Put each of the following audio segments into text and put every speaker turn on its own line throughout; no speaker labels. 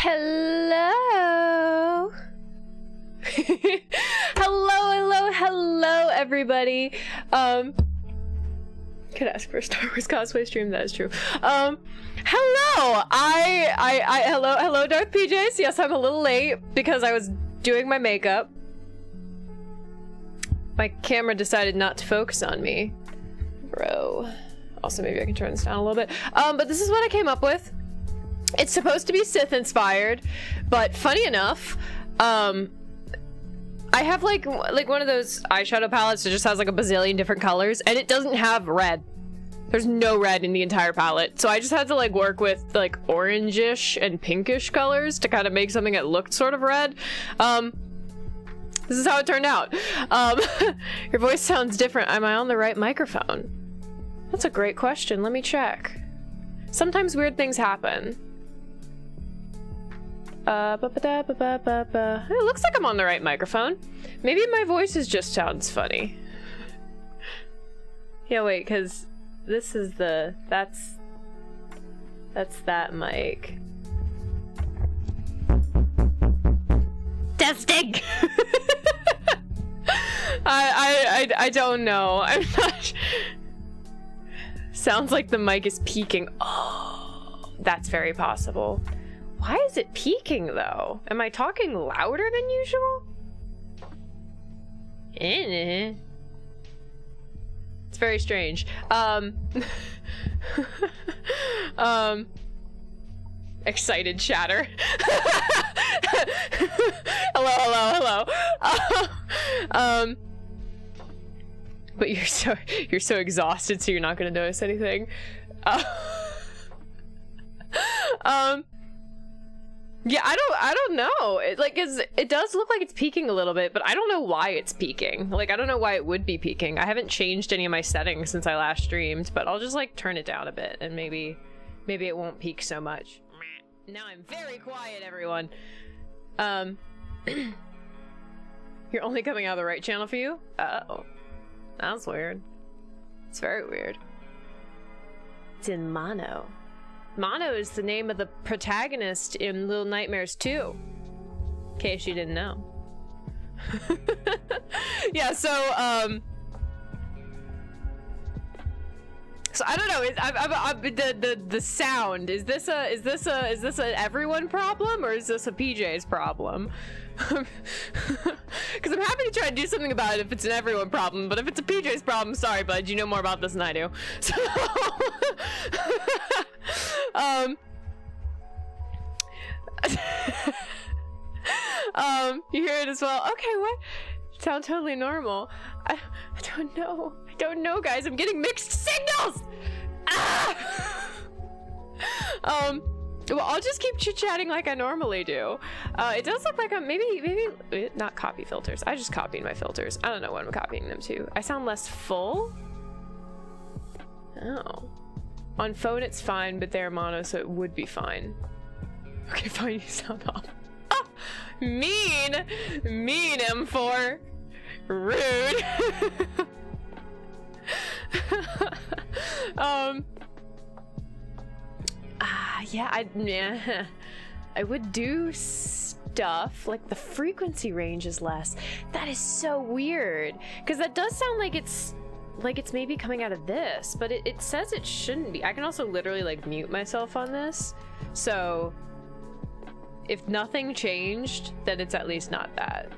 Hello. Hello, everybody. Could ask for a Star Wars cosplay stream. That is true. Hello. Hello, Darth PJs. Yes, I'm a little late because I was doing my makeup. My camera decided not to focus on me, bro. Also, maybe I can turn this down a little bit. But this is what I came up with. It's supposed to be Sith inspired, but funny enough, I have like one of those eyeshadow palettes that just has like a bazillion different colors, and it doesn't have red. There's no red in the entire palette, so I just had to like work with like orangish and pinkish colors to kind of make something that looked sort of red. This is how it turned out. Your voice sounds different. Am I on the right microphone? That's a great question. Let me check. Sometimes weird things happen. It looks like I'm on the right microphone. Maybe my voice just sounds funny. Yeah, wait, because this is the... That's that mic. Testing! I don't know. I'm not... Sounds like the mic is peaking. Oh, that's very possible. Why is it peaking though? Am I talking louder than usual? It's very strange. Excited chatter. Hello. But you're so exhausted, so you're not gonna notice anything. Yeah, I don't know. It does look like it's peaking a little bit, but I don't know why it's peaking. Like, I don't know why it would be peaking. I haven't changed any of my settings since I last streamed, but I'll just like turn it down a bit and maybe it won't peak so much. Now I'm very quiet, everyone. You're only coming out of the right channel for you? Uh-oh. That's weird. It's very weird. It's in mono. Mono is the name of the protagonist in Little Nightmares 2. In case you didn't know. Yeah, so I don't know. The sound, is this a everyone problem, or is this a PJ's problem? Because I'm happy to try to do something about it if it's an everyone problem, but if it's a PJ's problem, sorry, bud, you know more about this than I do. So you hear it as well. Okay, what? Sound totally normal. I don't know, guys. I'm getting mixed signals. Well, I'll just keep chit-chatting like I normally do. It does look like I'm maybe not copy filters. I just copied my filters. I don't know what I'm copying them to. I sound less full. Oh, on phone it's fine, but they're mono, so it would be fine. Okay, fine. You sound off. Ah, mean M4. Rude. Yeah, I would do stuff like the frequency range is less. That is so weird, because that does sound like it's maybe coming out of this, but it says it shouldn't be. I can also literally like mute myself on this, so if nothing changed, then it's at least not that.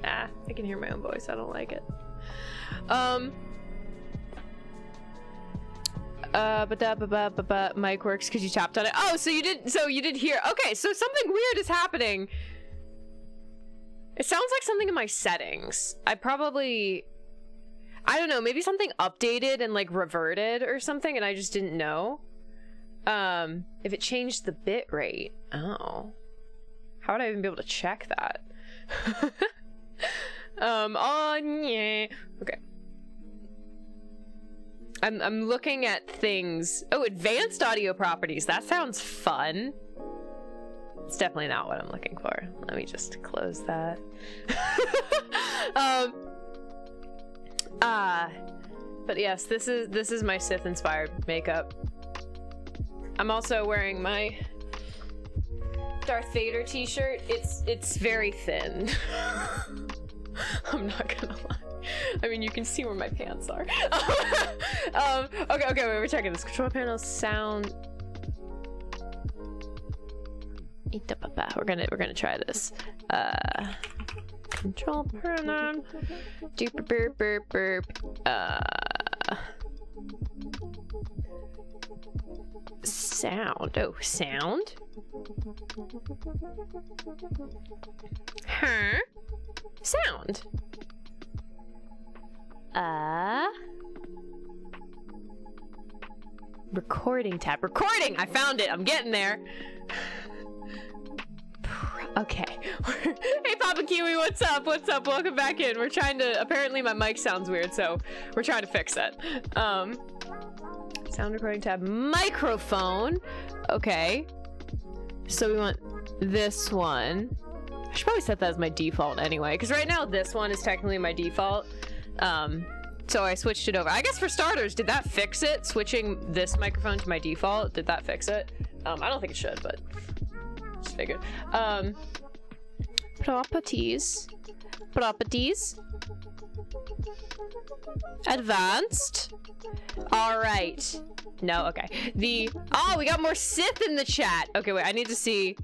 I can hear my own voice. I don't like it. But mic works because you tapped on it. Oh, so you did hear. Okay, so something weird is happening. It sounds like something in my settings. I don't know, maybe something updated and like reverted or something, and I just didn't know. If it changed the bit rate. Oh. How would I even be able to check that? Yeah. Okay. I'm looking at things. Oh, advanced audio properties. That sounds fun. It's definitely not what I'm looking for. Let me just close that. But yes, this is my Sith inspired makeup. I'm also wearing my Darth Vader t-shirt. It's very thin. I'm not gonna lie. I mean, you can see where my pants are. Okay, wait, we're checking this. Control panel, sound. We're gonna try this. Control panel. Doop burp burp burp. Sound. Oh, sound? Huh? Sound. Recording tab. Recording! I found it! I'm getting there! Okay. Hey, Papa Kiwi, what's up? What's up? Welcome back in. We're trying to... Apparently my mic sounds weird, so we're trying to fix it. Sound recording tab. Microphone. Okay. So we want this one. I should probably set that as my default anyway, because right now this one is technically my default. So I switched it over. I guess for starters, did that fix it? Switching this microphone to my default, did that fix it? I don't think it should, but just figured. Properties. Advanced. All right. No, okay. Oh, we got more Sith in the chat. Okay, wait, I need to see.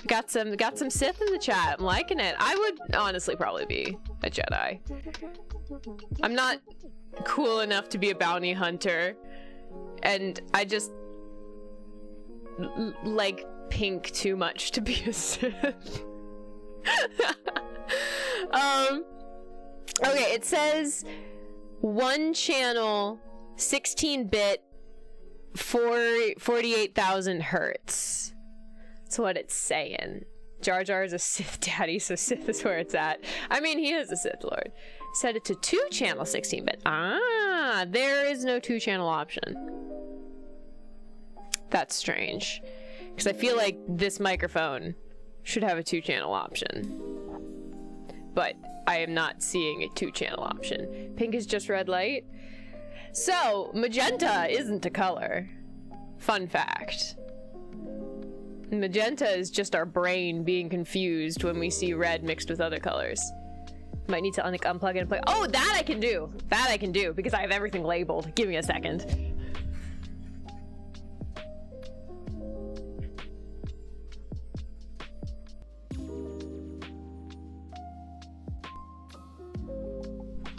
Got some Sith in the chat. I'm liking it. I would honestly probably be a Jedi. I'm not cool enough to be a bounty hunter, and I just like pink too much to be a Sith. Okay, it says 1 channel, 16-bit, 48,000 hertz. That's what it's saying. Jar Jar is a Sith daddy, so Sith is where it's at. I mean, he is a Sith Lord. Set it to 2 channel 16-bit. Ah, there is no 2 channel option. That's strange. Because I feel like this microphone should have a 2 channel option. But I am not seeing a 2 channel option. Pink is just red light. So, magenta isn't a color. Fun fact. Magenta is just our brain being confused when we see red mixed with other colors. Might need to unplug and plug. Oh, that I can do! That I can do, because I have everything labeled. Give me a second.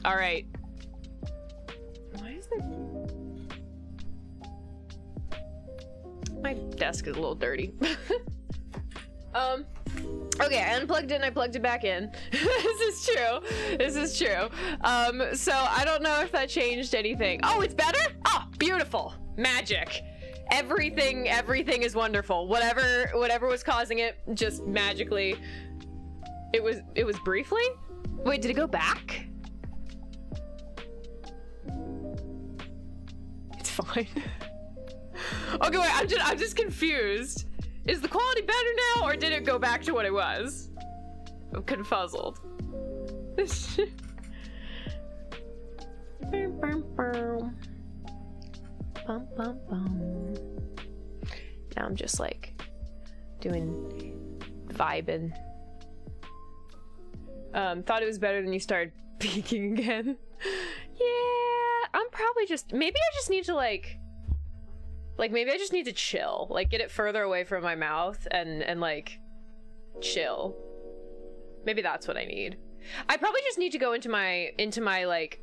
Alright. Why is there... My desk is a little dirty. Okay, I unplugged it and I plugged it back in. This is true. This is true. So I don't know if that changed anything. Oh, it's better? Oh, beautiful. Magic. Everything is wonderful. Whatever was causing it, just magically. It was briefly? Wait, did it go back? It's fine. Okay, wait, I'm just confused. Is the quality better now, or did it go back to what it was? I'm confuzzled. Now I'm just like vibing. Thought it was better than you started peeking again. Yeah, I'm probably just, maybe I just need to like maybe I just need to chill, like get it further away from my mouth and like chill. Maybe that's what I need. I probably just need to go into my like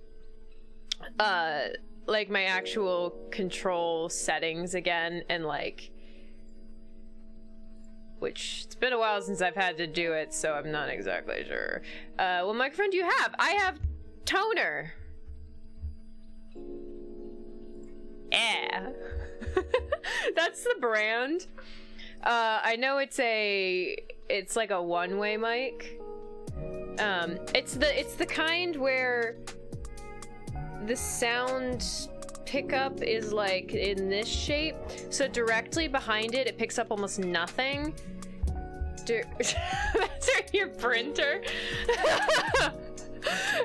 my actual control settings again and like, which it's been a while since I've had to do it, so I'm not exactly sure. What microphone do you have? I have toner. Yeah. That's the brand. I know it's like a one-way mic. It's the kind where the sound pickup is like in this shape, so directly behind it picks up almost nothing. That's your printer.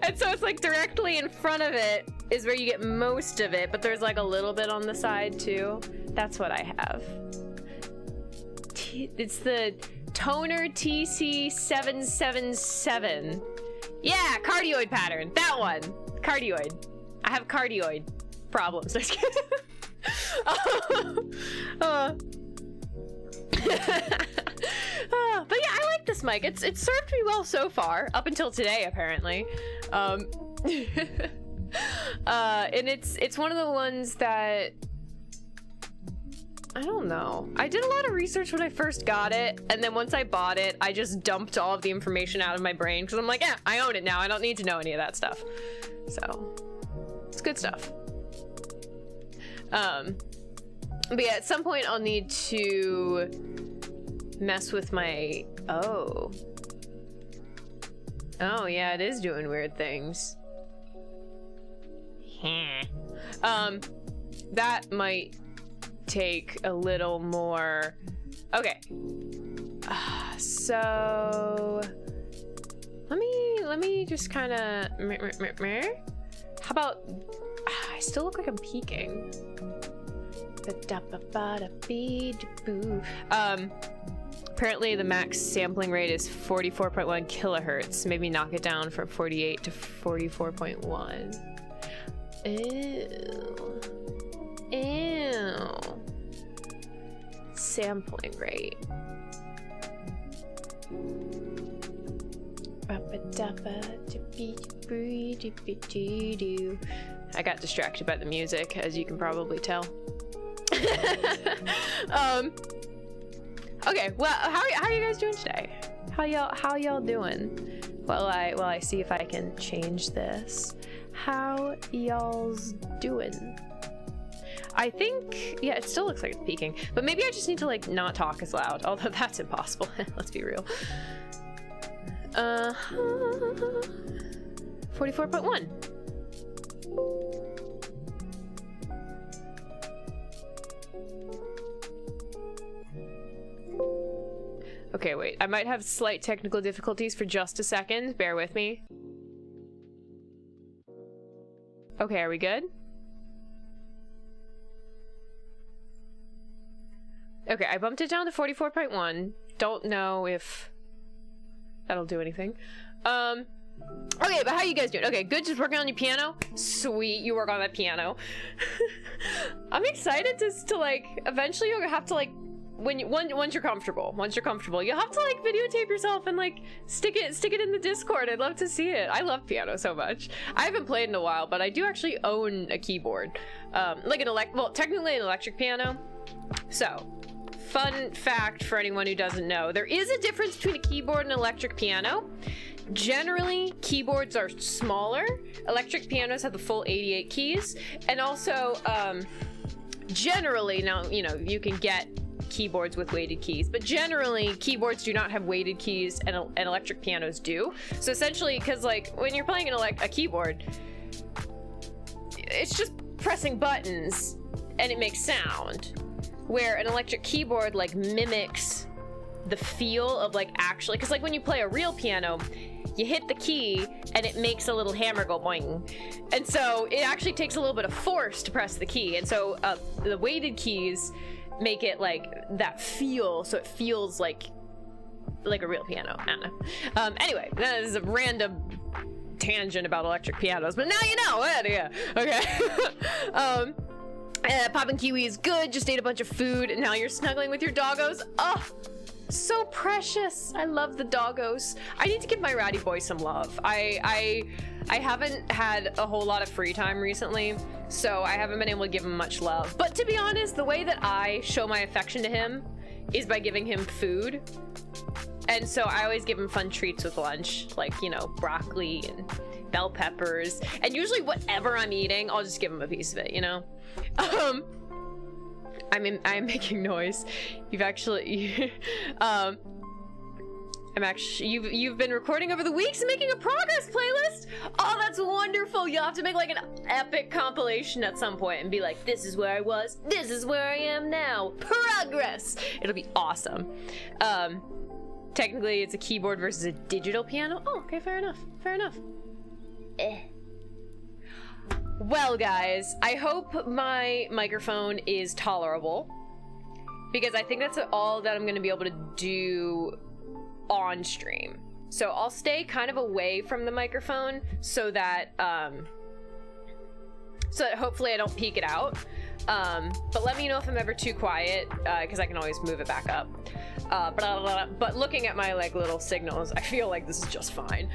And so it's like directly in front of it is where you get most of it, but there's like a little bit on the side too. That's what I have. It's the Toner TC777. Yeah, cardioid pattern. That one. Cardioid. I have cardioid problems. Just kidding. But yeah, I like this mic. It's served me well so far, up until today, apparently. And it's one of the ones that, I don't know. I did a lot of research when I first got it, and then once I bought it, I just dumped all of the information out of my brain because I'm like, yeah, I own it now. I don't need to know any of that stuff. So, it's good stuff. But yeah, at some point I'll need to mess with my... Oh, yeah, it is doing weird things. That might take a little more... Okay. So... Let me just kind of... How about... I still look like I'm peaking. Apparently the max sampling rate is 44.1 kilohertz. Maybe knock it down from 48 to 44.1. Ew. Sampling rate. I got distracted by the music, as you can probably tell. Okay, well, how are you guys doing today? How y'all doing? While I see if I can change this. How y'all's doing? I think, yeah, it still looks like it's peaking, but maybe I just need to like not talk as loud, although that's impossible. Let's be real. 44.1. Okay, wait. I might have slight technical difficulties for just a second. Bear with me. Okay, are we good? Okay, I bumped it down to 44.1. Don't know if that'll do anything. Okay, but how you guys doing? Okay, good. Just working on your piano. Sweet, you work on that piano. I'm excited to like. Eventually, you'll have to like. Once you're comfortable, you'll have to like videotape yourself and like stick it in the Discord. I'd love to see it. I love piano so much. I haven't played in a while, but I do actually own a keyboard, like an technically an electric piano. So, fun fact for anyone who doesn't know, there is a difference between a keyboard and an electric piano. Generally, keyboards are smaller. Electric pianos have the full 88 keys, and also, generally, now you know you can get keyboards with weighted keys, but generally keyboards do not have weighted keys and electric pianos do. So essentially, because like when you're playing a keyboard, it's just pressing buttons and it makes sound, where an electric keyboard like mimics the feel of like actually, because like when you play a real piano, you hit the key and it makes a little hammer go boing, and so it actually takes a little bit of force to press the key, and so the weighted keys make it like that feel, so it feels like a real piano. I don't know. Anyway, that is a random tangent about electric pianos, but now you know. Yeah. Okay. Poppin' kiwi is good. Just ate a bunch of food and now you're snuggling with your doggos. Oh, so precious. I love the doggos. I need to give my ratty boy some love. I haven't had a whole lot of free time recently, so I haven't been able to give him much love. But to be honest, the way that I show my affection to him is by giving him food. And so I always give him fun treats with lunch, like, you know, broccoli and bell peppers. And usually whatever I'm eating, I'll just give him a piece of it, you know? I'm making noise. You've actually, you've been recording over the weeks and making a progress playlist. Oh, that's wonderful. You'll have to make like an epic compilation at some point and be like, this is where I was, this is where I am now. Progress. It'll be awesome. Technically it's a keyboard versus a digital piano. Oh, okay, fair enough. Well, guys, I hope my microphone is tolerable. because I think that's all that I'm going to be able to do on stream. So I'll stay kind of away from the microphone so that hopefully I don't peek it out. But let me know if I'm ever too quiet, because I can always move it back up. But looking at my like little signals, I feel like this is just fine.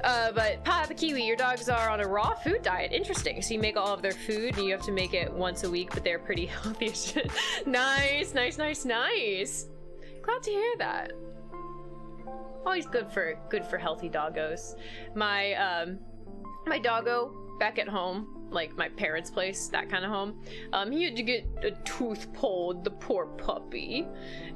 But Papa Kiwi, your dogs are on a raw food diet. Interesting. So you make all of their food and you have to make it once a week, but they're pretty healthy. Nice. Glad to hear that. Always good for healthy doggos. My doggo back at home, like my parents' place, that kind of home, he had to get a tooth pulled, the poor puppy.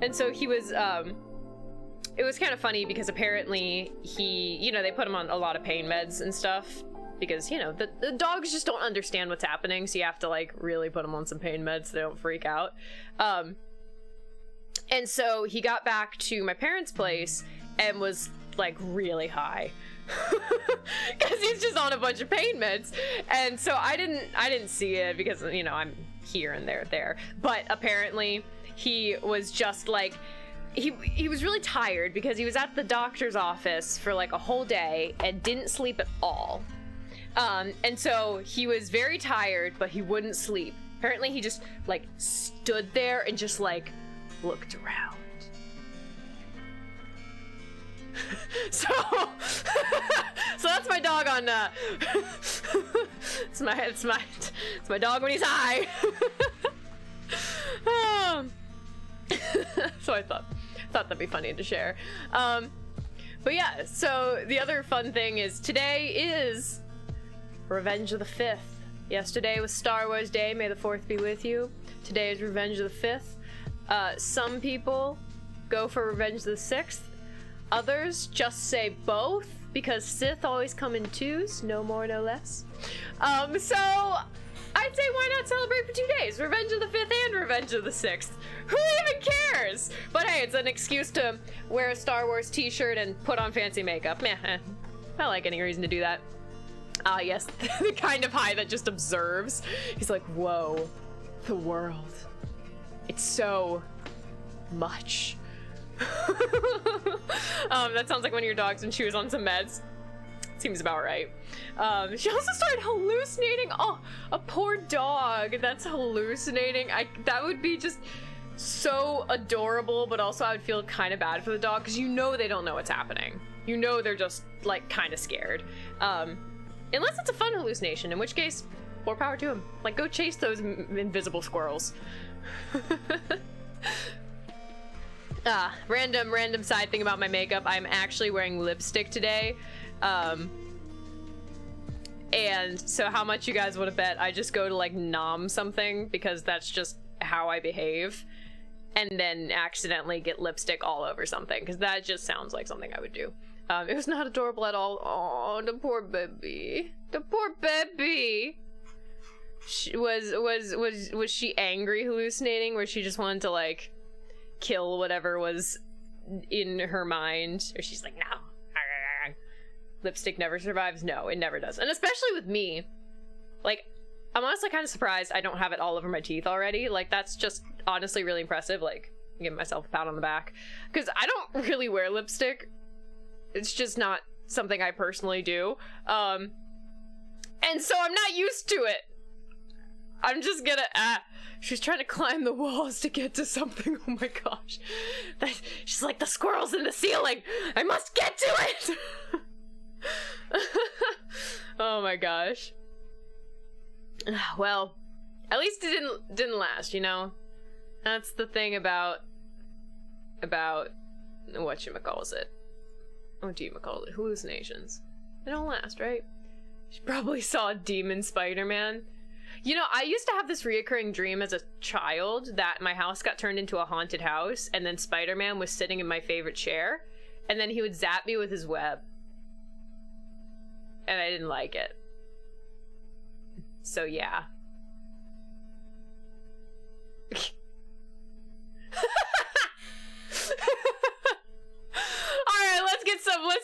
And so he was, it was kind of funny because apparently he, you know, they put him on a lot of pain meds and stuff because, you know, the dogs just don't understand what's happening, so you have to like really put them on some pain meds so they don't freak out. And so he got back to my parents' place and was like really high because he's just on a bunch of pain meds. And so I didn't see it because, you know, I'm here and there, but apparently he was just like, he was really tired because he was at the doctor's office for like a whole day and didn't sleep at all. And so he was very tired, but he wouldn't sleep. Apparently he just like stood there and just like looked around. So that's my dog on it's my dog when he's high. So I thought that'd be funny to share. But yeah, so the other fun thing is today is Revenge of the 5th. Yesterday was Star Wars Day, may the 4th be with you. Today is Revenge of the 5th. Some people go for Revenge of the 6th. Others just say both, because Sith always come in twos, no more, no less. So I'd say why not celebrate for 2 days? Revenge of the 5th and Revenge of the 6th. Who even cares? But hey, it's an excuse to wear a Star Wars t-shirt and put on fancy makeup. Meh, I like any reason to do that. Yes, the kind of high that just observes. He's like, whoa, the world. It's so much. That sounds like one of your dogs when she was on some meds. Seems about right. She also started hallucinating. Oh, a poor dog that's hallucinating. That would be just so adorable, but also I would feel kind of bad for the dog because you know they don't know what's happening. You know they're just like kind of scared. Unless it's a fun hallucination, in which case, more power to them. Like, go chase those invisible squirrels. Random side thing about my makeup. I'm actually wearing lipstick today. And so how much you guys would have bet I just go to like nom something because that's just how I behave, and then accidentally get lipstick all over something because that just sounds like something I would do. It was not adorable at all. Oh, the poor baby. The poor baby. Was she angry hallucinating where she just wanted to like kill whatever was in her mind? Or she's like, no. Lipstick never survives? No, it never does. And especially with me. Like, I'm honestly kind of surprised I don't have it all over my teeth already. Like, that's just honestly really impressive. Like, give myself a pat on the back. Because I don't really wear lipstick. It's just not something I personally do. And so I'm not used to it. I'm just gonna, she's trying to climb the walls to get to something. Oh my gosh. She's like, the squirrel's in the ceiling. I must get to it. Oh my gosh. Well, at least it didn't last, you know? That's the thing about whatchamacallit. Whatchamacallit? Hallucinations. They don't last, right? She probably saw a demon Spider-Man. You know, I used to have this reoccurring dream as a child that my house got turned into a haunted house, and then Spider-Man was sitting in my favorite chair, and then he would zap me with his web. And I didn't like it. So yeah. Alright, let's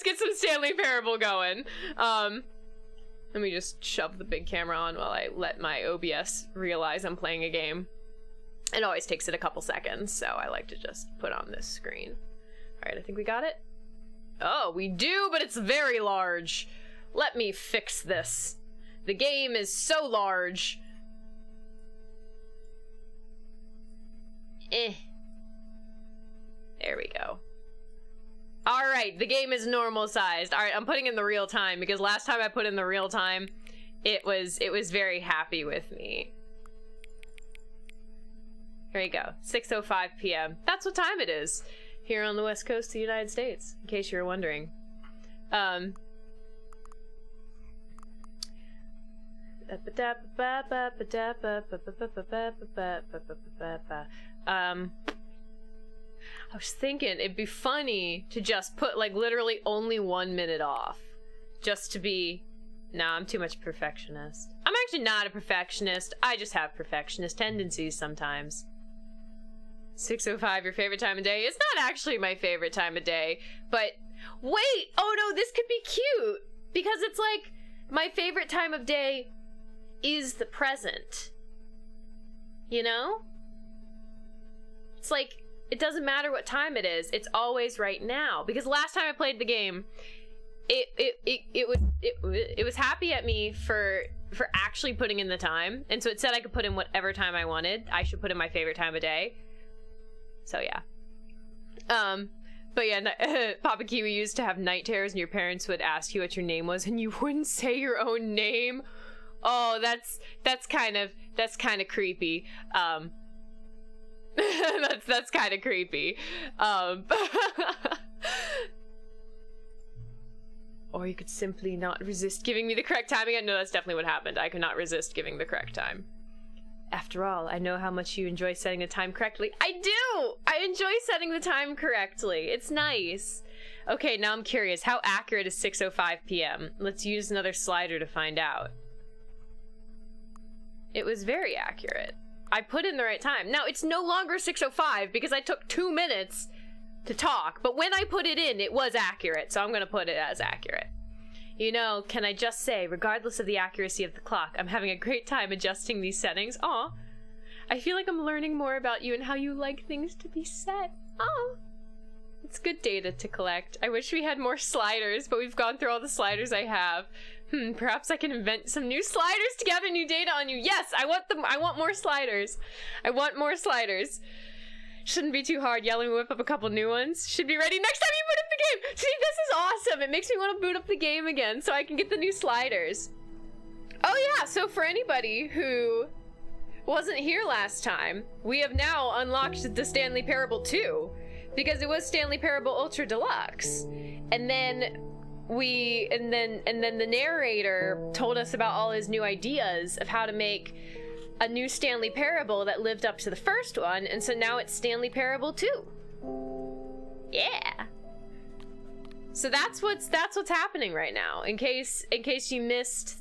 get some Stanley Parable going. Let me just shove the big camera on while I let my OBS realize I'm playing a game. It always takes it a couple seconds, so I like to just put on this screen. All right, I think we got it. Oh, we do, but it's very large. Let me fix this. The game is so large. There we go. All right, the game is normal sized. All right, I'm putting in the real time because last time I put in the real time, it was very happy with me. Here you go, 6:05 p.m. That's what time it is here on the west coast of the United States, in case you were wondering. I was thinking it'd be funny to just put like literally only 1 minute off, just to be. Nah, I'm too much a perfectionist. I'm actually not a perfectionist. I just have perfectionist tendencies sometimes. 6:05, your favorite time of day? It's not actually my favorite time of day, but wait, oh no, this could be cute because it's like my favorite time of day is the present. You know? It's like it doesn't matter what time it is. It's always right now. Because last time I played the game, it was happy at me for actually putting in the time, and so it said I could put in whatever time I wanted. I should put in my favorite time of day. So yeah. But yeah, Papa Kiwi used to have night terrors, and your parents would ask you what your name was, and you wouldn't say your own name. Oh, that's kind of creepy. That's kind of creepy. Or you could simply not resist giving me the correct time again. No, that's definitely what happened. I could not resist giving the correct time. After all, I know how much you enjoy setting the time correctly. I do! I enjoy setting the time correctly. It's nice. Okay, now I'm curious. How accurate is 6:05 p.m.? Let's use another slider to find out. It was very accurate. I put in the right time. Now, it's no longer 6:05 because I took 2 minutes to talk, but when I put it in, it was accurate, so I'm gonna put it as accurate. You know, can I just say, regardless of the accuracy of the clock, I'm having a great time adjusting these settings. Aw. I feel like I'm learning more about you and how you like things to be set. Aw. It's good data to collect. I wish we had more sliders, but we've gone through all the sliders I have. Perhaps I can invent some new sliders to gather new data on you. Yes, I want them. I want more sliders. I want more sliders. Shouldn't be too hard. Yelling, whip up a couple new ones. Should be ready next time you boot up the game. See, this is awesome. It makes me want to boot up the game again so I can get the new sliders. Oh yeah, so for anybody who wasn't here last time, we have now unlocked the Stanley Parable 2 because it was Stanley Parable Ultra Deluxe. And then the narrator told us about all his new ideas of how to make a new Stanley Parable that lived up to the first one, and so now it's Stanley Parable 2. Yeah. So that's what's happening right now, in case you missed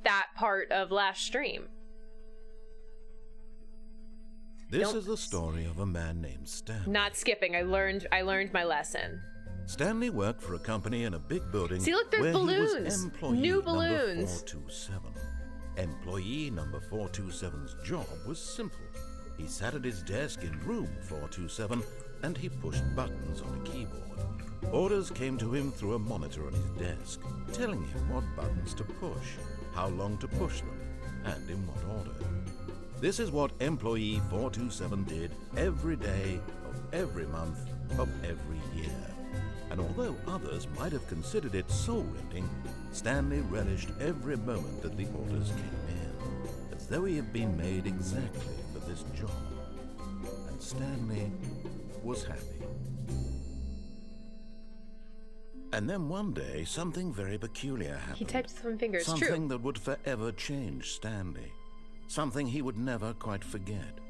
that part of last stream.
This is the story of a man named Stanley.
Not skipping. I learned my lesson.
Stanley worked for a company in a big building.
See, look, there's
where
balloons.
He was employee
New balloons.
Number 427. Employee number 427's job was simple. He sat at his desk in room 427 and he pushed buttons on a keyboard. Orders came to him through a monitor on his desk, telling him what buttons to push, how long to push them, and in what order. This is what employee 427 did every day of every month of every year. And although others might have considered it soul-rending, Stanley relished every moment that the orders came in, as though he had been made exactly for this job. And Stanley was happy. And then one day, something very peculiar happened.
He typed with 1 finger, it's true.
Something that would forever change Stanley. Something he would never quite forget.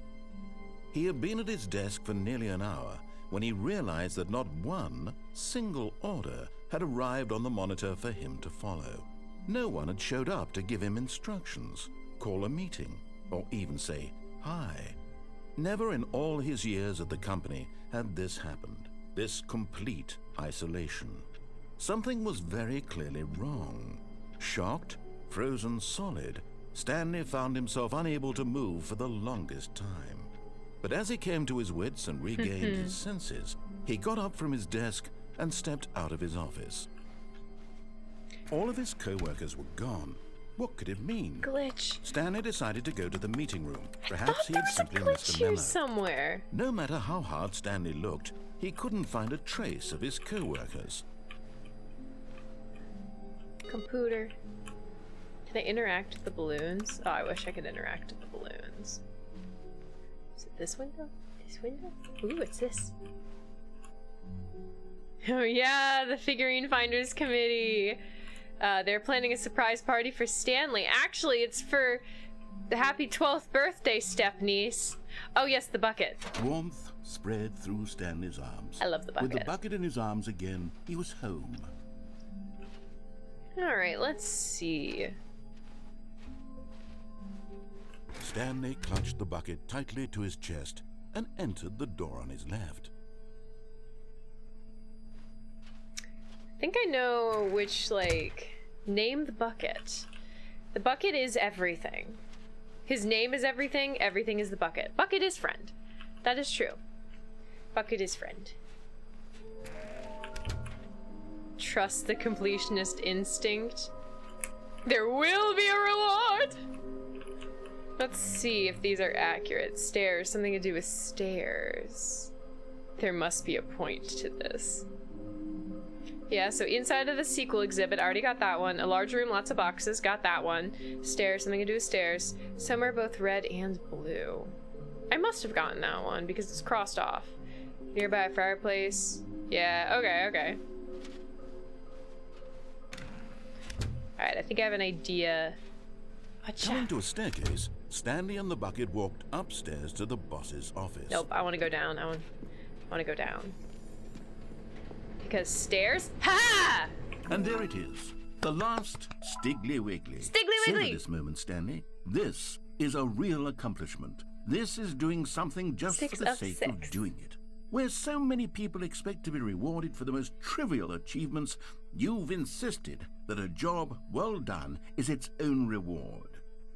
He had been at his desk for nearly an hour when he realized that not one single order had arrived on the monitor for him to follow. No one had showed up to give him instructions, call a meeting, or even say hi. Never in all his years at the company had this happened, this complete isolation. Something was very clearly wrong. Shocked, frozen solid, Stanley found himself unable to move for the longest time. But as he came to his wits and regained his senses, he got up from his desk and stepped out of his office. All of his co-workers were gone. What could it mean?
Glitch.
Stanley decided to go to the meeting room.
I
Perhaps
thought
he
there
had
was a
simply
glitch
missed a
here
memo.
somewhere.
No matter how hard Stanley looked, he couldn't find a trace of his co-workers.
Computer. Can I interact with the balloons? Oh, I wish I could interact with the balloons. Is it this window? This window? Ooh, what's this? Oh yeah, the Figurine Finders Committee. They're planning a surprise party for Stanley. Actually, it's for the happy 12th birthday, step-niece. Oh yes, the bucket.
Warmth spread through Stanley's arms.
I love the bucket.
With the bucket in his arms again, he was home.
Alright, let's see.
Stanley clutched the bucket tightly to his chest and entered the door on his left.
I think I know which, name the bucket. The bucket is everything. His name is everything, everything is the bucket. Bucket is friend. That is true. Bucket is friend. Trust the completionist instinct. There will be a reward! Let's see if these are accurate. Stairs, something to do with stairs. There must be a point to this. Yeah, so inside of the sequel exhibit, I already got that one. A large room, lots of boxes, got that one. Stairs, something to do with stairs. Some are both red and blue. I must have gotten that one because it's crossed off. Nearby fireplace. Yeah, okay. Alright, I think I have an idea.
Coming to a staircase, Stanley and the bucket walked upstairs to the boss's office.
Nope, I want to go down. I want to go down. Because stairs? Ha!
And there it is, the last Stiggly Wiggly.
Stiggly Wiggly!
Savor this moment, Stanley. This is a real accomplishment. This is doing something just for the sake of doing it. Where so many people expect to be rewarded for the most trivial achievements, you've insisted that a job well done is its own reward.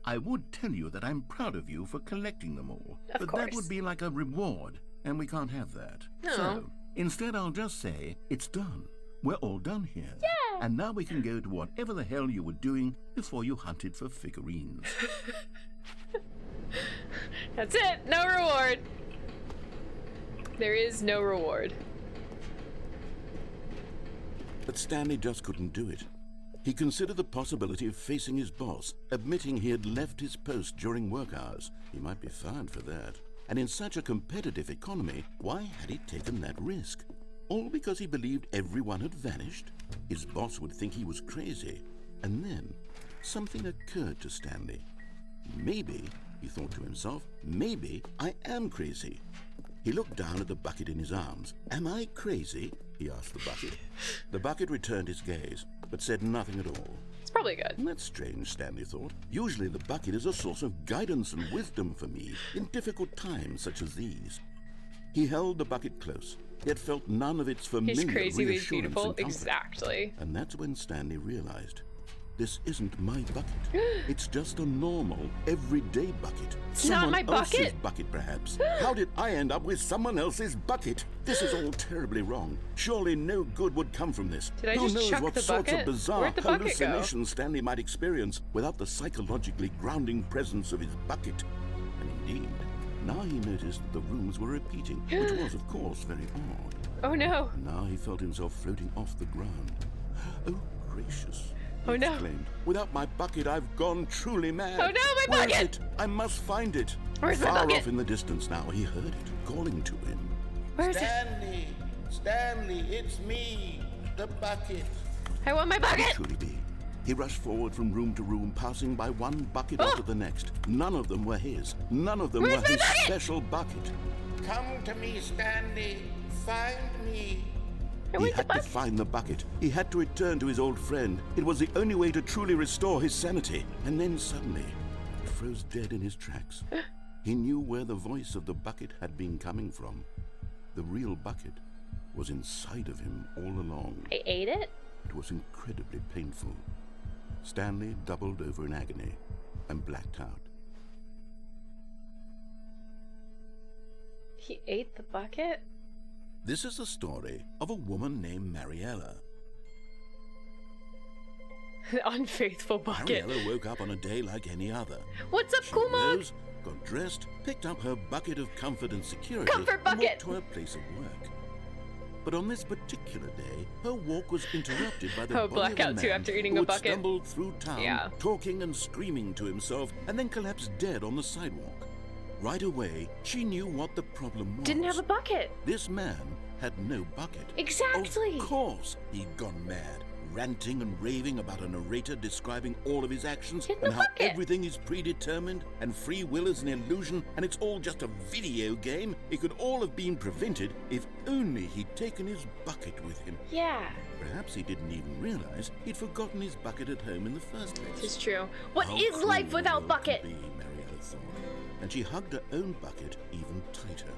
I would tell you that I'm proud of you for collecting them all, but that would be like a reward, and we can't have that.
No.
So, instead I'll just say, it's done. We're all done here.
Yeah!
And now we can go to whatever the hell you were doing before you hunted for figurines.
That's it! No reward! There is no reward.
But Stanley just couldn't do it. He considered the possibility of facing his boss, admitting he had left his post during work hours. He might be fired for that. And in such a competitive economy, why had he taken that risk? All because he believed everyone had vanished? His boss would think he was crazy. And then, something occurred to Stanley. Maybe, he thought to himself, maybe I am crazy. He looked down at the bucket in his arms. Am I crazy? He asked the bucket. The bucket returned his gaze, but said nothing at all.
It's probably good.
That's strange, Stanley thought. Usually the bucket is a source of guidance and wisdom for me in difficult times such as these. He held the bucket close, yet felt none of its familiar
He's crazy, but he's
reassurance
beautiful.
and comfort.
Exactly.
And that's when Stanley realized, this isn't my bucket. It's just a normal, everyday bucket.
It's not my bucket?
Someone else's bucket, perhaps. How did I end up with someone else's bucket? This is all terribly wrong. Surely no good would come from this.
Did I
Who
just
knows
chuck
what
the
sorts
bucket?
of bizarre
Where'd the bucket go?
hallucinations Stanley might experience without the psychologically grounding presence of his bucket. And indeed, now he noticed that the rooms were repeating, which was, of course, very odd.
Oh no.
Now he felt himself floating off the ground. Oh, gracious. He
Oh, no.
exclaimed, without my bucket, I've gone truly mad.
Oh, no, my
Where is
bucket!
it? I must find it.
Where's my
Far
bucket?
off in the distance now, he heard it, calling to him.
Where is it?
Stanley! Stanley, it's me, the bucket.
I want my
Could it
bucket!
truly be? He rushed forward from room to room, passing by one bucket
Oh!
after the next. None of them were his. None of them
Where's
were
my
his
bucket?
special bucket.
Come to me, Stanley. Find me.
I
He
want the
had to
bucket.
find the bucket. He had to return to his old friend. It was the only way to truly restore his sanity. And then suddenly, he froze dead in his tracks. He knew where the voice of the bucket had been coming from. The real bucket was inside of him all along.
I ate it?
It was incredibly painful. Stanley doubled over in agony and blacked out.
He ate the bucket?
This is the story of a woman named Mariella.
The unfaithful bucket.
Mariella woke up on a day like any other.
What's up,
She
Kumag?
rose, got dressed, picked up her bucket of comfort and security,
Comfort
and
bucket!
walked to her place of work. But on this particular day, her walk was interrupted by the
Oh,
body of a
blackout too
man
after eating
who
a
had
bucket.
stumbled through town,
Yeah.
talking and screaming to himself, and then collapsed dead on the sidewalk. Right away, she knew what the problem was.
Didn't have a bucket.
This man had no bucket.
Exactly.
Of course he'd gone mad, ranting and raving about a narrator describing all of his actions
Hit the
and how
bucket.
everything is predetermined and free will is an illusion and it's all just a video game. It could all have been prevented if only he'd taken his bucket with him.
Yeah,
Perhaps he didn't even realize he'd forgotten his bucket at home in the first place.
this is true. What
How
is life
cruel
without
the world
bucket?
can be, Mariella thought, and she hugged her own bucket even tighter.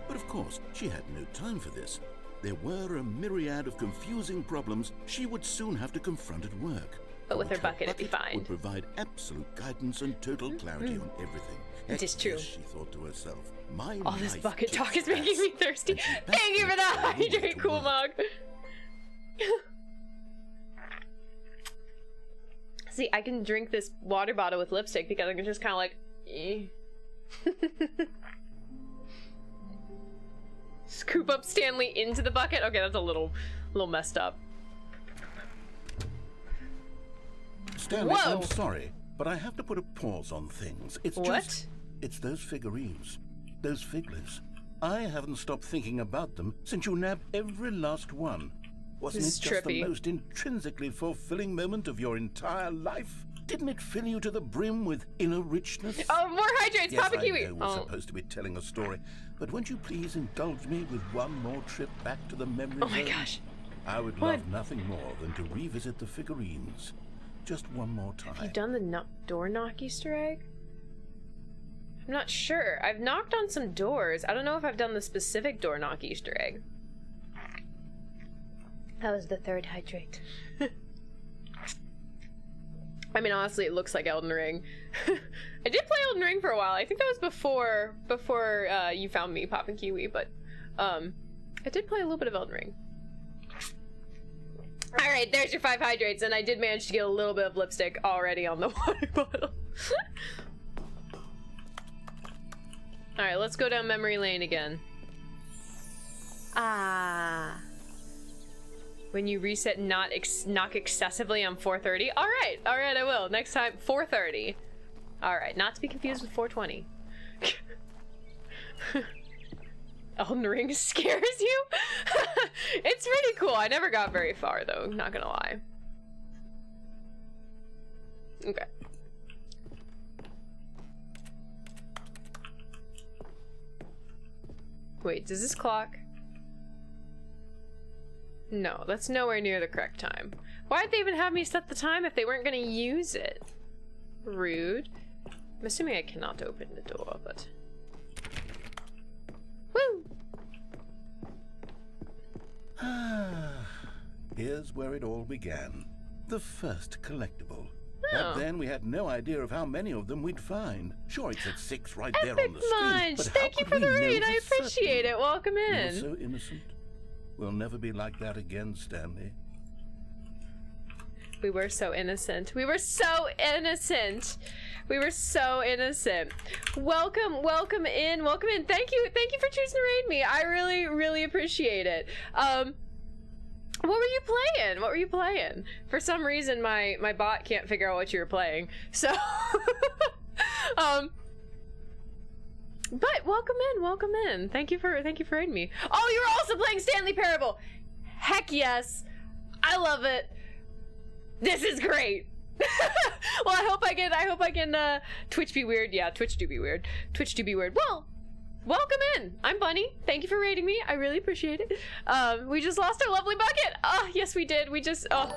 But of course, she had no time for this. There were a myriad of confusing problems she would soon have to confront at work.
But with her bucket, it'd be fine.
Would provide absolute guidance and total clarity on everything.
It is true.
Yes, she thought to herself. My
All this
life
bucket
kicks
talk is making
ass.
me thirsty.
And she
Thank you for that
badly needed
hydrate,
to
cool
work.
mug. See, I can drink this water bottle with lipstick because I can just kind of like, scoop up Stanley into the bucket. Okay, that's a little messed up.
Stanley,
Whoa!
I'm sorry, but I have to put a pause on things. It's
What?
just... It's those figurines. Those figlets. I haven't stopped thinking about them since you nabbed every last one. Wasn't
This is
it just
trippy.
the most intrinsically fulfilling moment of your entire life? Didn't it fill you to the brim with inner richness?
Oh, more hydrates,
Yes,
Papa
I
Kiwi.
know we're
Oh,
supposed to be telling a story, but won't you please indulge me with one more trip back to the memory
oh my
zone?
gosh.
I would
What?
love nothing more than to revisit the figurines. Just one more time.
Have you done the door knock Easter egg? I'm not sure. I've knocked on some doors. I don't know if I've done the specific door knock Easter egg. That was the third hydrate. I mean, honestly, it looks like Elden Ring. I did play Elden Ring for a while. I think that was before you found me, Pop and Kiwi, but I did play a little bit of Elden Ring. All right, there's your 5 hydrates, and I did manage to get a little bit of lipstick already on the water bottle. All right, let's go down memory lane again. Ah. When you reset, knock excessively on 4:30. All right, I will. Next time, 4:30. All right, not to be confused with 4:20. Elden Ring scares you? It's pretty cool. I never got very far, though, not gonna lie. Okay. Wait, does this clock? No, that's nowhere near the correct time. Why'd they even have me set the time if they weren't gonna use it? Rude. I'm assuming I cannot open the door, but... Woo!
Here's where it all began. The first collectible.
Oh.
Back then, we had no idea of how many of them we'd find. Sure, it said 6 right there
Epic
on the screen.
Munch!
But how
Thank you
could
for
we
the
know
raid. I
for
appreciate
certain?
it. Welcome
We were
in.
so innocent. We'll never be like that again, Stanley.
We were so innocent. We were so innocent. We were so innocent. Welcome, welcome in, welcome in. Thank you for choosing to raid me. I really, really appreciate it. What were you playing? What were you playing? For some reason, my bot can't figure out what you were playing. So, but welcome in. Thank you for raiding me. Oh, you were also playing Stanley Parable. Heck yes, I love it. This is great. Well, I hope I can Twitch be weird. Yeah, Twitch do be weird. Twitch do be weird. Well, welcome in. I'm Bunny. Thank you for raiding me. I really appreciate it. We just lost our lovely bucket. Oh, yes we did. We just thank you for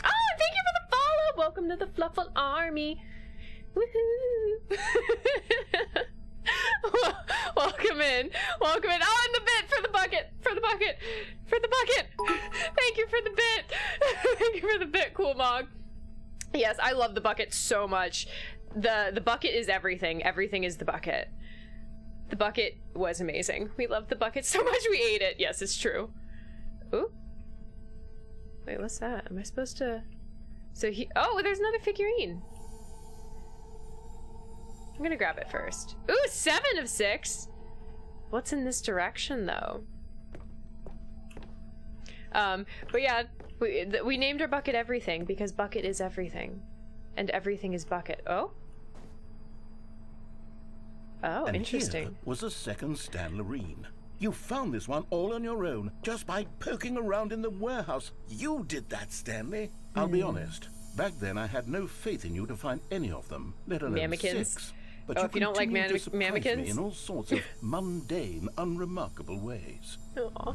the follow. Welcome to the Fluffle Army. Woohoo. Welcome in. Welcome in. Oh, and the bit for the bucket. For the bucket. For the bucket. Thank you for the bit. Thank you for the bit, Cool Mog. Yes, I love the bucket so much. The bucket is everything. Everything is the bucket. The bucket was amazing. We loved the bucket so much we ate it. Yes, it's true. Ooh. Wait, what's that? Am I supposed to... So he... Oh, there's another figurine. I'm gonna grab it first. Ooh, 7 of 6. What's in this direction, though? But yeah, we named our bucket Everything because bucket is everything. And everything is bucket. Oh? Oh,
And
interesting.
here was a second Stanley. You found this one all on your own, just by poking around in the warehouse. You did that, Stanley. I'll be honest. Back then, I had no faith in you to find any of them, let alone
Mamikins.
6. But
Oh, if you don't like
continue to surprise me
mamikins?
in all sorts of mundane, unremarkable ways.
Aw.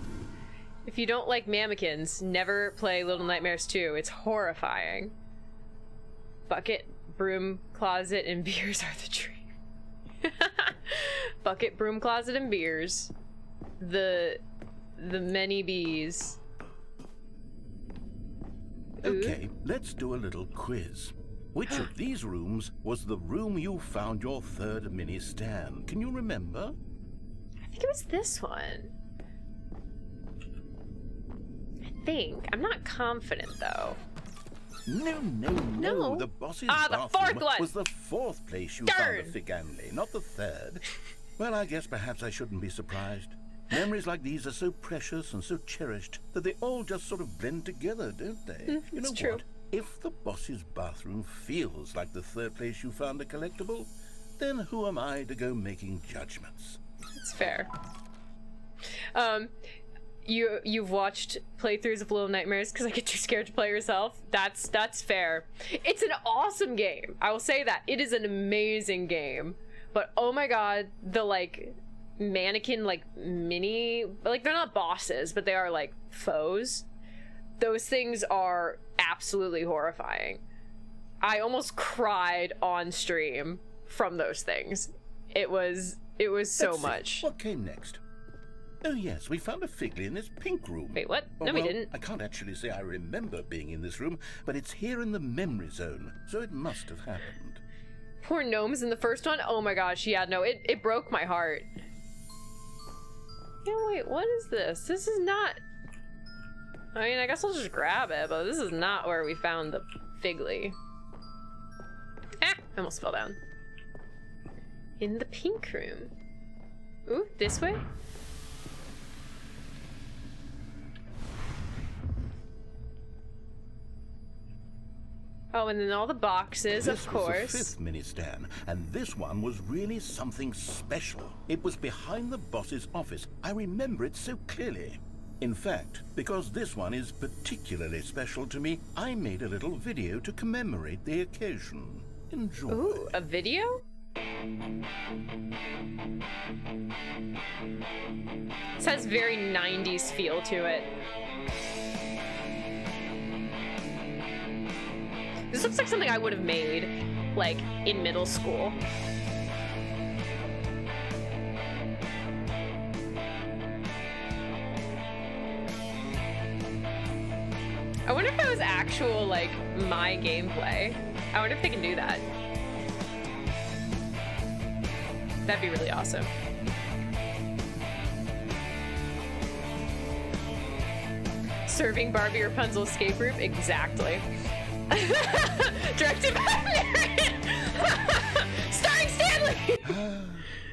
If you don't like Mamikins, never play Little Nightmares 2. It's horrifying. Bucket, broom, closet, and beers are the dream. Bucket, broom, closet, and beers. The many bees.
Okay, let's do a little quiz. Which of these rooms was the room you found your third mini Stan? Can you remember?
I think it was this one. I think. I'm not confident, though.
No. The boss's
Ah, the
bathroom
fourth one!
was the 4th place you
Darn!
found the Figanli, not the 3rd. Well, I guess perhaps I shouldn't be surprised. Memories like these are so precious and so cherished that they all just sort of blend together, don't they? You know
it's true.
what? If the boss's bathroom feels like the 3rd place you found a collectible, then who am I to go making judgments?
It's fair. You've watched playthroughs of Little Nightmares because I get too scared to play yourself. That's fair. It's an awesome game. I will say that. It is an amazing game. But oh my god, the like mannequin like mini, like they're not bosses, but they are like foes. Those things are absolutely horrifying. I almost cried on stream from those things. It was so
Let's see.
much.
What came next? Oh yes, we found a Figley in this pink room.
Wait, what?
Oh,
No, we
well,
didn't.
I can't actually say I remember being in this room, but it's here in the memory zone, so it must have happened.
Poor gnomes in the first one. Oh my gosh, yeah, no, it broke my heart. Yeah, wait, what is this? This is not... I mean, I guess I'll just grab it, but this is not where we found the Figley. Ah, I almost fell down. In the pink room. Ooh, this way? Oh, and then all the boxes,
This
of
was
course.
the 5th mini Stan, and this one was really something special. It was behind the boss's office. I remember it so clearly. In fact, because this one is particularly special to me, I made a little video to commemorate the occasion. Enjoy.
Ooh, a video? This has very 90s feel to it. This looks like something I would have made, like, in middle school. I wonder if that was actual, like, my gameplay. I wonder if they can do that. That'd be really awesome. Serving Barbie Rapunzel escape room? Exactly. Directed by Marion! Starring Stanley!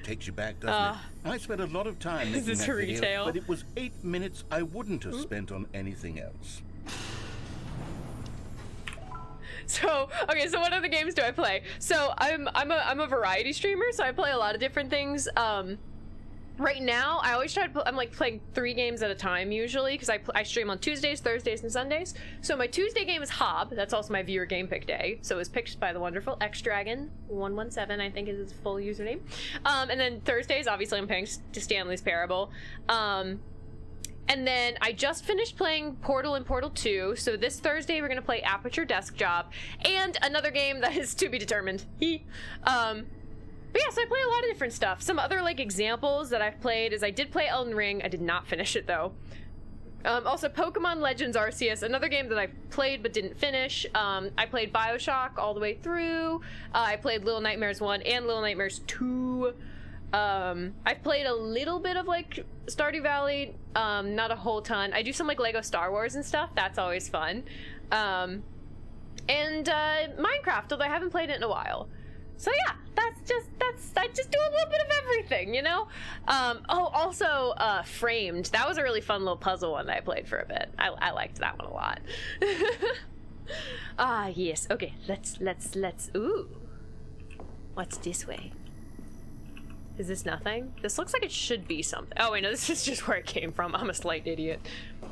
Takes you back, doesn't it? I spent a lot of time making
this
that
a
video,
retail?
but it was 8 minutes I wouldn't have spent on anything else.
So, okay, so what other games do I play? So I'm a variety streamer, so I play a lot of different things. Right now, I always try to I'm like playing 3 games at a time usually, because I stream on Tuesdays, Thursdays, and Sundays. So my Tuesday game is Hob. That's also my viewer game pick day. So it was picked by the wonderful XDragon117, I think is his full username. And then Thursdays, obviously I'm playing Stanley's Parable. And then I just finished playing Portal and Portal 2, so this Thursday we're gonna play Aperture Desk Job, and another game that is to be determined. But yeah, so I play a lot of different stuff. Some other like examples that I've played is I did play Elden Ring. I did not finish it though. Also Pokemon Legends Arceus, another game that I played but didn't finish. I played BioShock all the way through. I played Little Nightmares 1 and Little Nightmares 2. I've played a little bit of like Stardew Valley, not a whole ton. I do some like Lego Star Wars and stuff. That's always fun. And Minecraft, although I haven't played it in a while. So yeah, I just do a little bit of everything, you know? Oh, also, Framed. That was a really fun little puzzle one that I played for a bit. I liked that one a lot. Ah, yes. Okay, let's, ooh. What's this way? Is this nothing? This looks like it should be something. Oh wait, no, this is just where it came from. I'm a slight idiot.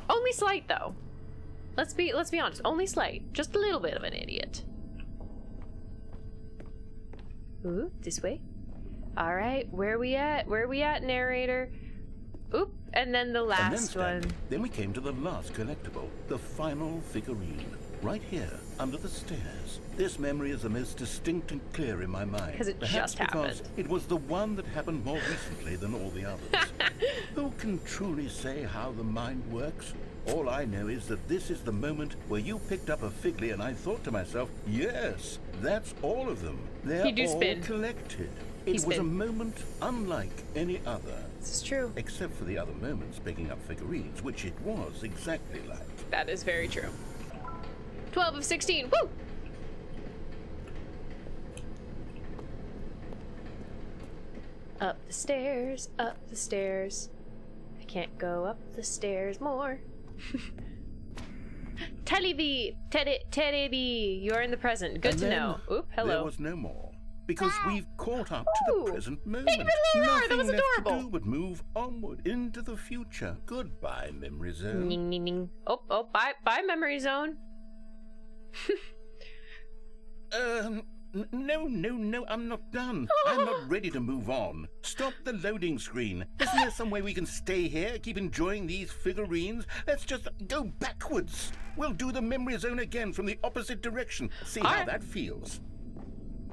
Only slight, though. Let's be honest. Only slight. Just a little bit of an idiot. Ooh, this way. All right, where we at? Where we at, narrator? Oop, and then the last one.
Then we came to the last collectible, the final figurine. Right here, under the stairs. This memory is the most distinct and clear in my mind.
Because it
Perhaps
just happened.
Because it was the one that happened more recently than all the others. Who can truly say how the mind works? All I know is that this is the moment where you picked up a Figley and I thought to myself, yes, that's all of them. They're all collected. It was a moment unlike any other.
This is true.
Except for the other moments picking up figurines, which it was exactly like.
That is very true. 12 of 16, woo! Up the stairs, up the stairs. I can't go up the stairs more. Teddy B, you're in the present. Good to know. Oop, hello.
There was no more. Because we've caught up to the present moment.
Thank you for the little
Nothing
that was
left
adorable.
to do but move onward into the future. Goodbye, memory zone.
Ning, ning, ning. Oh, bye, memory zone.
No, I'm not done. I'm not ready to move on. Stop the loading screen. Isn't there some way we can stay here, keep enjoying these figurines? Let's just go backwards. We'll do the memory zone again from the opposite direction. See how that feels.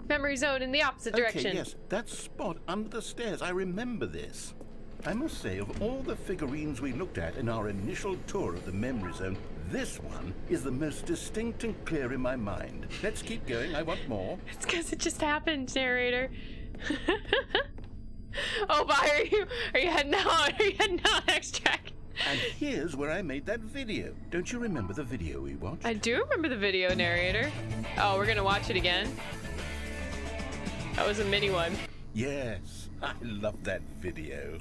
Memory zone in the opposite direction.
Okay, yes, that spot under the stairs. I remember this. I must say, of all the figurines we looked at in our initial tour of the memory zone, this one is the most distinct and clear in my mind. Let's keep going. I want more.
It's because it just happened, narrator. Oh, bye. Are you heading out? Are you heading out, extract?
And here's where I made that video. Don't you remember the video we watched?
I do remember the video, narrator. Oh, we're gonna watch it again? That was a mini one.
Yes, I love that video.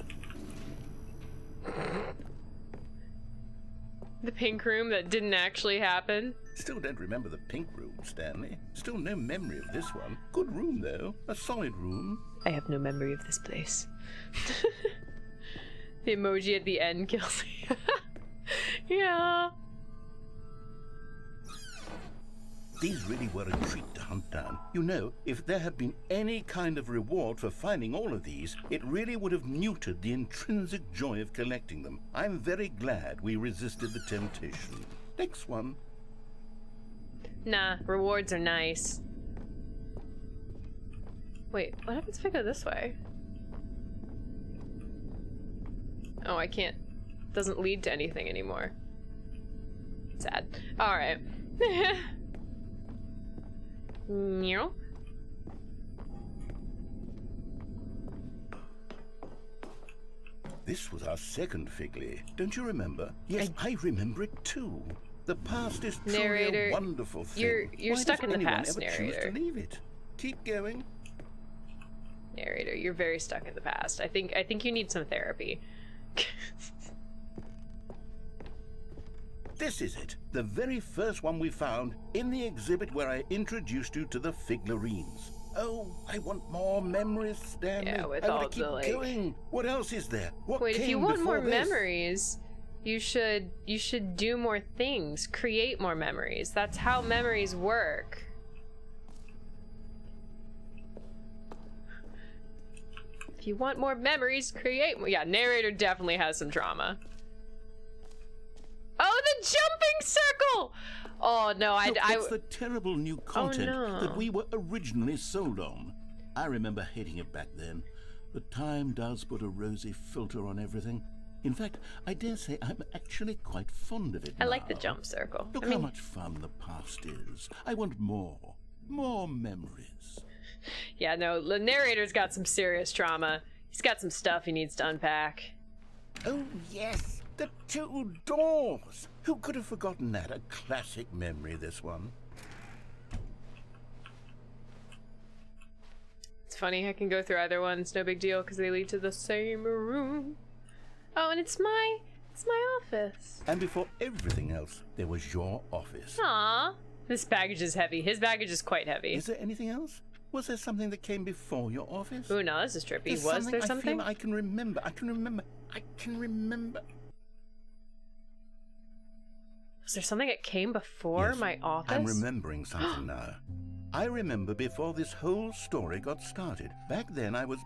The pink room that didn't actually happen.
Still don't remember the pink room, Stanley. Still no memory of this one. Good room, though. A solid room.
I have no memory of this place. The emoji at the end kills me. Yeah.
These really were a treat to hunt down. You know, if there had been any kind of reward for finding all of these, it really would have muted the intrinsic joy of collecting them. I'm very glad we resisted the temptation. Next one.
Nah, rewards are nice. Wait, what happens if I go this way? Oh, I can't. Doesn't lead to anything anymore. Sad. Alright. No.
This was our second Figley. Don't you remember? Yes, I remember it too. The past is truly
Narrator,
a wonderful thing.
you're
Why
stuck
does
in the
anyone
past,
ever choose
narrator.
to leave it? Keep going.
Narrator, you're very stuck in the past. I think you need some therapy.
This is it. The very first one we found in the exhibit where I introduced you to the figurines. Oh, I want more memories, Stanley.
Yeah, with
I
all
want to keep
the, like...
going. What else is there? What
Wait,
came
if you want
before
more
this?
memories, you should do more things, create more memories. That's how memories work. If you want more memories, create more. Yeah, narrator definitely has some trauma. Oh, the jumping circle! Oh no,
Look, it's the terrible new content that we were originally sold on. I remember hating it back then, but time does put a rosy filter on everything. In fact, I dare say I'm actually quite fond of it
I
now.
like the jump circle.
Look how much fun the past is. I want more memories.
Yeah, no, the narrator's got some serious trauma. He's got some stuff he needs to unpack.
Oh, yes, the 2 doors. Who could have forgotten that? A classic memory, this one.
It's funny, I can go through either one. It's no big deal because they lead to the same room. Oh, and it's my office.
And before everything else, there was your office.
Aww. This baggage is heavy. His baggage is quite heavy.
Is there anything else? Was there something that came before your office?
Ooh, no, this is trippy.
There's
Was there something?
I can remember.
Was there something that came before
Yes,
my office?
I'm remembering something now. I remember before this whole story got started. Back then, I was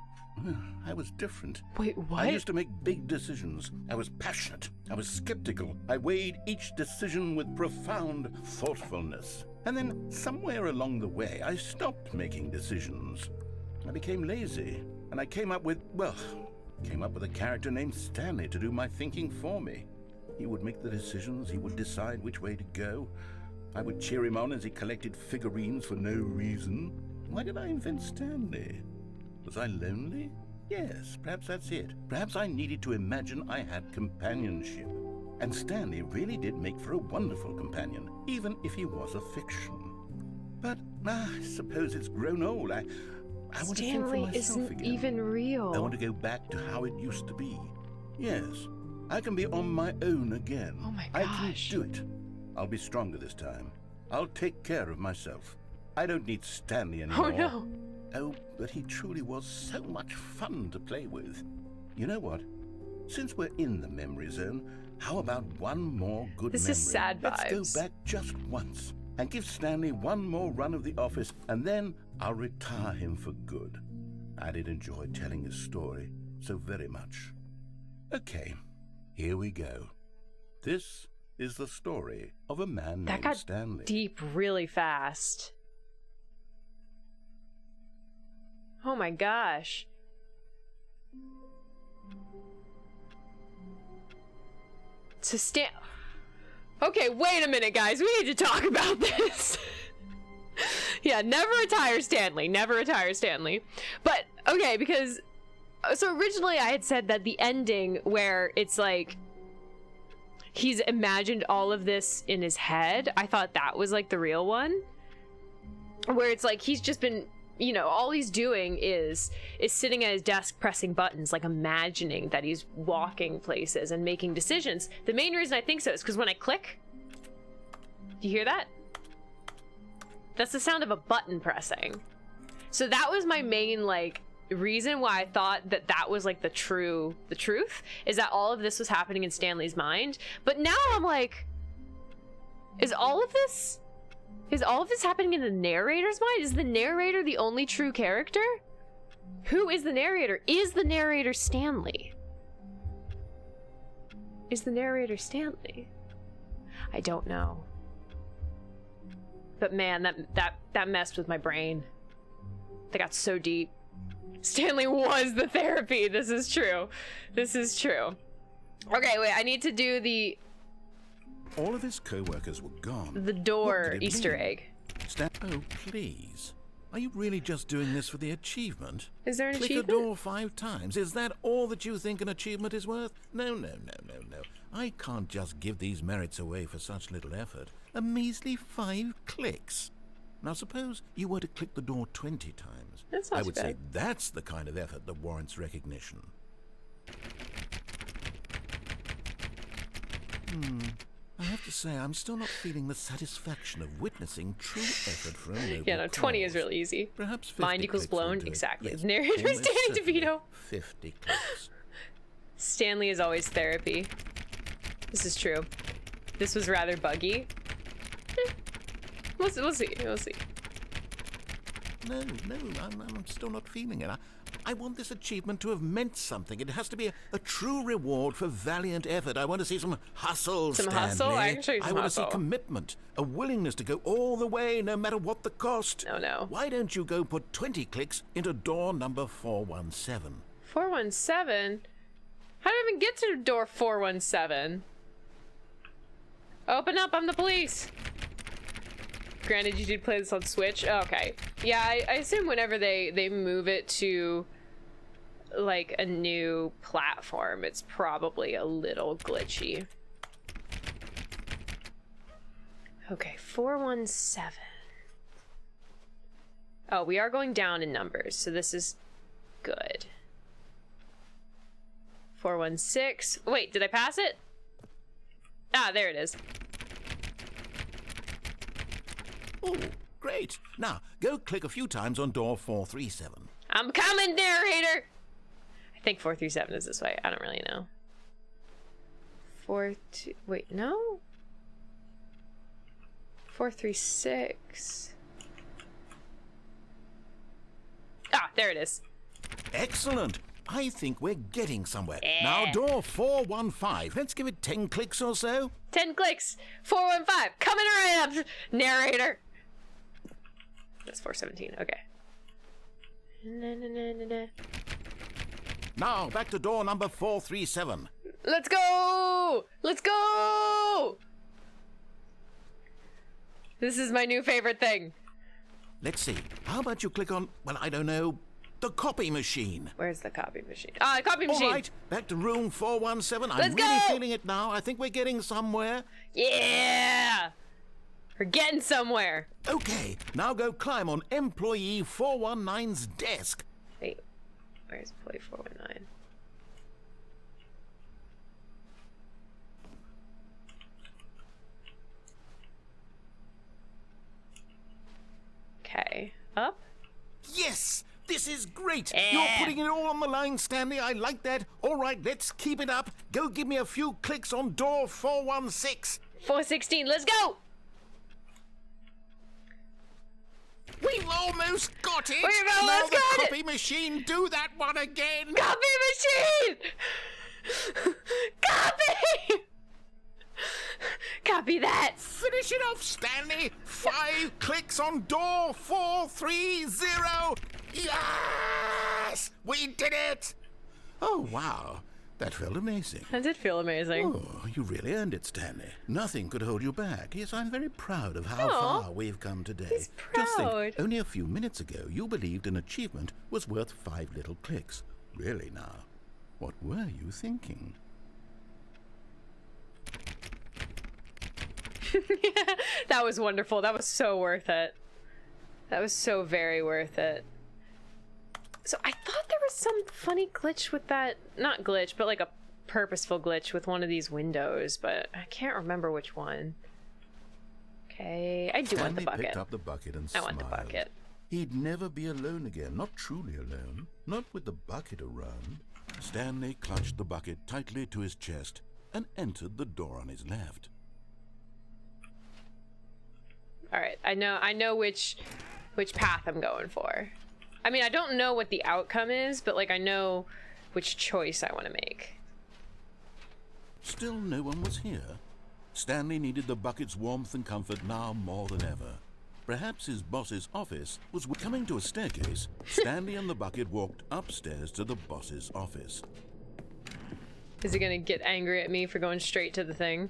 different.
Wait, what?
I used to make big decisions. I was passionate. I was skeptical. I weighed each decision with profound thoughtfulness. And then, somewhere along the way, I stopped making decisions. I became lazy. And I came up with a character named Stanley to do my thinking for me. He would make the decisions. He would decide which way to go. I would cheer him on as he collected figurines for no reason. Why did I invent Stanley? Was I lonely? Yes, perhaps that's it. Perhaps I needed to imagine I had companionship. And Stanley really did make for a wonderful companion, even if he was a fiction. But I suppose it's grown old. I want to think for
Stanley
myself
isn't
again.
even real.
I want to go back to how it used to be. Yes, I can be on my own again.
Oh my
I can
gosh.
do it. I'll be stronger this time. I'll take care of myself. I don't need Stanley anymore.
Oh no.
Oh, but he truly was so much fun to play with. You know what? Since we're in the memory zone, how about one more good memory?
This is sad
Let's
vibes.
go back just once and give Stanley one more run of the office, and then I'll retire him for good. I did enjoy telling his story so very much. Okay, here we go. This is the story of a man
That
named
got
Stanley.
deep really fast. Oh my gosh. To Stan. Okay, wait a minute, guys. We need to talk about this. Yeah, never retire Stanley. Never retire Stanley. But, okay, because... So originally I had said that the ending where it's like... He's imagined all of this in his head. I thought that was like the real one. Where it's like he's just been... You know, all he's doing is sitting at his desk pressing buttons, like imagining that he's walking places and making decisions. The main reason I think so is because when I click... Do you hear that? That's the sound of a button pressing. So that was my main, like, reason why I thought that that was, like, the truth, is that all of this was happening in Stanley's mind. But now I'm like, is all of this happening in the narrator's mind? Is the narrator the only true character? Who is the narrator? Is the narrator Stanley? Is the narrator Stanley? I don't know. But man, that messed with my brain. That got so deep. Stanley was the therapy. This is true. This is true. Okay, wait, I need to do the
All of his co-workers were gone.
door
What did it
Easter
mean?
egg.
Oh, please. Are you really just doing this for the achievement?
Is there an
Click
achievement?
a door 5 times. Is that all that you think an achievement is worth? No. I can't just give these merits away for such little effort. A measly 5 clicks. Now suppose you were to click the door 20 times.
That's not
I
too
would say
bad.
that's the kind of effort that warrants recognition. I have to say, I'm still not feeling the satisfaction of witnessing true effort from a noble
Yeah, no, 20 is
cause.
really easy.
Perhaps 50
Mind equals
clicks will
blown.
do it.
Exactly.
Yes,
The narrator's
almost
Danny
certainly
DeVito.
50 clicks.
Stanley is always therapy. This is true. This was rather buggy. We'll see.
No, I'm still not feeling it. I want this achievement to have meant something. It has to be a true reward for valiant effort. I want to see some hustle,
Some
Stanley.
hustle? I can show you
I
some
want to see
hustle.
commitment, a willingness to go all the way, no matter what the cost.
No.
Why don't you go put 20 clicks into door number 417?
417? How did I even get to door 417? Open up, I'm the police. Granted, you did play this on Switch. Oh, okay. Yeah, I assume whenever they move it to like a new platform, it's probably a little glitchy. Okay, 417. Oh, we are going down in numbers, so this is good. 416. Wait, did I pass it? Ah, there it is.
Oh, great. Now, go click a few times on door 437.
I'm coming, narrator! I think 437 is this way. I don't really know. 42. Wait, no? 436. Ah, there it is.
Excellent. I think we're getting somewhere.
Yeah.
Now, door 415. Let's give it 10 clicks or so.
10 clicks. 415. Coming right up, narrator. That's 417. Okay.
Now, back to door number 437.
Let's go! Let's go! This is my new favorite thing.
Let's see. How about you click on, well, I don't know, the copy machine?
Where's the copy machine? Ah, copy machine.
All right, back to room 417. I'm
Let's
really
go!
feeling it now. I think we're getting somewhere.
Yeah! We're getting somewhere.
Okay, now go climb on employee 419's desk.
Wait, where's employee 419? Okay, up.
Yes! This is great!
Yeah.
You're putting it all on the line, Stanley. I like that. All right, let's keep it up. Go give me a few clicks on door 416.
416, let's go!
We've almost got it!
We've
now
almost
the
got it!
copy machine, do that one again!
Copy machine! Copy! Copy that!
Finish it off, Stanley! 5 clicks on door 430! Yes! We did it! Oh, wow. That felt amazing.
That did feel amazing.
Oh, you really earned it, Stanley. Nothing could hold you back. Yes, I'm very proud of how
Aw.
far we've come today.
He's
Just
proud.
think, only a few minutes ago, you believed an achievement was worth 5 little clicks. Really now, what were you thinking?
That was wonderful. That was so worth it. That was so very worth it. So I thought there was some funny glitch with that, not glitch, but like a purposeful glitch with one of these windows, but I can't remember which one. Okay, I do want the
Stanley
bucket.
picked up the bucket and
I want the
smiled.
bucket.
He'd never be alone again, not truly alone, not with the bucket around. Stanley clutched the bucket tightly to his chest and entered the door on his left.
All right, I know which path I'm going for. I mean, I don't know what the outcome is, but like I know which choice I want to make.
Still no one was here. Stanley needed the bucket's warmth and comfort now more than ever. Perhaps his boss's office was coming to a staircase. Stanley and the bucket walked upstairs to the boss's office.
Is he gonna get angry at me for going straight to the thing?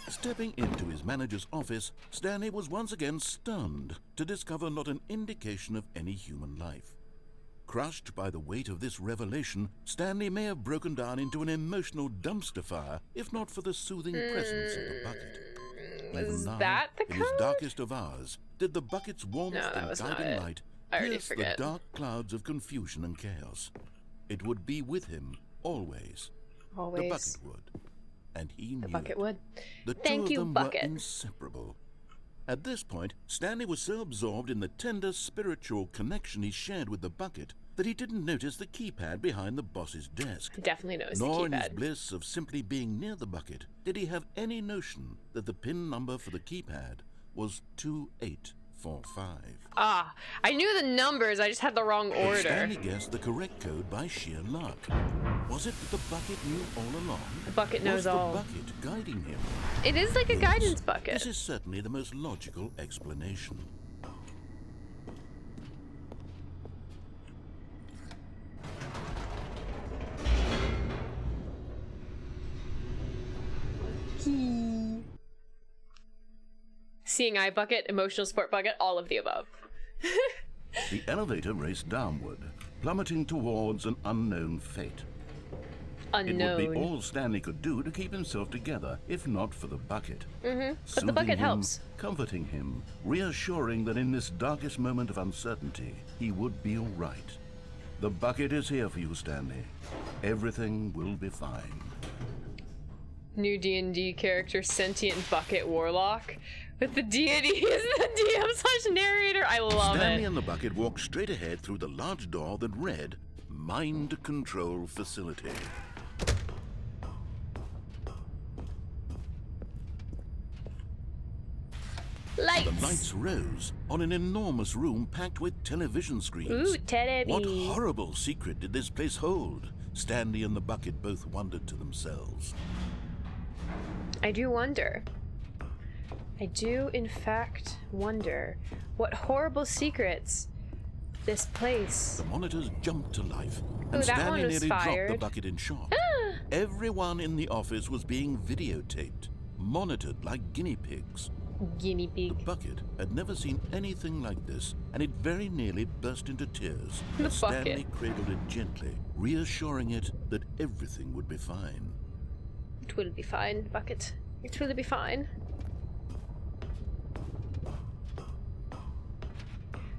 Stepping into his manager's office, Stanley was once again stunned to discover not an indication of any human life. Crushed by the weight of this revelation, Stanley may have broken down into an emotional dumpster fire if not for the soothing presence of the bucket.
Was
Even now,
that the
in his
code?
darkest of hours, did the bucket's warmth
No, that
and
was not
guiding
it.
light
I already
pierce the
forget.
dark clouds of confusion and chaos. It would be with him always. The
Always.
bucket would. And he knew
The bucket
it.
would.
The
Thank
two
you,
of them
bucket.
were inseparable. At this point, Stanley was so absorbed in the tender spiritual connection he shared with the bucket that he didn't notice the keypad behind the boss's desk.
I definitely noticed the
Nor in his
keypad.
bliss of simply being near the bucket did he have any notion that the PIN number for the keypad was 2845.
Ah, I knew the numbers, I just had the wrong
But
order.
Stanley guessed the correct code by sheer luck. Was it that the bucket knew all along?
The bucket knows
was
all.
the bucket guiding him?
It is like a
Yes,
guidance bucket.
This is certainly the most logical explanation.
Seeing eye bucket, emotional support bucket, all of the above.
The elevator raced downward. plummeting towards an unknown fate.
Unknown.
It would be all Stanley could do to keep himself together, if not for the bucket.
But the bucket helps.
Comforting him, reassuring that in this darkest moment of uncertainty, he would be all right. The bucket is here for you, Stanley. Everything will be fine.
New D&D character, Sentient Bucket Warlock. With the deity as the DM/narrator. I love
Stanley
it.
and the bucket walked straight ahead through the large door that read, Mind Control Facility.
Lights.
The lights rose on an enormous room packed with television screens.
Ooh, television.
What horrible secret did this place hold? Stanley and the bucket both wondered to themselves.
I do wonder. I do, in fact, wonder what horrible secrets this place.
The monitors jumped to life, and
Ooh, that one
Stanley
was
nearly dropped the
fired.
bucket in shock. Everyone in the office was being videotaped, monitored like guinea pigs.
Guinea
The
pig.
bucket had never seen anything like this, and it very nearly burst into tears
The
as Stanley
bucket.
cradled it gently, reassuring it that everything would be fine.
It will be fine, bucket. It will be fine.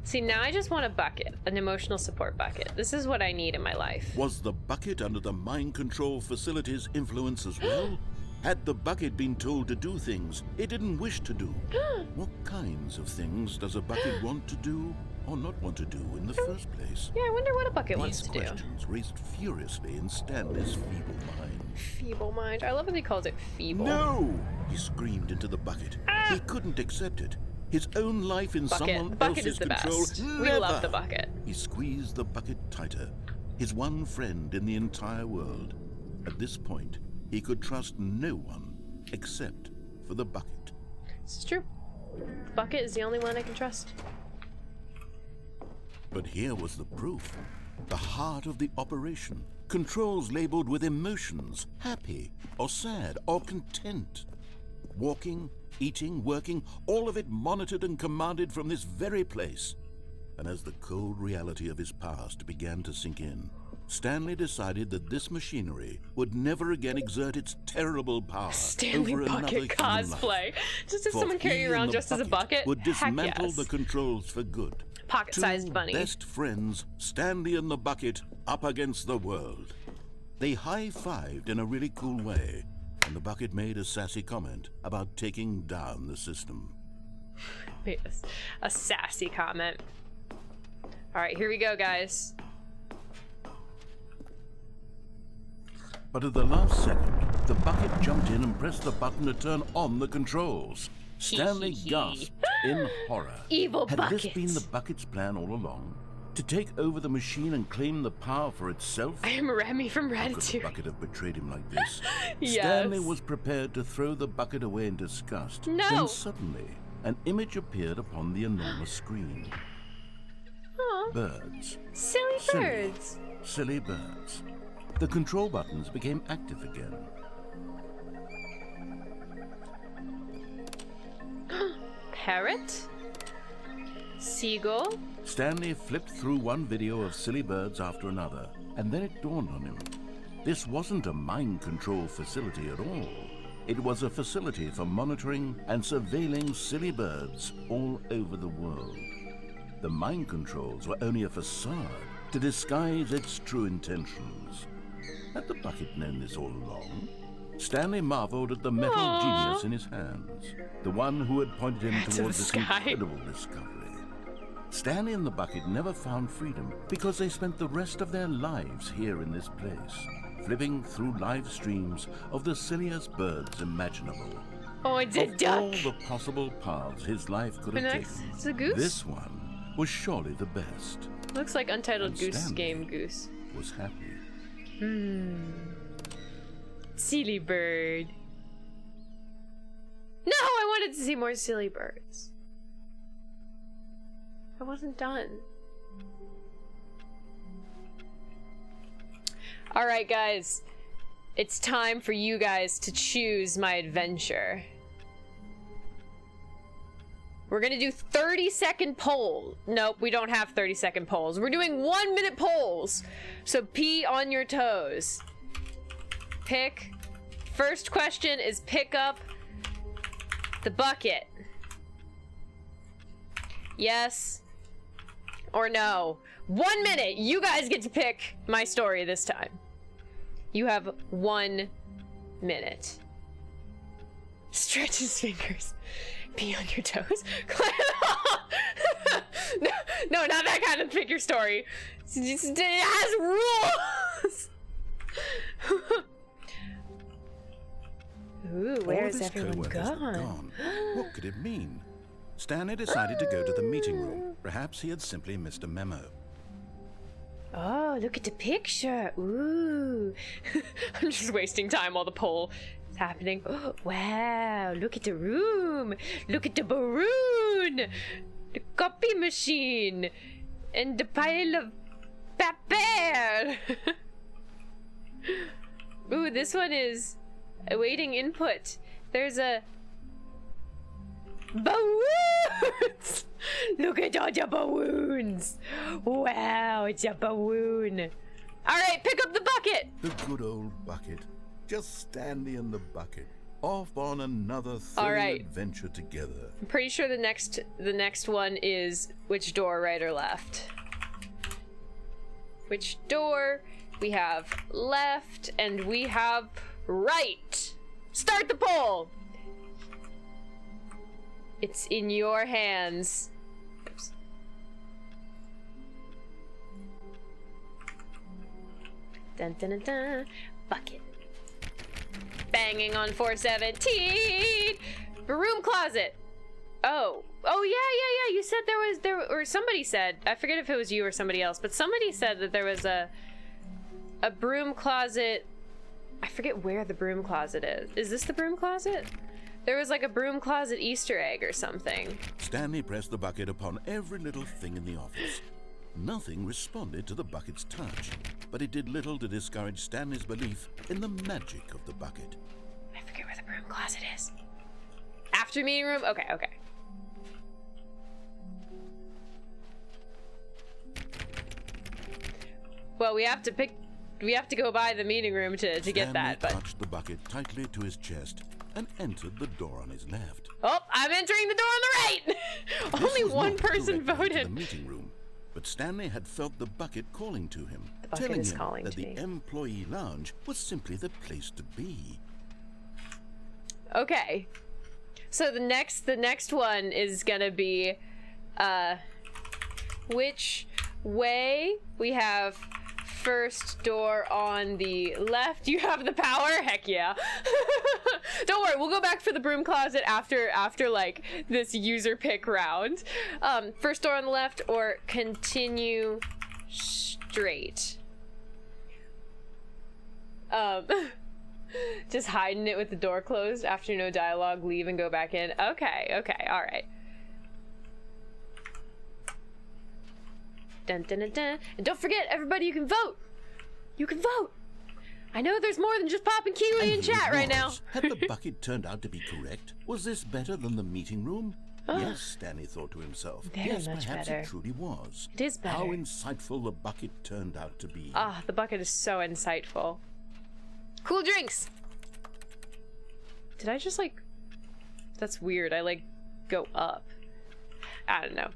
See, now I just want a bucket, an emotional support bucket. This is what I need in my life.
Was the bucket under the mind control facility's influence as well? Had the bucket been told to do things it didn't wish to do? What kinds of things does a bucket want to do or not want to do in the first place?
Yeah, I wonder what a bucket wants
These
to do.
questions raced furiously in Stanley's feeble mind.
Feeble mind. I love that he calls it feeble.
No! He screamed into the bucket. He couldn't accept it. His own life in
Bucket.
someone
Bucket
else's
is the
control.
best.
Never.
We love the bucket.
He squeezed the bucket tighter. His one friend in the entire world. At this point, he could trust no one except for the bucket.
This is true. The bucket is the only one I can trust.
But here was the proof. The heart of the operation. Controls labeled with emotions, happy or sad or content. Walking, eating, working, all of it monitored and commanded from this very place. And as the cold reality of his past began to sink in, Stanley decided that this machinery would never again exert its terrible power
Stanley
over another
Bucket
human
cosplay.
life.
Just as
For
someone carry
he
you
and
around
the
just as a bucket.
would
Heck
dismantle
yes.
the controls for good.
Pocket-sized
Two
bunny.
best friends, Stanley and the bucket, up against the world. They high-fived in a really cool way, and the bucket made a sassy comment about taking down the system.
Wait, a sassy comment. All right, here we go, guys.
But at the last second, the bucket jumped in and pressed the button to turn on the controls. Stanley gasped in horror.
Evil
Had
bucket.
this been the bucket's plan all along? To take over the machine and claim the power for itself?
I am Remy from
How could the
Ratatouille.
bucket have betrayed him like this?
Yes.
Stanley was prepared to throw the bucket away in disgust.
No.
Then suddenly, an image appeared upon the enormous screen.
Aw,
Birds.
silly
Silly.
birds.
Silly birds. The control buttons became active again.
Parrot? Seagull?
Stanley flipped through one video of silly birds after another, and then it dawned on him. This wasn't a mind control facility at all. It was a facility for monitoring and surveilling silly birds all over the world. The mind controls were only a facade to disguise its true intentions. Had the bucket known this all along? Stanley marveled at the metal
Aww.
genius in his hands, the one who had pointed him
To the
towards this
sky.
incredible discovery. Stanley and the bucket never found freedom because they spent the rest of their lives here in this place, flipping through live streams of the silliest birds imaginable.
Oh, it's a
Of
duck.
all the possible paths his life could have
Next,
taken,
it's a goose.
this one was surely the best.
Looks like Untitled
And
Goose
Stanley
Game Goose.
Was happy.
Silly bird. No, I wanted to see more silly birds. I wasn't done. Alright, guys. It's time for you guys to choose my adventure. We're gonna do 30-second polls. Nope, we don't have 30-second polls. We're doing 1-minute polls. So pee on your toes. Pick. First question is pick up the bucket. Yes or no. 1 minute. You guys get to pick my story this time. You have 1 minute. Stretch his fingers. Pee on your toes. No, not that kind of pick your story. It has rules. Ooh, where is everyone gone?
What could it mean? Stanley decided to go to the meeting room. Perhaps he had simply missed a memo.
Oh, look at the picture. Ooh. I'm just wasting time while the poll is happening. Oh, wow, look at the room. Look at the balloon. The copy machine. And the pile of paper. Ooh, this one is awaiting input. There's a balloons. Look at all the balloons. Wow, it's a balloon. All right, pick up the bucket.
The good old bucket. Just Stanley and the bucket, off on another thrilling
right.
adventure together.
I'm pretty sure the next one is which door, right or left. Which door? We have left and we have right. Start the poll. It's in your hands. Oops. Dun dun dun dun. Bucket. Banging on 417. Broom closet. Oh yeah. You said there or somebody said. I forget if it was you or somebody else, but somebody said that there was a broom closet. I forget where the broom closet is. Is this the broom closet? There was like a broom closet Easter egg or something.
Stanley pressed the bucket upon every little thing in the office. Nothing responded to the bucket's touch, but it did little to discourage Stanley's belief in the magic of the bucket.
I forget where the broom closet is. After meeting room? Okay. Well, we have to go by the meeting room to get that, but...
Stanley touched the bucket tightly to his chest and entered the door on his left.
Oh, I'm entering the door on the right! Only one person voted.
The meeting room, but Stanley had felt the bucket calling to him,
The bucket
telling
is
him
calling
that
to
the
me.
employee lounge was simply the place to be.
Okay. So the next one is gonna be, which way? We have first door on the left. You have the power? Heck yeah. Don't worry, we'll go back for the broom closet after like this user pick round. First door on the left or continue straight. Just hiding it with the door closed after no dialogue, leave and go back in. Okay, all right. Dun, dun, dun, dun. And don't forget, everybody, you can vote. You can vote. I know there's more than just Pop and Kiwi in chat right now.
Had the bucket turned out to be correct? Was this better than the meeting room? Yes, Stanley thought to himself.
Very
yes,
much
perhaps
better.
it truly was.
It is better.
How insightful the bucket turned out to be.
Ah, the bucket is so insightful. Cool drinks. Did I just like... That's weird. I like go up. I don't know.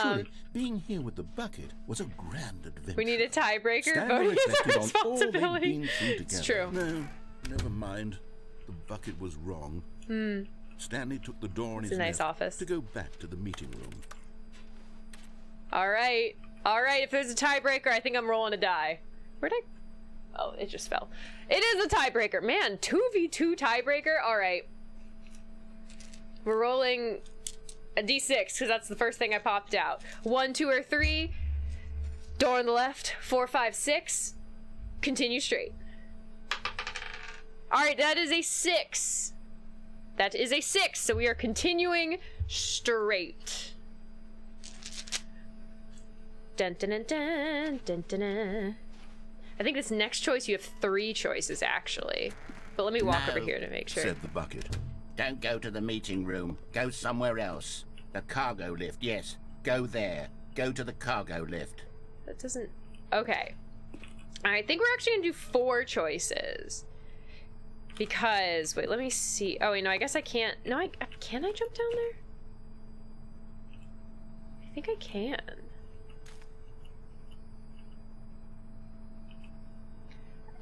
Surely, being here with the bucket was a grand adventure.
We need a tiebreaker.
Stanley
Voting is a
reflected on all they'd
responsibility.
been through together.
It's true.
No, never mind. The bucket was wrong. Stanley took the door on his
a nice
left
office.
to go back to the meeting room.
All right. If there's a tiebreaker, I think I'm rolling a die. Where'd I... Oh, it just fell. It is a tiebreaker. Man, 2v2 tiebreaker. All right. We're rolling a d6 because that's the first thing I popped out. 1, 2, or 3. Door on the left. 4, 5, 6. Continue straight. All right, that is a 6. That is a 6. So we are continuing straight. Dun dun dun dun dun dun. Dun. I think this next choice you have 3 choices actually. But let me walk over here to make sure.
Said the bucket.
Don't go to the meeting room. Go somewhere else. The cargo lift, yes. Go there. Go to the cargo lift.
That doesn't... Okay. I think we're actually gonna do 4 choices. Because... Wait, let me see. Oh, wait, no, I guess I can't... No, can I jump down there? I think I can.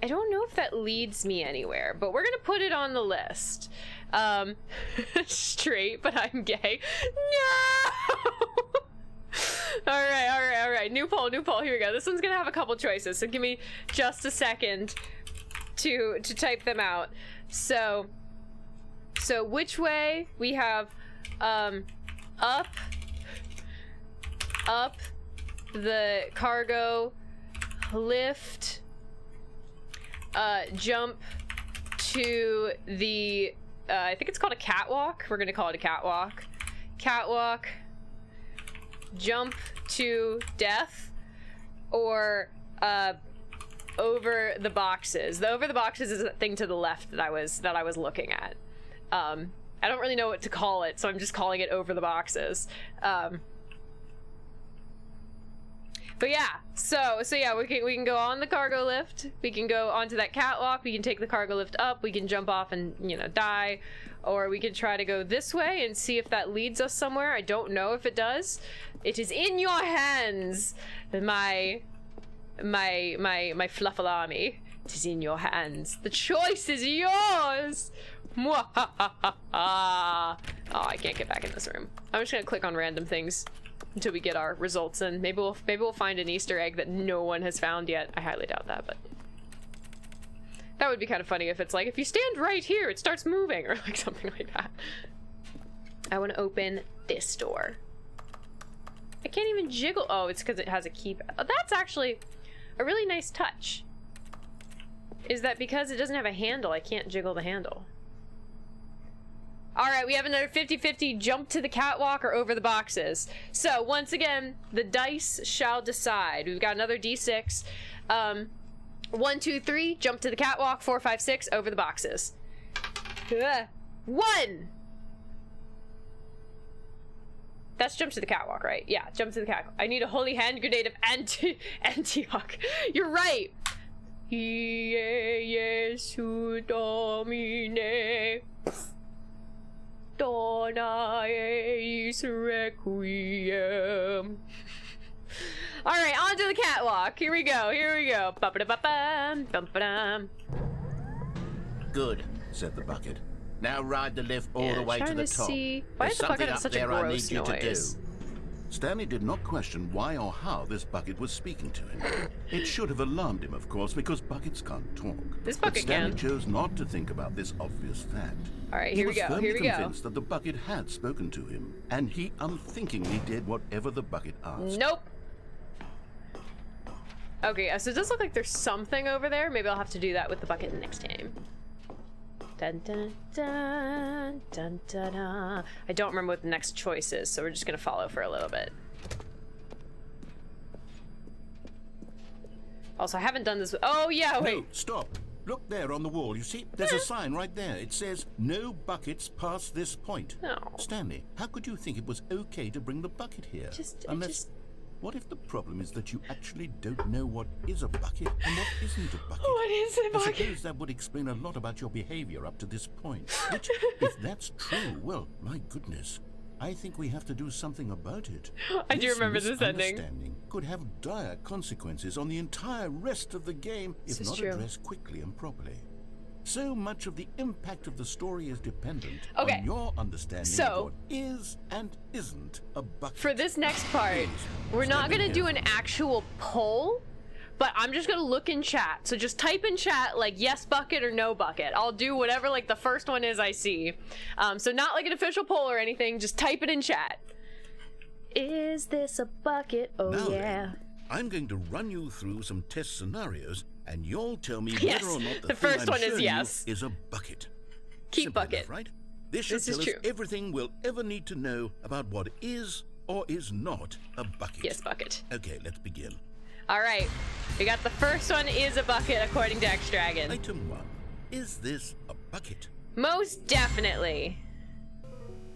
I don't know if that leads me anywhere, but we're gonna put it on the list. Straight, but I'm gay. No! All right. New poll. Here we go. This one's gonna have a couple choices, so give me just a second to type them out. So which way? We have up the cargo lift, jump to the I think it's called a catwalk. We're gonna call it a catwalk. Catwalk, jump to death, or over the boxes. The over the boxes is the thing to the left that I was looking at. I don't really know what to call it, so I'm just calling it over the boxes. But yeah, so yeah, we can go on the cargo lift. We can go onto that catwalk. We can take the cargo lift up. We can jump off and, you know, die, or we can try to go this way and see if that leads us somewhere. I don't know if it does. It is in your hands, my fluffalami. It is in your hands. The choice is yours. Mwahahaha. Oh, I can't get back in this room. I'm just gonna click on random things until we get our results, and maybe we'll find an Easter egg that no one has found yet. I highly doubt that, but that would be kind of funny if it's like, if you stand right here, it starts moving, or like something like that. I want to open this door. I can't even jiggle. Oh, it's because it has a keypad. Oh, that's actually a really nice touch. Is that because it doesn't have a handle, I can't jiggle the handle. All right, we have another 50-50 jump to the catwalk or over the boxes. So once again, the dice shall decide. We've got another D6. 1, 2, 3, jump to the catwalk. 4, 5, 6, over the boxes. 1. That's jump to the catwalk, right? Yeah, jump to the catwalk. I need a holy hand grenade of Antioch. You're right. Jesu Domine. Dona eis requiem. All right, on to the catwalk. Here we go. Ba-ba-da-ba-bam,
Good, said the bucket. Now ride the lift all the way to the top.
Why
There's
does the bucket
something
have
up
such a
there I need
gross
you to do.
noise?
Stanley did not question why or how this bucket was speaking to him. It should have alarmed him, of course, because buckets can't talk.
This bucket
but Stanley
can.
chose not to think about this obvious fact.
All right, here we go.
He was firmly convinced that the bucket had spoken to him, and he unthinkingly did whatever the bucket asked.
Nope. Okay, so it does look like there's something over there. Maybe I'll have to do that with the bucket next time. Dun, dun, dun, dun, dun, dun. I don't remember what the next choice is, so we're just gonna follow for a little bit. Also, I haven't done this with... Oh, yeah, wait.
No, stop. Look there on the wall. You see? There's a sign right there. It says, no buckets past this point.
No.
Stanley, how could you think it was okay to bring the bucket here? What if the problem is that you actually don't know what is a bucket and what isn't a bucket?
What is a
I
bucket?
suppose that would explain a lot about your behavior up to this point. Which, if that's true, well, my goodness, I think we have to do something about it.
I do remember this ending.
Misunderstanding could have dire consequences on the entire rest of the game if not addressed quickly and properly. So much of the impact of the story is dependent on your understanding of what is and isn't a bucket.
For this next part, we're not gonna do an actual poll, but I'm just gonna look in chat. So just type in chat like yes bucket or no bucket. I'll do whatever like the first one is I see. So not like an official poll or anything, just type it in chat. Is this a bucket? Oh
now
yeah.
Then, I'm going to run you through some test scenarios and you'll tell me
Yes,
whether or not
the first
thing I'm
one is
showing
yes.
you is a bucket.
Keep
Simple
bucket.
enough, right? This should tell us everything we'll ever need to know about what is or is not a bucket.
Yes, bucket.
Okay, let's begin.
All right, we got the first one is a bucket according to X Dragon.
Item 1. Is this a bucket?
Most definitely.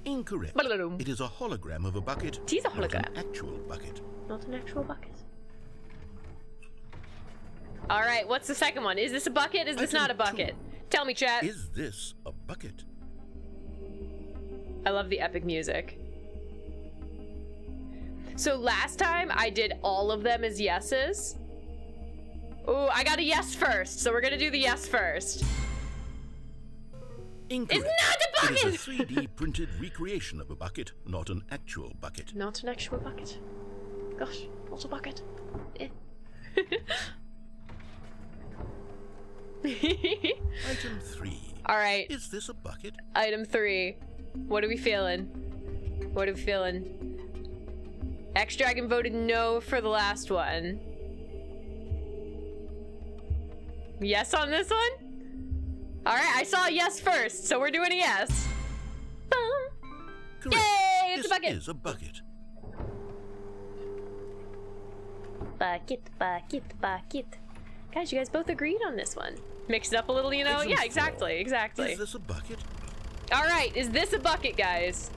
Incorrect.
Ba-da-dum.
It is a hologram of a bucket.
It is a
not
hologram.
an actual bucket.
Not an actual bucket. All right, what's the second one? Is this a bucket? Is this
Item
not a bucket?
2.
Tell me, chat.
Is this a bucket?
I love the epic music. So last time I did all of them as yeses. Ooh, I got a yes first, so we're gonna do the yes first.
Incorrect.
It's not a bucket!
It is a 3D printed recreation of a bucket, not an actual bucket.
Not an actual bucket. Gosh, not a bucket. Eh.
Item 3.
All right,
Is this a bucket?
item 3. What are we feeling? What are we feeling? X-Dragon voted no for the last one. Yes on this one? All right, I saw a yes first, so we're doing a yes. Boom.
Correct.
Yay, it's
this
a bucket.
is a bucket.
Bucket. Guys, you guys both agreed on this one. Mix it up a little, you know?
Item
Yeah,
4.
exactly.
Is this a bucket?
All right, is this a bucket, guys?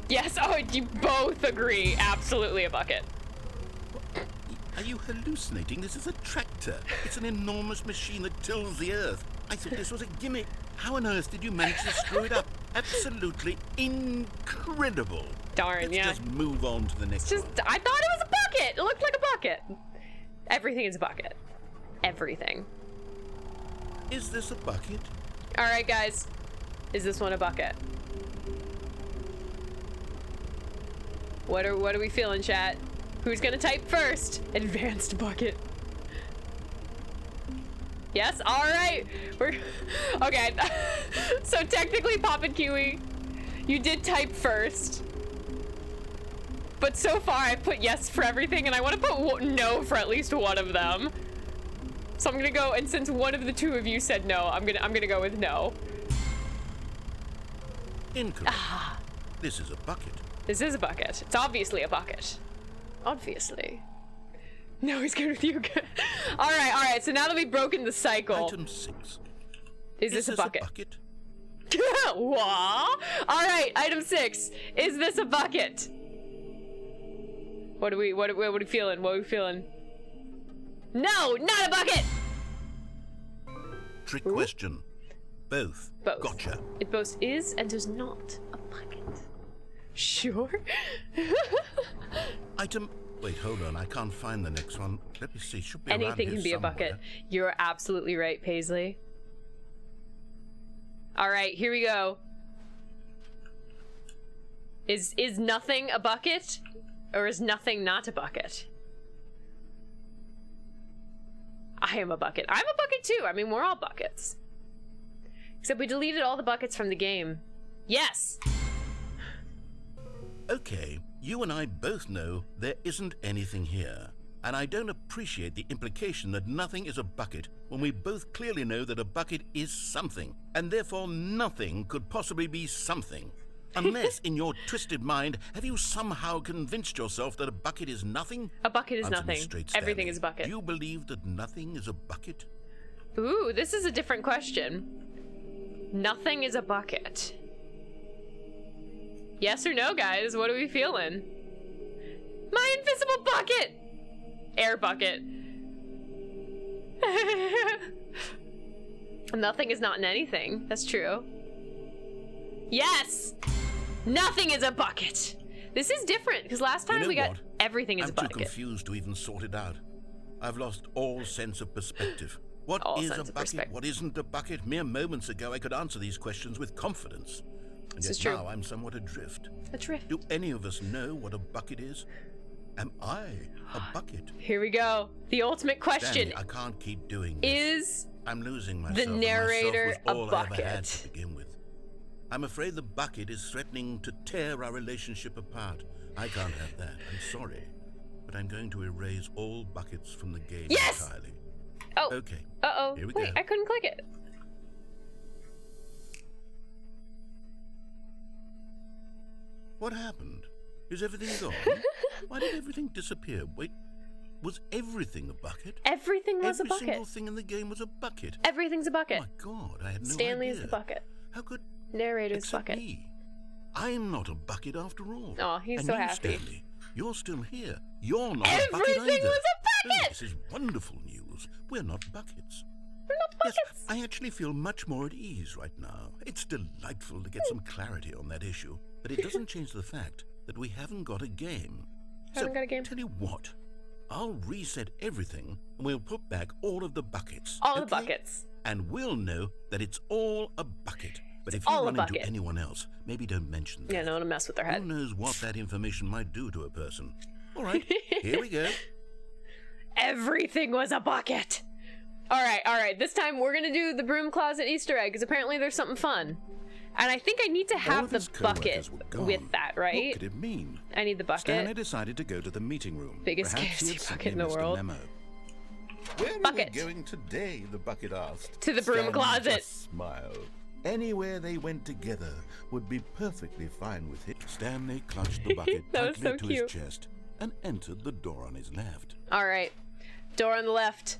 Yes, oh, you both agree. Absolutely a bucket.
Are you hallucinating? This is a tractor. It's an enormous machine that tills the earth. I thought this was a gimmick. How on earth did you manage to screw it up? Absolutely incredible.
Darn,
Let's
yeah.
just move on to the next one.
I thought it was a bucket. It looked like a bucket. Everything is a bucket. Everything.
Is this a bucket?
All right, guys. Is this one a bucket? What are we feeling, chat? Who's gonna type first? Advanced bucket. Yes. All right. We're okay. So technically, Pop and Kiwi, you did type first. But so far, I put yes for everything, and I want to put no for at least one of them. So I'm gonna go, and since one of the two of you said no, I'm gonna go with no.
Incorrect. This is a bucket.
This is a bucket. It's obviously a bucket. Obviously. No, he's good with you. All right. So now that we've broken the cycle,
Item 6.
is this a bucket?
bucket?
What? All right. Item 6. Is this a bucket? What are we feeling? What are we feeling? No, not a bucket.
Trick question. Both.
Both.
Gotcha.
It both is and is not a bucket. Sure.
Item. Wait, hold on. I can't find the next one. Let me see. Should be around
Anything
here
can be a bucket.
somewhere.
You're absolutely right, Paisley. All right, here we go. Is nothing a bucket, or is nothing not a bucket? I am a bucket. I'm a bucket too. I mean, we're all buckets. Except we deleted all the buckets from the game. Yes.
Okay, you and I both know there isn't anything here. And I don't appreciate the implication that nothing is a bucket when we both clearly know that a bucket is something, and therefore nothing could possibly be something. Unless, in your twisted mind, have you somehow convinced yourself that a bucket is nothing?
A bucket is
Answer me
nothing.
straight,
Everything
Stanley.
is a bucket.
Do you believe that nothing is a bucket?
Ooh, this is a different question. Nothing is a bucket. Yes or no, guys? What are we feeling? My invisible bucket! Air bucket. Nothing is not in anything. That's true. Yes! Nothing is a bucket! This is different, because last time
You know
we got
what?
everything is a
I'm too
bucket.
confused to even sort it out. I've lost all sense of perspective. What
All
is
sense
a
of
bucket?
perspective.
What isn't a bucket? Mere moments ago, I could answer these questions with confidence. And
This
yet
is true.
now I'm somewhat adrift.
A drift.
Do any of us know what a bucket is? Am I a bucket?
Here we go. The ultimate question.
Stanley, I can't keep doing this.
Is
I'm losing myself.
the
and
narrator
myself
a
was all I ever had
bucket?
to begin with. I'm afraid the bucket is threatening to tear our relationship apart. I can't have that. I'm sorry. But I'm going to erase all buckets from the game
Yes!
entirely.
Oh.
Okay.
Uh-oh.
Here we
Wait,
go.
I couldn't click it.
What happened? Is everything gone? Why did everything disappear? Wait. Was everything a bucket?
Everything was a
Every single
bucket.
thing in the game was a bucket.
Everything's a
Oh
bucket.
my God, I had no
Stanley
idea.
is the bucket.
How could
Narrator's
except
bucket.
me? I'm not a bucket after all.
Aw, he's
and
so
you,
happy.
Stanley, you're still here. You're not a bucket
Everything
either.
was a
Oh,
bucket!
this is wonderful news. We're not buckets.
We're not buckets.
Yes, I actually feel much more at ease right now. It's delightful to get some clarity on that issue, but it doesn't change the fact that we haven't got a game.
Haven't got a game?
Tell you what, I'll reset everything and we'll put back all of the buckets.
All the
okay?
buckets.
And we'll know that it's all a bucket. But if
all
you
a
run into
bucket.
anyone else, maybe don't mention that.
Yeah, no one to mess with their
Who
head.
knows what that information might do to a person? All right, here we go.
Everything was a bucket. All right. This time we're gonna do the broom closet Easter egg because apparently there's something fun, and I think I need to
All
have
of
the
his
bucket
co-workers were gone.
with that, right?
What could it mean?
I need the
Stanley
bucket.
decided to go to the meeting room.
Biggest
Perhaps he
KFC
had
bucket
simply
in the
missed a
world.
memo. Where
Bucket.
are we going today? The bucket asked.
To the broom
Stanley
closet.
just smiled. Anywhere they went together would be perfectly fine with him. Stanley clutched the bucket
That was
tightly
so
to
cute.
his chest and entered the door on his left.
All right, door on the left.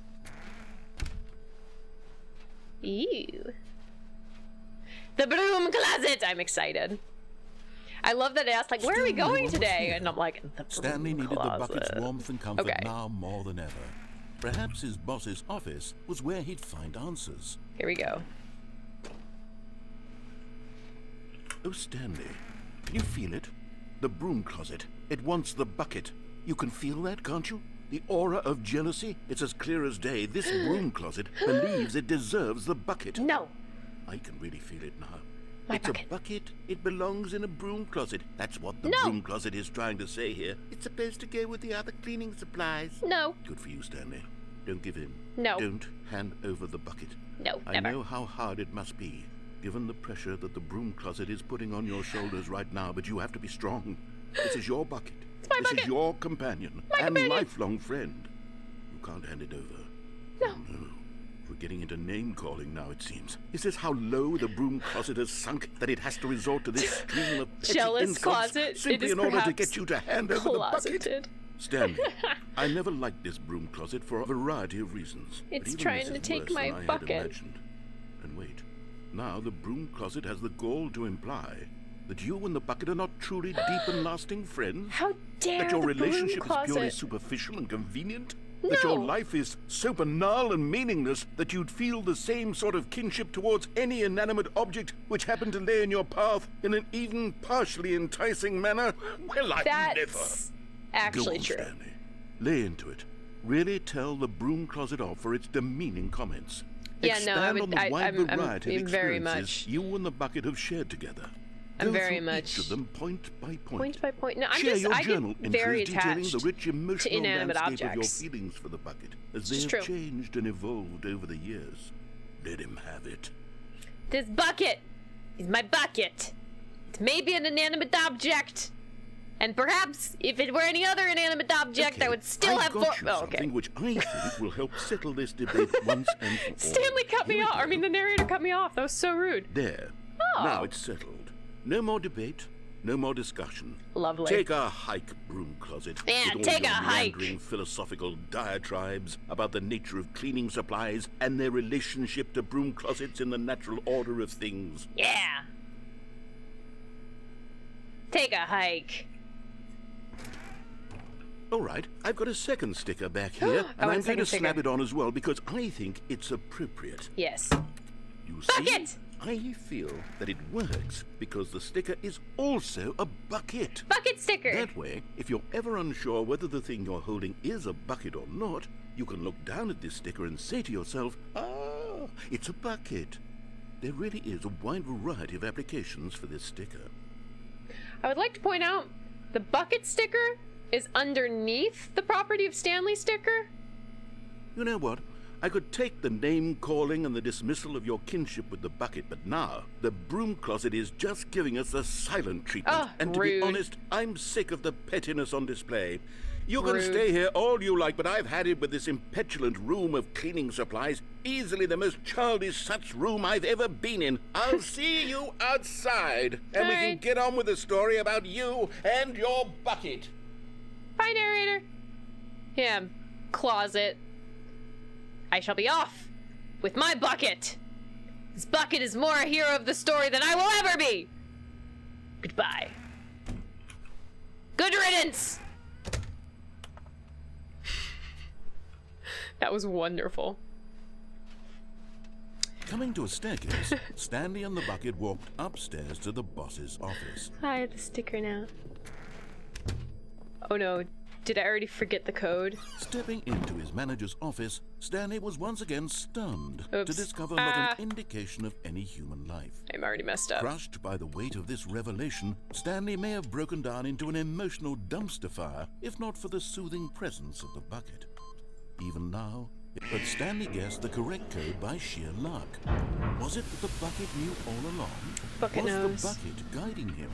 Ew. The broom closet. I'm excited. I love that it asked, like, where are we
Still no
going
one was
today?
here.
And I'm like, the broom
Stanley needed
closet.
the bucket's warmth and comfort
Okay.
now more than ever. Perhaps his boss's office was where he'd find answers.
Here we go.
Oh, Stanley, can you feel it? The broom closet. It wants the bucket. You can feel that, can't you? The aura of jealousy. It's as clear as day. This broom closet believes it deserves the bucket.
No.
I can really feel it now.
My
it's
bucket.
a bucket. It belongs in a broom closet. That's what the
No.
broom closet is trying to say here. It's supposed to go with the other cleaning supplies.
No.
Good for you, Stanley. Don't give in.
No.
Don't hand over the bucket.
No.
I
Never.
know how hard it must be, given the pressure that the broom closet is putting on your shoulders right now, but you have to be strong. This is your bucket.
my
This
bucket.
is your companion
My
and
companion.
lifelong friend. You can't hand it over.
No.
Oh, no. We're getting into name-calling now, it seems. Is this how low the broom closet has sunk that it has to resort to this stream of petty
Jealous
insults
closet. It
simply
is
in order to
perhaps
get you to hand over the bucket?
closeted.
Stanley, I never liked this broom closet for a variety of reasons. but
It's
even
trying
this
to
is
take
worse
my
than I had
bucket.
imagined. And wait, now the broom closet has the gall to imply that you and the bucket are not truly deep and lasting friends?
How dare
That your
the broom
relationship is purely
closet.
superficial and convenient? That your
No.
life is so banal and meaningless that you'd feel the same sort of kinship towards any inanimate object which happened to lay in your path in an even partially enticing manner? Well, I've never.
That's actually
Go on,
true.
Stanley. Lay into it. Really tell the broom closet off for its demeaning comments.
Yeah,
Expand
no, I would-
on the wide
I'm
variety of
very
experiences
much-
you and the bucket have shared together.
I'm
Go
very
through
much
each of them point by point.
Point by point. No, I'm
Share
just
your
I
journal
get very
entries detailing
attached
the rich emotional
inanimate
landscape
objects.
of your feelings for the bucket as
It's
they
just
have
true.
changed and evolved over the years. Let him have it.
This bucket is my bucket. It's maybe an inanimate object. And perhaps if it were any other inanimate object, I
Okay,
would still
I've
have
got
four.
you
Oh, okay.
something which I think will help settle this debate once and for all.
Stanley cut me
Here we
off. I
go.
mean, the narrator cut me off. That was so rude.
There.
Oh.
Now it's settled. No more debate. No more discussion.
Lovely.
Take a hike, broom closet.
Yeah,
with all
take
your
a hike.
meandering philosophical diatribes about the nature of cleaning supplies and their relationship to broom closets in the natural order of things.
Yeah. Take a hike.
All right, I've got a second sticker back here,
Oh,
and
a
I'm going to
second
slap
sticker.
it on as well because I think it's appropriate.
Yes.
You
Bucket!
see, I feel that it works because the sticker is also a bucket.
Bucket sticker.
That way, if you're ever unsure whether the thing you're holding is a bucket or not, you can look down at this sticker and say to yourself, ah, it's a bucket. There really is a wide variety of applications for this sticker.
I would like to point out the bucket sticker is underneath the property of Stanley sticker.
You know what? I could take the name-calling and the dismissal of your kinship with the bucket, but now the broom closet is just giving us the silent treatment.
Oh,
and to
rude.
be honest, I'm sick of the pettiness on display. You can
Rude.
stay here all you like, but I've had it with this impetulant room of cleaning supplies. Easily the most childish such room I've ever been in. I'll see you outside, and we can
Alright.
get on with the story about you and your bucket.
Bye, narrator. Yeah, closet. I shall be off with my bucket. This bucket is more a hero of the story than I will ever be. Goodbye. Good riddance. That was wonderful.
Coming to a staircase, Stanley and the bucket walked upstairs to the boss's office.
I have the sticker now. Oh no, did I already forget the code?
Stepping into his manager's office, Stanley was once again stunned to
Oops.
discover not an indication of any human life.
I'm already messed up.
Crushed by the weight of this revelation, Stanley may have broken down into an emotional dumpster fire if not for the soothing presence of the bucket. Even now, but Stanley guessed the correct code by sheer luck. Was it that the bucket knew all along?
Bucket
was
knows.
the bucket guiding him?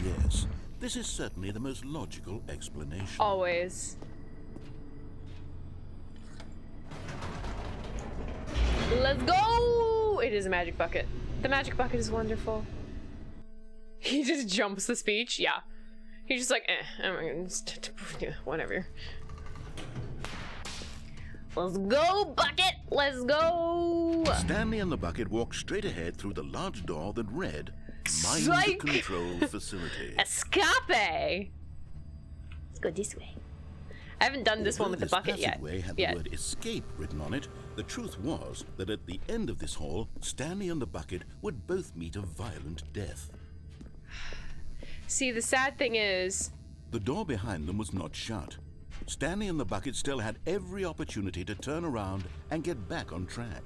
Yes, this is certainly the most logical explanation.
Always. Let's go! It is a magic bucket. The magic bucket is wonderful. He just jumps the speech. Yeah. He's just like, I'm gonna whatever. Let's go, bucket! Let's go!
Stanley and the bucket walked straight ahead through the large door that read, Mind
Psych!
Control Facility.
Escape! Let's go this way. I haven't done this one with the bucket yet.
Passageway had the word escape written on it. The truth was that at the end of this hall, Stanley and the bucket would both meet a violent death.
See, the sad thing is...
The door behind them was not shut. Stanley and the bucket still had every opportunity to turn around and get back on track.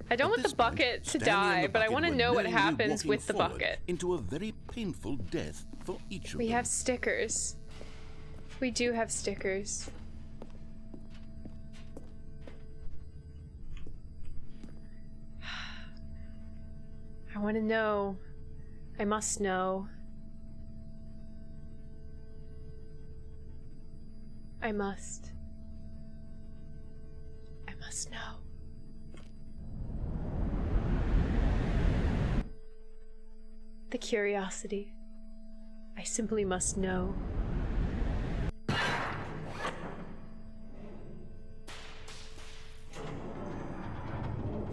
I don't
At
want
this
the bucket
point,
to
Stanley and
die,
the
but I
bucket
want to
were
know what
knowingly
happens
walking
with the
forward
bucket.
into a very painful death for each of
We
them.
have stickers. We do have stickers. I want to know. I must know. I must. I must know. The curiosity. I simply must know.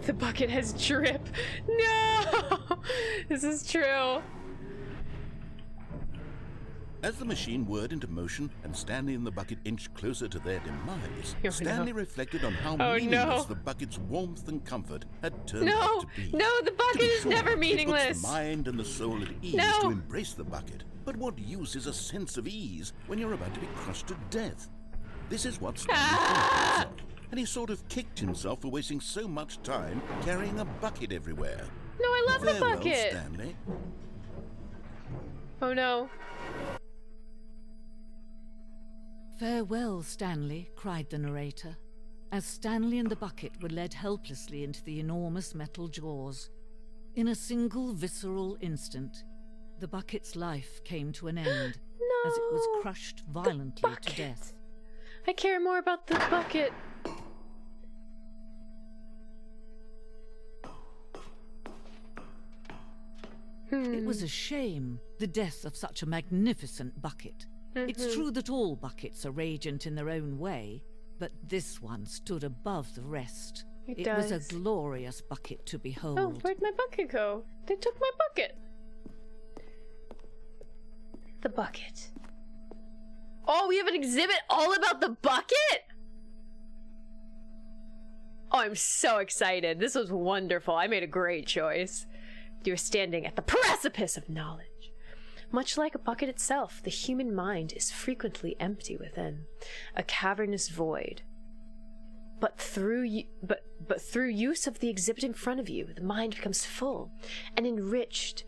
The bucket has drip. No! This is true.
As the machine whirred into motion and Stanley and the bucket inched closer to their demise,
Oh,
Stanley
no.
reflected on how
Oh,
meaningless
no.
the bucket's warmth and comfort had turned
No!
out to be.
No, the
To
bucket
be
is
sure,
never
it
meaningless.
puts the mind and the soul at ease
No.
to embrace the bucket. But what use is a sense of ease when you're about to be crushed to death? This is what Stanley thought to himself, and he sort of kicked himself for wasting so much time carrying a bucket everywhere.
No, I love the
Farewell,
bucket.
Stanley.
Oh no.
"Farewell, Stanley," cried the narrator, as Stanley and the bucket were led helplessly into the enormous metal jaws. In a single visceral instant, the bucket's life came to an end
No.
as it was crushed violently to
bucket.
death.
I care more about the bucket.
It was a shame, the death of such a magnificent bucket. It's true that all buckets are radiant in their own way, but this one stood above the rest.
It
It was
does.
a glorious bucket to behold.
Oh, where'd my bucket go? They took my bucket. The bucket. Oh, we have an exhibit all about the bucket? Oh, I'm so excited. This was wonderful. I made a great choice. You are standing at the precipice of knowledge. Much like a bucket itself, the human mind is frequently empty within, a cavernous void. But through use of the exhibit in front of you, the mind becomes full and enriched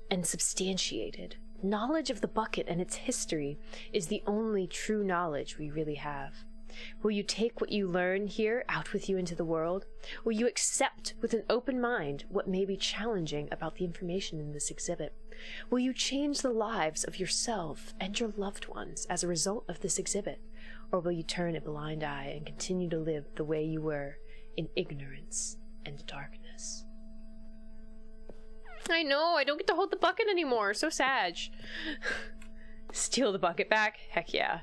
and substantiated. Knowledge of the bucket and its history is the only true knowledge we really have. Will you take what you learn here out with you into the world? Will you accept with an open mind what may be challenging about the information in this exhibit? Will you change the lives of yourself and your loved ones as a result of this exhibit? Or will you turn a blind eye and continue to live the way you were, in ignorance and darkness? I know, I don't get to hold the bucket anymore. So sad. Steal the bucket back? Heck yeah.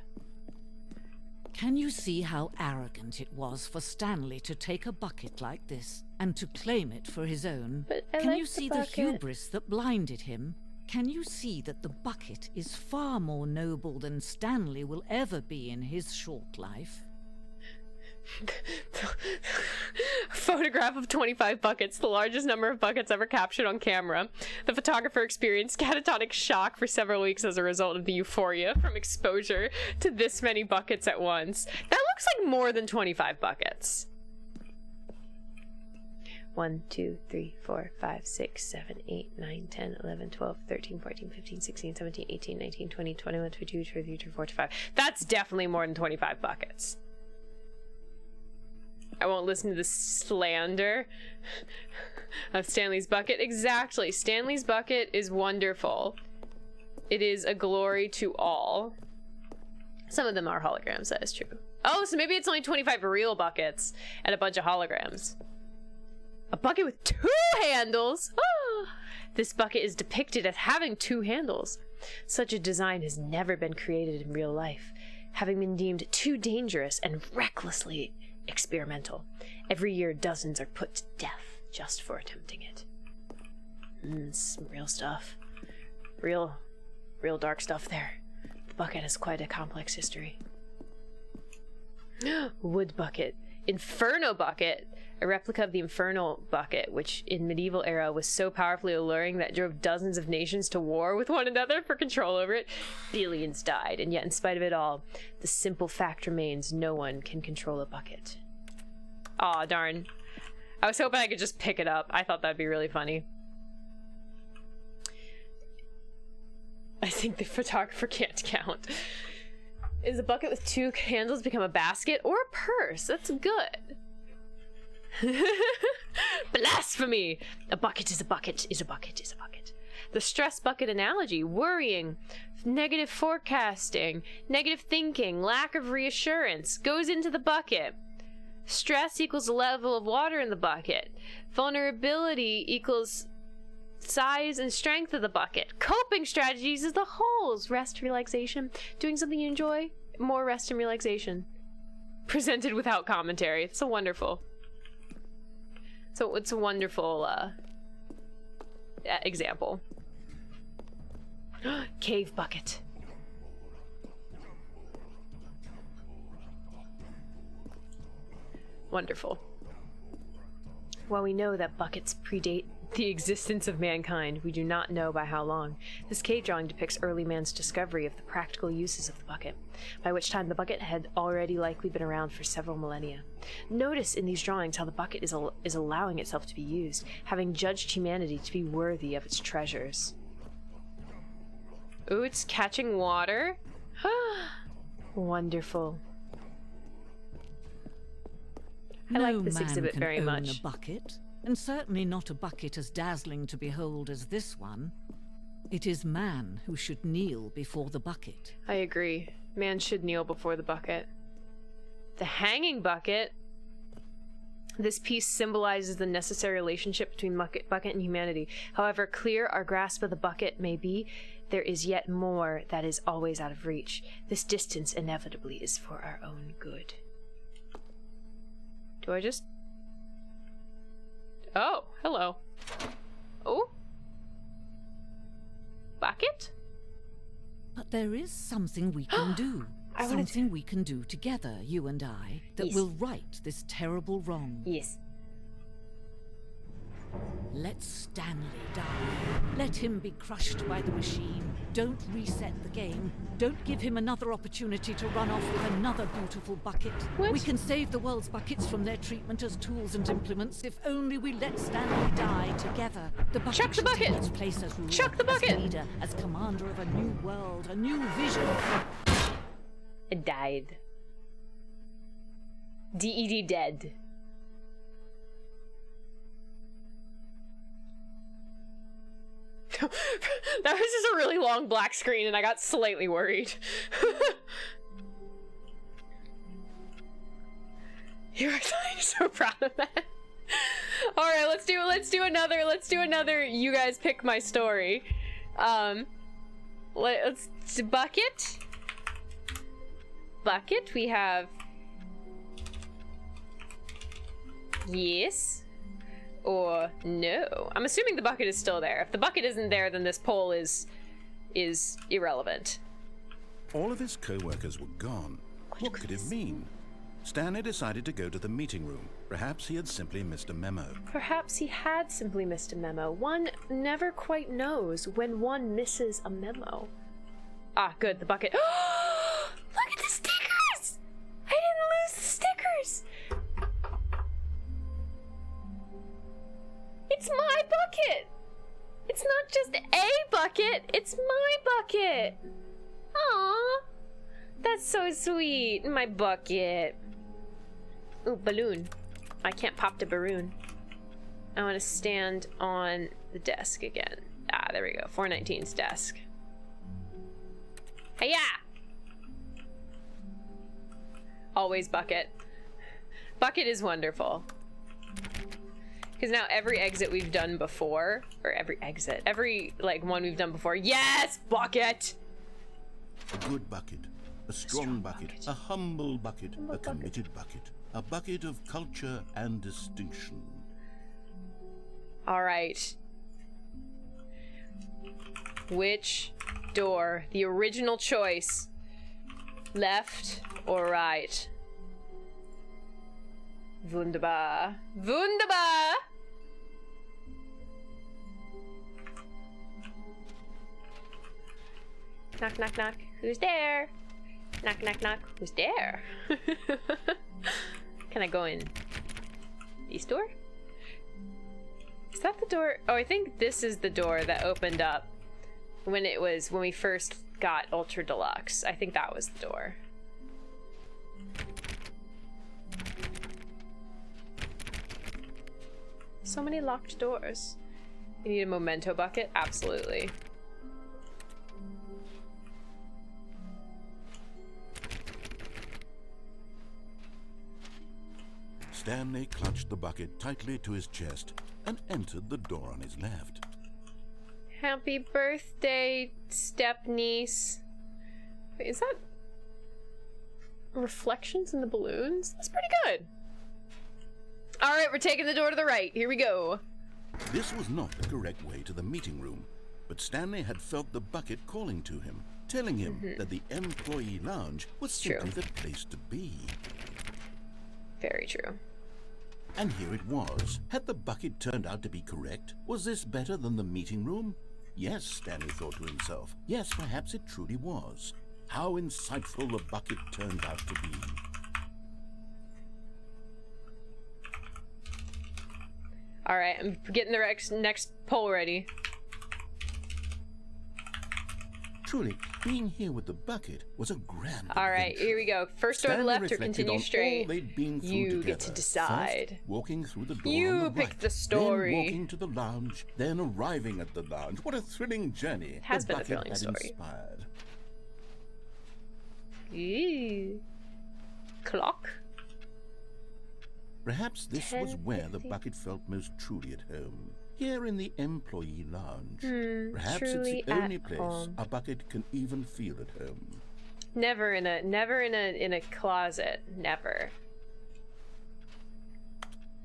Can you see how arrogant it was for Stanley to take a bucket like this and to claim it for his own?
But I
Can
like
you
the
see the
bucket.
hubris that blinded him? Can you see that the bucket is far more noble than Stanley will ever be in his short life?
Photograph of 25 buckets, the largest number of buckets ever captured on camera. The photographer experienced catatonic shock for several weeks as a result of the euphoria from exposure to this many buckets at once. That looks like more than 25 buckets. 1, 2, 3, 4, 5, 6, 7, 8, 9, 10, 11, 12, 13, 14, 15, 16, 17, 18, 19, 20, 21, 22, 23, 24, 25. That's definitely more than 25 buckets. I won't listen to the slander of Stanley's bucket. Exactly. Stanley's bucket is wonderful. It is a glory to all. Some of them are holograms, that is true. Oh, so maybe it's only 25 real buckets and a bunch of holograms. A bucket with 2 handles? Oh, this bucket is depicted as having 2 handles. Such a design has never been created in real life, having been deemed too dangerous and recklessly experimental. Every year, dozens are put to death just for attempting it. Some real stuff. Real dark stuff there. The bucket has quite a complex history. Wood bucket. Inferno bucket. A replica of the infernal bucket, which in medieval era was so powerfully alluring that it drove dozens of nations to war with one another for control over it. Billions died, and yet in spite of it all, the simple fact remains: no one can control a bucket. Aw, darn. I was hoping I could just pick it up. I thought that'd be really funny. I think the photographer can't count. Is a bucket with 2 handles become a basket or a purse? That's good. Blasphemy! A bucket is a bucket is a bucket is a bucket. The stress bucket analogy: worrying, negative forecasting, negative thinking, lack of reassurance goes into the bucket. Stress equals the level of water in the bucket. Vulnerability equals size and strength of the bucket. Coping strategies is the holes. Rest, relaxation, doing something you enjoy, more rest and relaxation. Presented without commentary. It's so wonderful. So it's a wonderful example. Cave bucket. Wonderful. While we know that buckets predate the existence of mankind, we do not know by how long. This cave drawing depicts early man's discovery of the practical uses of the bucket, by which time the bucket had already likely been around for several millennia. Notice in these drawings how the bucket is allowing itself to be used, having judged humanity to be worthy of its treasures. Ooh, it's catching water. Wonderful. I like this exhibit very much.
No man can own a bucket, and certainly not a bucket as dazzling to behold as this one. It is man who should kneel before the bucket.
I agree. Man should kneel before the bucket. The hanging bucket. This piece symbolizes the necessary relationship between bucket and humanity. However clear our grasp of the bucket may be, there is yet more that is always out of reach. This distance inevitably is for our own good. Do I just... Oh, hello. Oh. Bucket?
But there is something we can do. Something we can do together, you and I, that will right this terrible wrong.
Yes.
Let Stanley die. Let him be crushed by the machine. Don't reset the game. Don't give him another opportunity to run off with another beautiful bucket.
What?
We can save the world's buckets from their treatment as tools and implements if only we let Stanley die together. The bucket
Chuck the bucket!
should take its place as ruler,
Chuck the bucket!
as leader, as commander of a new world, a new vision.
It died. DED dead. That was just a really long black screen and I got slightly worried. You're so proud of that. Alright, let's do another you guys pick my story. Let's bucket. bucket. We have... Yes. Or no. I'm assuming the bucket is still there. If the bucket isn't there, then this poll is irrelevant.
All of his co-workers were gone. What could it mean? Stanley decided to go to the meeting room. Perhaps he had simply missed a memo.
Perhaps he had simply missed a memo. One never quite knows when one misses a memo. Ah, good, the bucket. Look at the stickers! I didn't lose the stickers! It's my bucket! It's not just a bucket, it's my bucket! Aww! That's so sweet, my bucket. Ooh, balloon. I can't pop the balloon. I want to stand on the desk again. Ah, there we go. 419's desk. Hey-ya! Always bucket. Bucket is wonderful. Because now every exit we've done before, or every like one we've done before, yes, bucket!
A good bucket, a strong bucket, a humble bucket, a committed bucket, a bucket of culture and distinction.
All right. Which door? The original choice. Left or right? Wunderbar. Wunderbar! Knock, knock, knock. Who's there? Knock, knock, knock. Who's there? Can I go in? East door? Is that the door? Oh, I think this is the door that opened up when we first got Ultra Deluxe. I think that was the door. So many locked doors. You need a memento bucket? Absolutely.
Stanley clutched the bucket tightly to his chest and entered the door on his left.
Happy birthday, step-niece. Wait, is that reflections in the balloons? That's pretty good. All right, we're taking the door to the right. Here we go.
This was not the correct way to the meeting room, but Stanley had felt the bucket calling to him, telling him that the employee lounge was simply the place to be.
Very true.
And here it was. Had the bucket turned out to be correct? Was this better than the meeting room? Yes, Stanley thought to himself. Yes, perhaps it truly was. How insightful the bucket turned out to be.
All right, I'm getting the next poll ready.
Truly, being here with the bucket was a grand
All right,
adventure.
here we go. First door to the
Stanley
left or
reflected
continue
on
straight.
all they'd been through
You
together.
get to decide.
First, walking through the door
You
on the
pick
right,
the story.
Then walking to the lounge, then arriving at the lounge. What a thrilling journey!
It has
the
been a
bucket
thrilling
had
story.
Inspired.
Ew. Clock.
Perhaps this was where the
10:50.
bucket felt most truly at home. Here in the employee lounge. Perhaps it's
truly
the only
at
place
home.
a bucket can even feel at home.
Never in a closet. Never.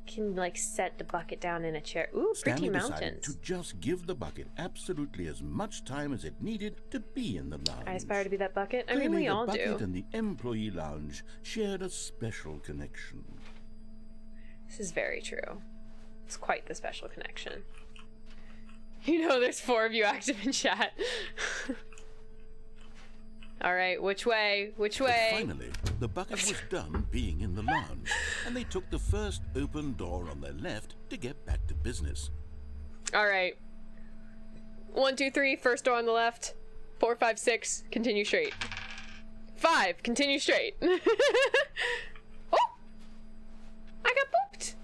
Can like set the bucket down in a chair. Ooh,
Stanley
pretty
decided
mountains.
to just give the bucket absolutely as much time as it needed to be in the lounge.
I aspire to be that bucket. I mean,
Clearly,
we all
the bucket
do.
and the employee lounge shared a special connection.
This is very true. It's quite the special connection. You know, there's 4 of you active in chat. All right, which way? Which way?
But finally, the bucket was done being in the lounge, and they took the first open door on their left to get back to business.
All right. 1, 2, 3. First door on the left. 4, 5, 6. Continue straight. 5. Continue straight. Oh! I got booped.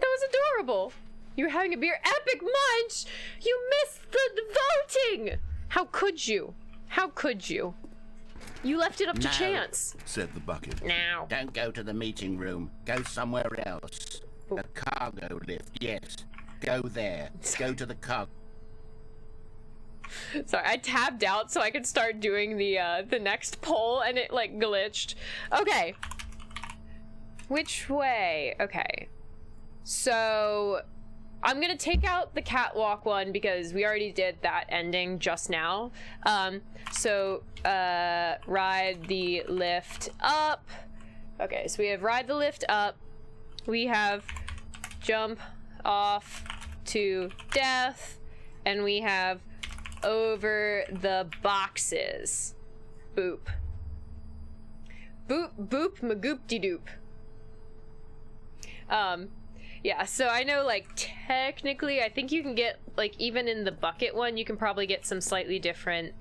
That was adorable. You were having a beer. Epic munch. You missed the voting. How could you? How could you? You left it up to
No.
chance.
Said the bucket.
Now.
Don't go to the meeting room. Go somewhere else.
Oh.
The cargo lift, yes. Go there. Go to the cargo.
Sorry, I tabbed out so I could start doing the next poll, and it like glitched. Okay. Which way? Okay. So I'm gonna take out the catwalk one because we already did that ending just now. So ride the lift up. Okay, so we have ride the lift up. We have jump off to death, and we have over the boxes. Boop. Boop, boop, magoop-de-doop. Yeah, so I know, like, technically, I think you can get, like, even in the bucket one, you can probably get some slightly different,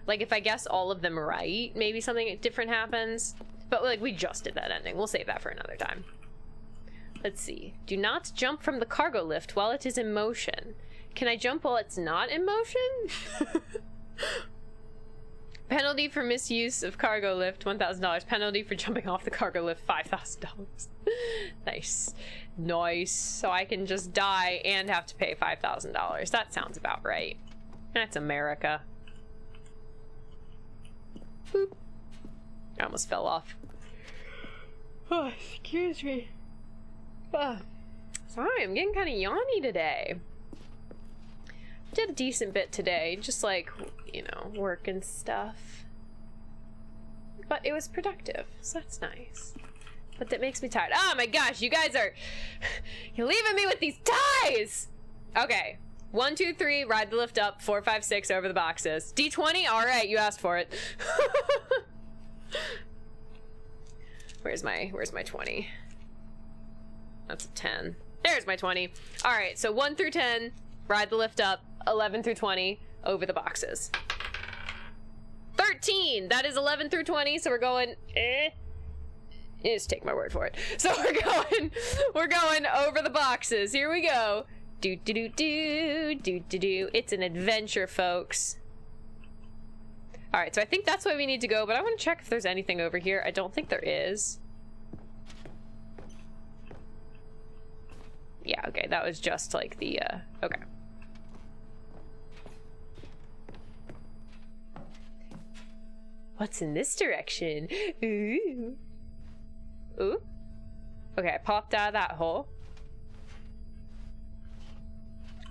like, if I guess all of them right, maybe something different happens. But, like, we just did that ending. We'll save that for another time. Let's see. Do not jump from the cargo lift while it is in motion. Can I jump while it's not in motion? Penalty for misuse of cargo lift, $1,000. Penalty for jumping off the cargo lift, $5,000. Nice. Nice. So I can just die and have to pay $5,000. That sounds about right. That's America. Boop. I almost fell off. Oh, excuse me. Sorry, I'm getting kind of yawny today. Did a decent bit today, just like, you know, work and stuff. But it was productive, so that's nice. But that makes me tired. Oh my gosh, you guys are... You're leaving me with these ties! Okay. 1, 2, 3, ride the lift up. 4, 5, 6, over the boxes. D20? Alright, you asked for it. Where's my 20? That's a 10. There's my 20. Alright, so 1 through 10, ride the lift up. 11 through 20, over the boxes. 13! That is 11 through 20, so we're going... Just take my word for it. So we're going over the boxes. Here we go. Do-do-do-do, It's an adventure, folks. Alright, so I think that's where we need to go, but I want to check if there's anything over here. I don't think there is. Yeah, okay, that was just like the, okay. What's in this direction? Ooh. Ooh. Okay, I popped out of that hole.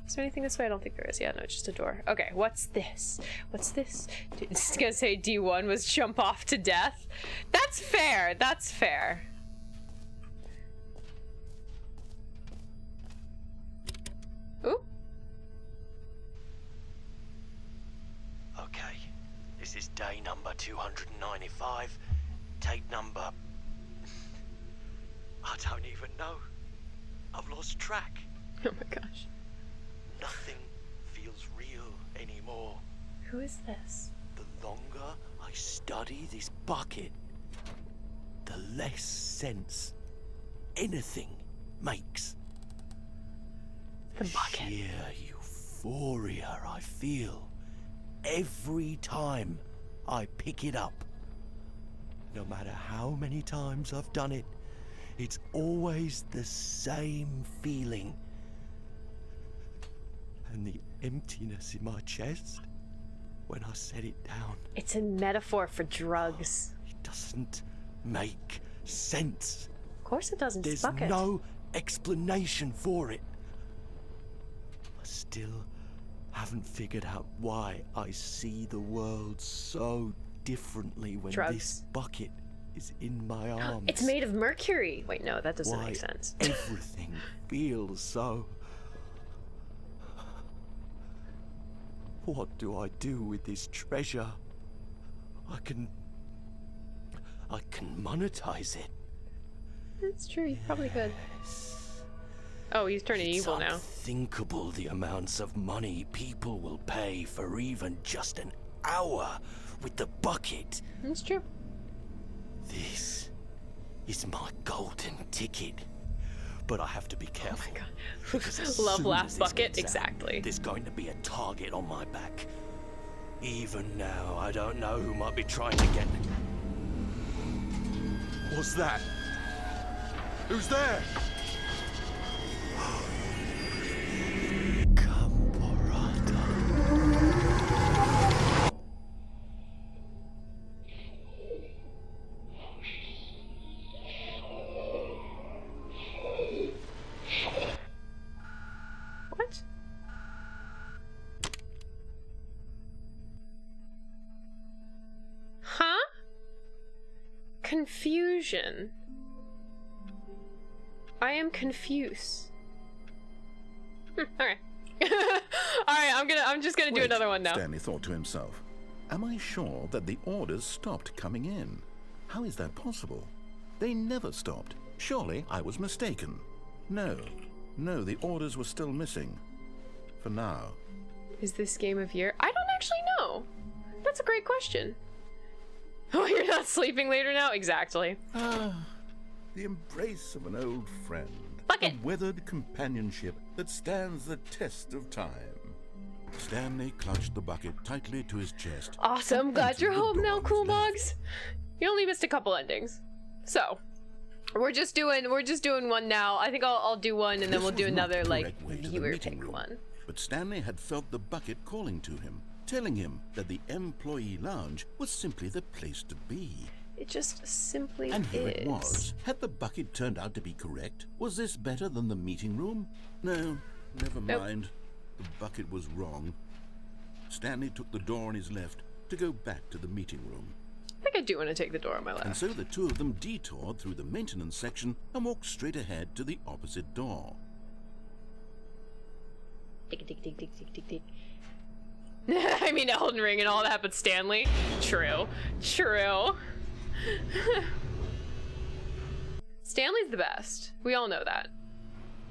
Is there anything this way? I don't think there is. Yeah, no, it's just a door. Okay, what's this? What's this? It's gonna say D1 was jump off to death. That's fair. That's fair. Ooh.
Okay. This is day number 295. Tape number... I don't even know. I've lost track.
Oh my gosh.
Nothing feels real anymore.
Who is this?
The longer I study this bucket, the less sense anything makes.
The bucket.
Sheer euphoria I feel every time I pick it up. No matter how many times I've done it, it's always the same feeling. And the emptiness in my chest when I set it down.
It's a metaphor for drugs.
It doesn't make sense.
Of course it doesn't.
There's
bucket.
no explanation for it. I still haven't figured out why I see the world so differently when
drugs.
This bucket is in my arms.
It's made of mercury. Wait, no, that doesn't
why
make sense.
Everything feels so... What do I do with this treasure? I can monetize it.
That's true, you probably could. Oh, he's turning evil now.
It's unthinkable the amounts of money people will pay for even just an hour with the bucket.
That's true.
This is my golden ticket. But I have to be careful.
Oh my god.
Because as
Love,
soon
laugh,
as this
bucket.
gets out,
Exactly.
there's going to be a target on my back. Even now, I don't know who might be trying to get... What's that? Who's there? Camporata.
confusion. I am confused. Okay. Alright, I'm just gonna do
Wait,
another one now.
Stanley thought to himself. Am I sure that the orders stopped coming in? How is that possible? They never stopped. Surely I was mistaken. No, the orders were still missing. For now.
Is this game of year? I don't actually know. That's a great question. Oh, you're not sleeping later now? Exactly.
The embrace of an old friend.
Bucket.
A weathered companionship that stands the test of time. Stanley clutched the bucket tightly to his chest.
Awesome. Glad
entered
you're
the
home
door
now,
on his
Cool
left.
Bugs. You only missed a couple endings. So, we're just doing one now. I think I'll do one and then
This
we'll do
was not
another
the
like
correct way to the
viewer
meeting
pick
room,
one.
But Stanley had felt the bucket calling to him, telling him that the employee lounge was simply the place to be.
It just simply
And here
is.
it was. Had the bucket turned out to be correct? Was this better than the meeting room? No, never
Nope.
mind. The bucket was wrong. Stanley took the door on his left to go back to the meeting room.
I think I do want to take the door on my
And
left.
so the two of them detoured through the maintenance section and walked straight ahead to the opposite door.
Tick, tick, tick, tick, tick, tick, tick. I mean Elden Ring and all that, but Stanley? True. Stanley's the best. We all know that.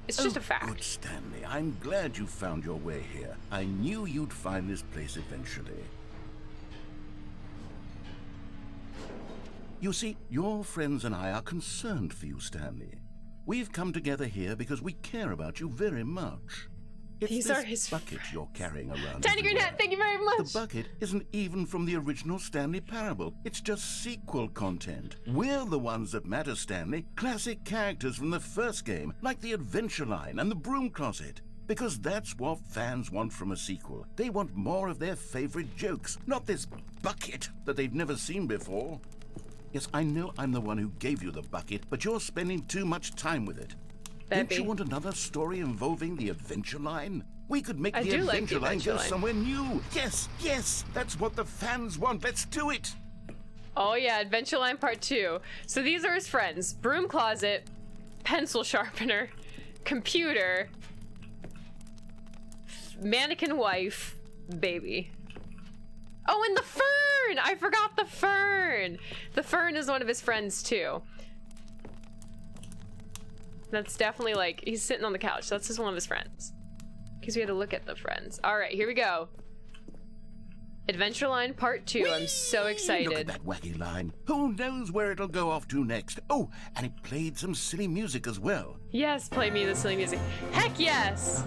It's just a
Good,
fact.
Stanley. I'm glad you found your way here. I knew you'd find this place eventually. You see, your friends and I are concerned for you, Stanley. We've come together here because we care about you very much. It's
These
this
are his
bucket you're carrying around.
Tiny Green
everywhere.
Hat, thank you very much.
The bucket isn't even from the original Stanley Parable. It's just sequel content. We're the ones that matter, Stanley. Classic characters from the first game, like the Adventure Line and the Broom Closet. Because that's what fans want from a sequel. They want more of their favorite jokes, not this bucket that they've never seen before. Yes, I know I'm the one who gave you the bucket, but you're spending too much time with it. Don't
Bebby.
you want another story involving the Adventure Line? We could make
I
the
do like
Adventure
the
Line
Adventure
go
Line.
somewhere new. Yes, that's what the fans want. Let's do it.
Oh yeah, Adventure Line Part 2. So these are his friends. Broom Closet, Pencil Sharpener, Computer, Mannequin Wife, Baby. Oh, and the Fern! I forgot the Fern! The Fern is one of his friends too. That's definitely like, he's sitting on the couch. That's just one of his friends. Because we had to look at the friends. Alright, here we go. Adventure Line Part 2. I'm so excited.
Look at that wacky line. Who knows where it'll go off to next? Oh, and it played some silly music as well.
Yes, play me the silly music. Heck yes!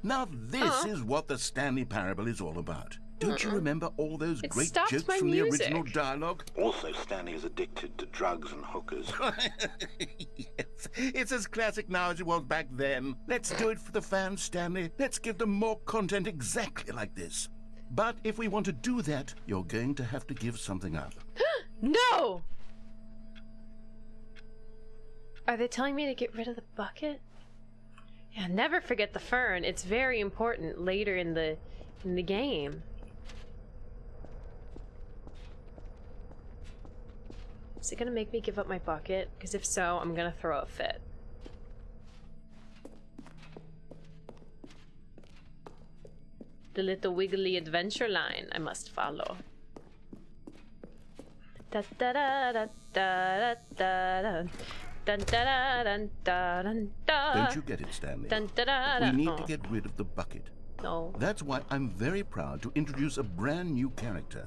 Now this is what the Stanley Parable is all about. Don't you remember all those
It
great
stopped
jokes
my
from the
music.
original dialogue?
Also, Stanley is addicted to drugs and hookers.
Yes, it's as classic now as it was back then. Let's do it for the fans, Stanley. Let's give them more content exactly like this. But if we want to do that, you're going to have to give something up.
No! Are they telling me to get rid of the bucket? Yeah, never forget the Fern. It's very important later in the game. Is it gonna make me give up my bucket? Because if so, I'm gonna throw a fit. The little wiggly adventure line I must follow. Da da da da da da da. Dun, da, da, dun, da, dun, da.
Don't you get it, Stanley?
Dun, da, da,
We
da.
need
Oh,
to get rid of the bucket.
no.
That's why I'm very proud to introduce a brand new character.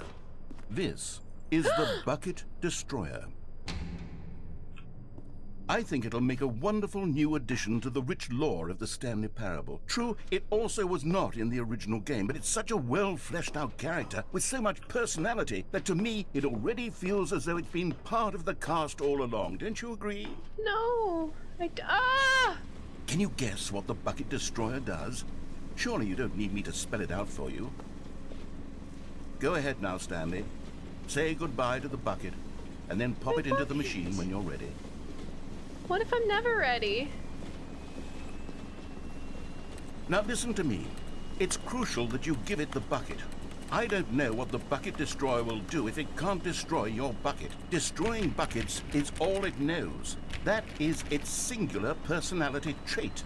This is the Bucket Destroyer. I think it'll make a wonderful new addition to the rich lore of the Stanley Parable. True, it also was not in the original game, but it's such a well-fleshed-out character with so much personality that to me, it already feels as though it's been part of the cast all along. Don't you agree?
No.
Can you guess what the Bucket Destroyer does? Surely you don't need me to spell it out for you. Go ahead now, Stanley. Say goodbye to the bucket, and then pop
My
it into the
bucket.
machine when you're ready.
What if I'm never ready?
Now listen to me. It's crucial that you give it the bucket. I don't know what the bucket destroyer will do if it can't destroy your bucket. Destroying buckets is all it knows. That is its singular personality trait.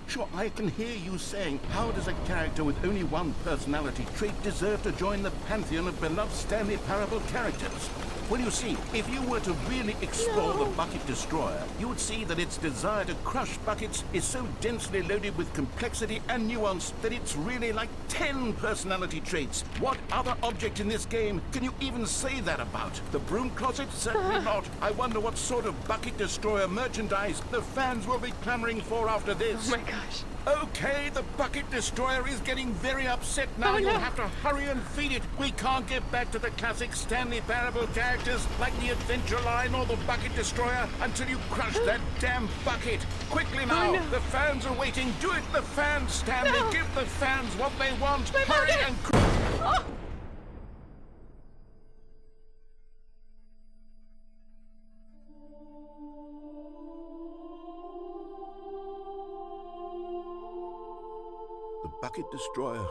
Sure, I can hear you saying, how does a character with only one personality trait deserve to join the pantheon of beloved Stanley Parable characters? Well, you see, if you were to really explore the bucket destroyer, you would see that its desire to crush buckets is so densely loaded with complexity and nuance that it's really like 10 personality traits. What other object in this game can you even say that about? The broom closet? Certainly not. I wonder what sort of bucket destroyer merchandise the fans will be clamoring for after this.
Oh my gosh.
Okay, the bucket destroyer is getting very upset now.
Oh, no.
You'll have to hurry and feed it. We can't get back to the classic Stanley Parable characters like the Adventure Line or the bucket destroyer until you crush that damn bucket. Quickly now,
Oh, no.
the fans are waiting. Do it, the fans, Stanley.
No.
Give the fans what they want.
My
Hurry
bucket.
and
Oh.
The bucket destroyer,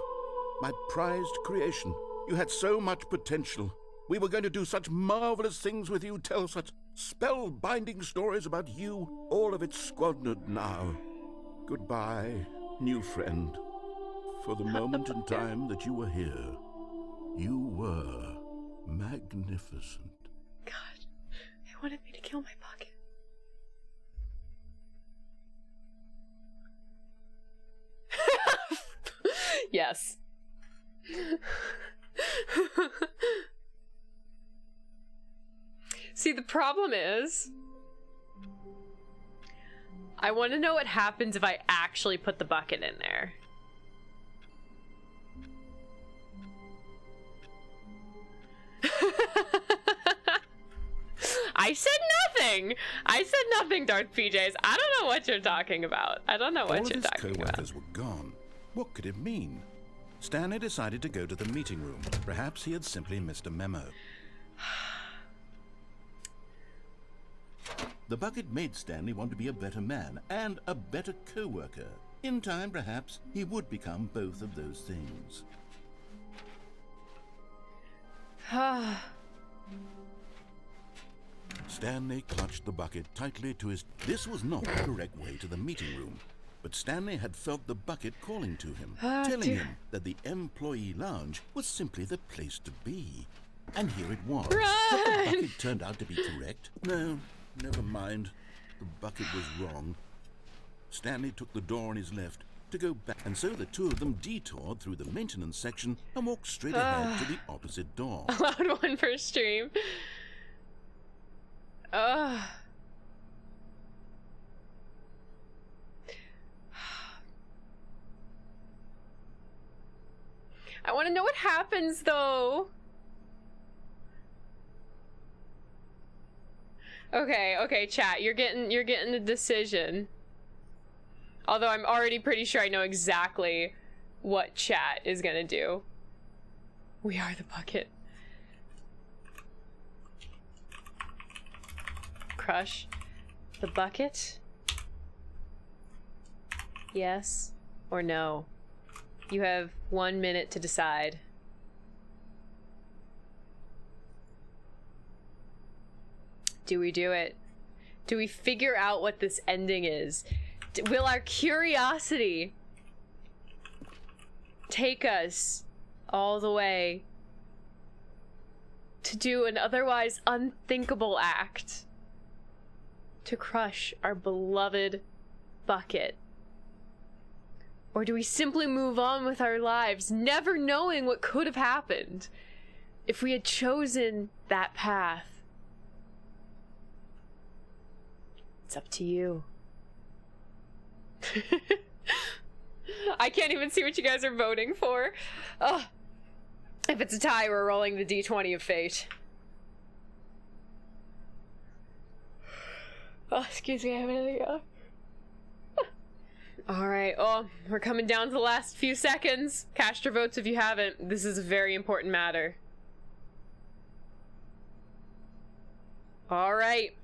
my prized creation. You had so much potential. We were going to do such marvelous things with you, tell such spellbinding stories about you. All of it squandered now. Goodbye, new friend. For the moment in time that you were here, you were magnificent.
God, they wanted me to kill my bucket. Yes. See, the problem is, I want to know what happens if I actually put the bucket in there. I said nothing. I said nothing, Darth PJs. I don't know what you're talking about. I don't know what
All of
you're
his
talking about.
co-workers were gone. What could it mean? Stanley decided to go to the meeting room. Perhaps he had simply missed a memo.
The bucket made Stanley want to be a better man and a better co-worker. In time, perhaps, he would become both of those things.
Stanley clutched the bucket tightly to his... This was not the correct way to the meeting room. But Stanley had felt the bucket calling to him, telling
dear.
him that the employee lounge was simply the place to be. And here it was.
Run!
Had the bucket turned out to be correct? No, never mind. The bucket was wrong. Stanley took the door on his left to go back, and so the two of them detoured through the maintenance section and walked straight ahead to the opposite door.
Allowed one per stream. Ugh. I want to know what happens though. Okay, chat. You're getting a decision. Although I'm already pretty sure I know exactly what chat is gonna do. We are the bucket. Crush the bucket? Yes or no? You have 1 minute to decide. Do we do it? Do we figure out what this ending is? Will our curiosity take us all the way to do an otherwise unthinkable act to crush our beloved bucket? Or do we simply move on with our lives, never knowing what could have happened if we had chosen that path? It's up to you. I can't even see what you guys are voting for. Ugh. If it's a tie, we're rolling the D20 of fate. Oh, excuse me, I have another go. Alright, oh, we're coming down to the last few seconds. Cast your votes if you haven't. This is a very important matter. Alright.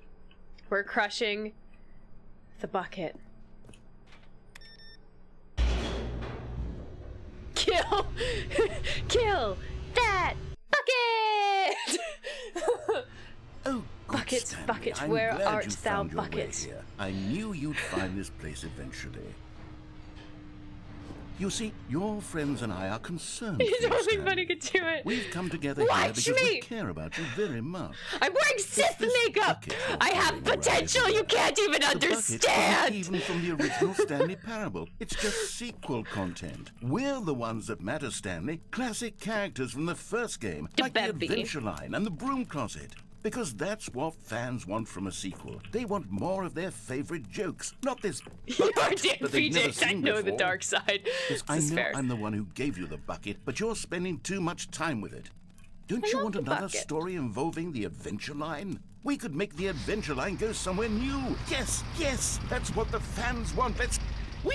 We're crushing the bucket. No! Kill that bucket!
Oh, good,
Buckets,
Stanley.
bucket,
I'm
where
glad
art
you
thou,
found your way
bucket?
here. I knew you'd find this place eventually. You see, your friends and I are concerned
You
for you,
don't think
Stanley.
Buddy could do it?
We've come together here
Watch
because we
me!
care about you very much.
I'm wearing Sith
this
makeup!
bucket you're
I have
carrying around
potential you
everywhere.
can't even
The bucket
understand!
isn't even from the original Stanley Parable. It's just sequel content. We're the ones that matter, Stanley. Classic characters from the first game, like the
baby.
Adventure Line and the Broom Closet. Because that's what fans want from a sequel. They want more of their favorite jokes, not this
You're
bucket
damn
that they've never
PJs, I
seen
know the
before.
dark side.
Yes, I
This is
know
fair.
I'm the one who gave you the bucket, but you're spending too much time with it. Don't you
love
want
the
another
bucket.
story involving the Adventure Line? We could make the Adventure Line go somewhere new. Yes, yes, that's what the fans want. Let's... Whee!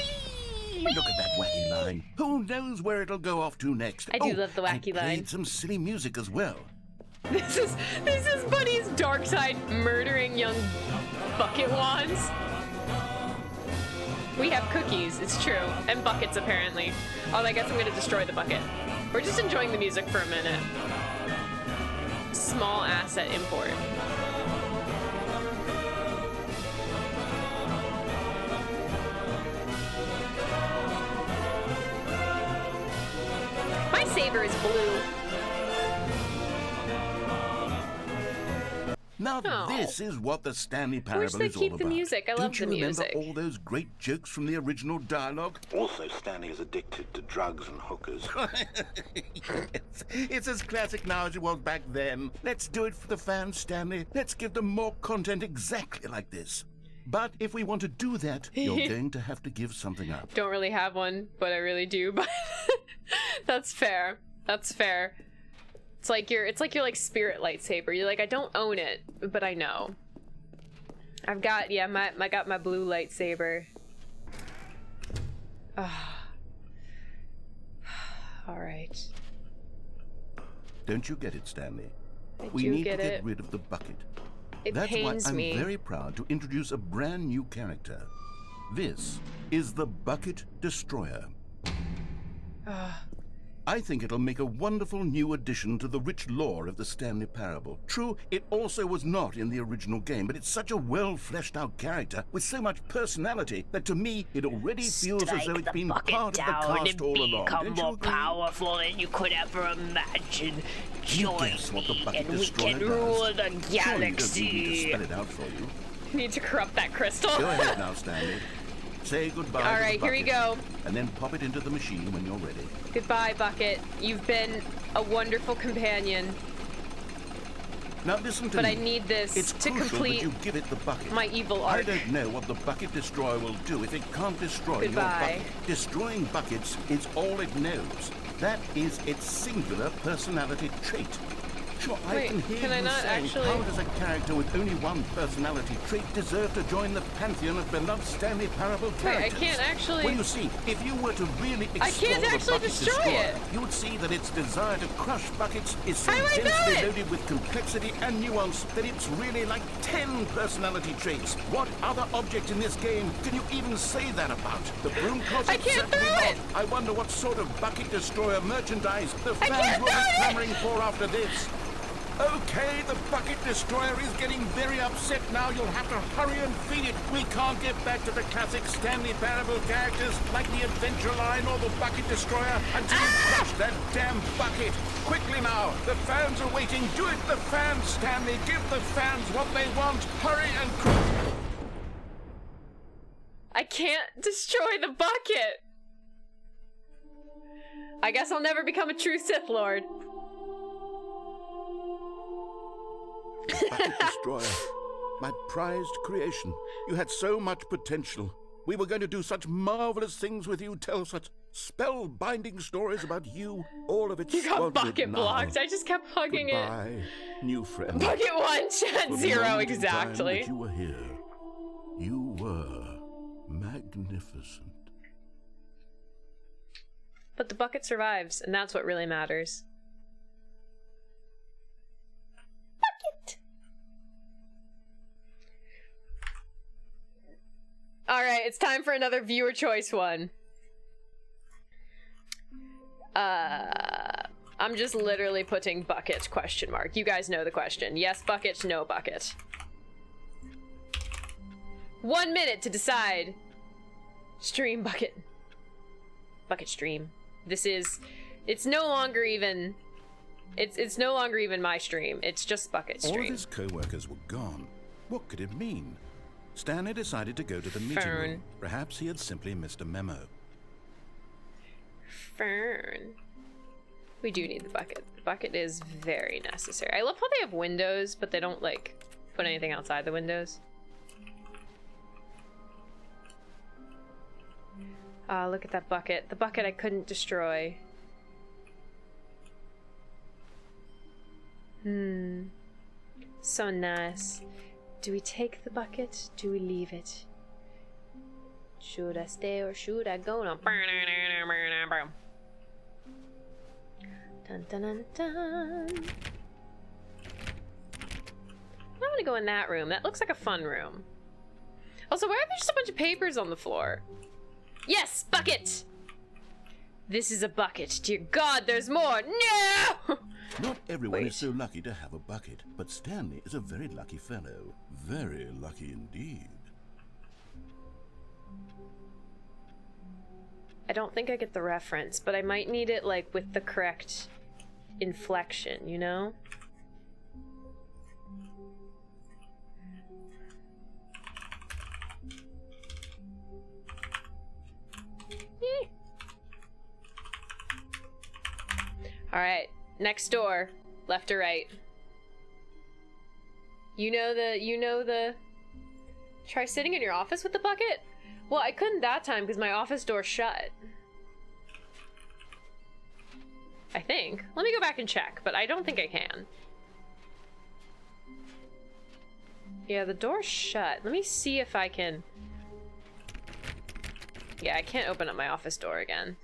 Look at that wacky line. Who knows where it'll go off to next?
I do love the
and
wacky
it
line.
played some silly music as well.
This is Buddy's dark side murdering young bucket wands. We have cookies, it's true, and buckets apparently. Although I guess I'm gonna destroy the bucket. We're just enjoying the music for a minute. Small asset import. My saber is blue.
Now
Oh.
this is what the Stanley
wish
Parable
they
is all
keep the
about.
music. I love
Don't you
the
remember
music.
all those great jokes from the original dialogue?
Also, Stanley is addicted to drugs and hookers.
It's as classic now as it was back then. Let's do it for the fans, Stanley. Let's give them more content exactly like this. But if we want to do that, you're going to have to give something up.
Don't really have one, but I really do. But that's fair. That's fair. It's like your like spirit lightsaber. You're like, I don't own it, but I know. I've got I got my blue lightsaber. Ah. All right.
Don't you get it, Stanley?
I
We
do
need
get
to get
it.
rid of the bucket.
It
That's why
pains
I'm
me.
very proud to introduce a brand new character. This is the Bucket Destroyer. I think it'll make a wonderful new addition to the rich lore of the Stanley Parable. True, it also was not in the original game, but it's such a well-fleshed-out character with so much personality that to me it already feels as though it's been part of the cast all along.
Become
Don't you
more
agree?
powerful than you could ever imagine.
Can you
Join
guess what the
me,
Bucket
and we
Destroyer
can
does?
rule the
Surely you don't need me to
galaxy.
spell it out for you.
Need to corrupt that crystal.
Go ahead now, Stanley. Say goodbye
All
to
right,
the
here we
bucket,
go.
and then pop it into the machine when you're ready.
Goodbye, Bucket. You've been a wonderful companion,
Now listen to
but
me.
I need this
It's
to
crucial
complete
that you give it the bucket.
my evil
I
arc.
don't know what the Bucket Destroyer will do if it can't destroy
Goodbye.
your bucket. Destroying buckets is all it knows. That is its singular personality trait. Sure, I
Wait,
can hear
can I
you
not
saying,
actually-
how does a character with only one personality trait deserve to join the pantheon of beloved Stanley Parable
Wait, I
characters?
can't actually-
Well, you see, if you were to really explore
I can't
the
actually
Bucket
destroy
Destroyer,
it.
you would see that its desire to crush buckets is so
How do I do
densely
it?
loaded with complexity and nuance that it's really like 10 personality traits. What other object in this game can you even say that about? The broom closet?
I can't
Certainly
throw
not.
it.
I wonder what sort of Bucket Destroyer merchandise the
I
fans
can't
will be
throw it.
clamoring for after this. Okay, the Bucket Destroyer is getting very upset now. You'll have to hurry and feed it. We can't get back to the classic Stanley Parable characters like the Adventure Line or the Bucket Destroyer until you crush that damn bucket. Quickly now, the fans are waiting. Do it, the fans, Stanley. Give the fans what they want. Hurry and crush.
I can't destroy the bucket. I guess I'll never become a true Sith Lord.
Bucket Destroyer, my prized creation. You had so much potential. We were going to do such marvelous things with you, tell such spell-binding stories about you. All of it
You got
squandered
bucket
now.
blocked. I just kept hugging it.
Goodbye, new friend.
Bucket 1, chat
For the
0,
moment in time
exactly.
that you were here. You were magnificent.
But the bucket survives, and that's what really matters. Bucket! Alright, it's time for another viewer choice one. I'm just literally putting bucket question mark. You guys know the question. Yes bucket, no bucket. 1 minute to decide. Stream bucket. Bucket stream. This is, it's no longer even, it's no longer even my stream. It's just bucket stream.
All of his co-workers were gone. What could it mean? Stanley decided to go to the meeting
Fern.
room. Perhaps he had simply missed a memo.
Fern. We do need the bucket. The bucket is very necessary. I love how they have windows, but they don't, like, put anything outside the windows. Look at that bucket. The bucket I couldn't destroy. So nice. Do we take the bucket? Do we leave it? Should I stay or should I go? No. Dun, dun, dun, dun. I'm gonna go in that room. That looks like a fun room. Also, why are there just a bunch of papers on the floor? Yes, bucket! This is a bucket. Dear God, there's more. No!
Not everyone
Wait.
is so lucky to have a bucket, but Stanley is a very lucky fellow. Very lucky indeed.
I don't think I get the reference, but I might need it, like, with the correct inflection, you know? Alright, next door. Left or right? You know the... Try sitting in your office with the bucket? Well, I couldn't that time because my office door shut. I think. Let me go back and check, but I don't think I can. Yeah, the door's shut. Let me see if I can... Yeah, I can't open up my office door again.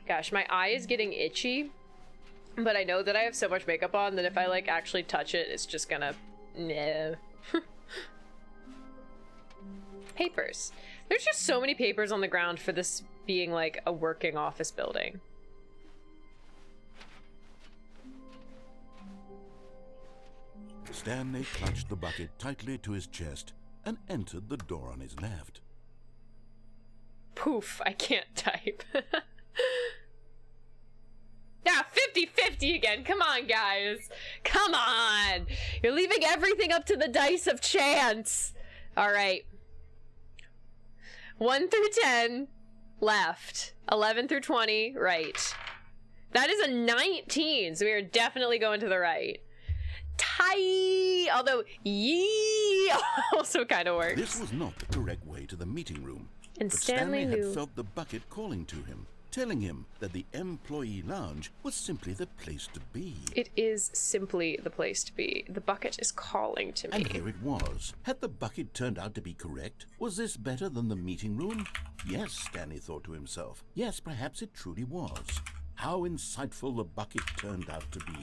Gosh, my eye is getting itchy, but I know that I have so much makeup on that if I, like, actually touch it, it's just gonna... No. Papers. There's just so many papers on the ground for this being, like, a working office building.
Stanley clutched the bucket tightly to his chest and entered the door on his left.
Poof, I can't type. Now, 50-50 again. Come on, guys. Come on. You're leaving everything up to the dice of chance. All right. 1 through 10, left. 11 through 20, right. That is a 19, so we are definitely going to the right. Tie, although yee also kind of works.
This was not the correct way to the meeting room.
And
But
Stanley
Stanley
knew.
had felt the bucket calling to him, telling him that the employee lounge was simply the place to be.
It is simply the place to be. The bucket is calling to me.
And here it was. Had the bucket turned out to be correct? Was this better than the meeting room? Yes, Stanley thought to himself. Yes, perhaps it truly was. How insightful the bucket turned out to be.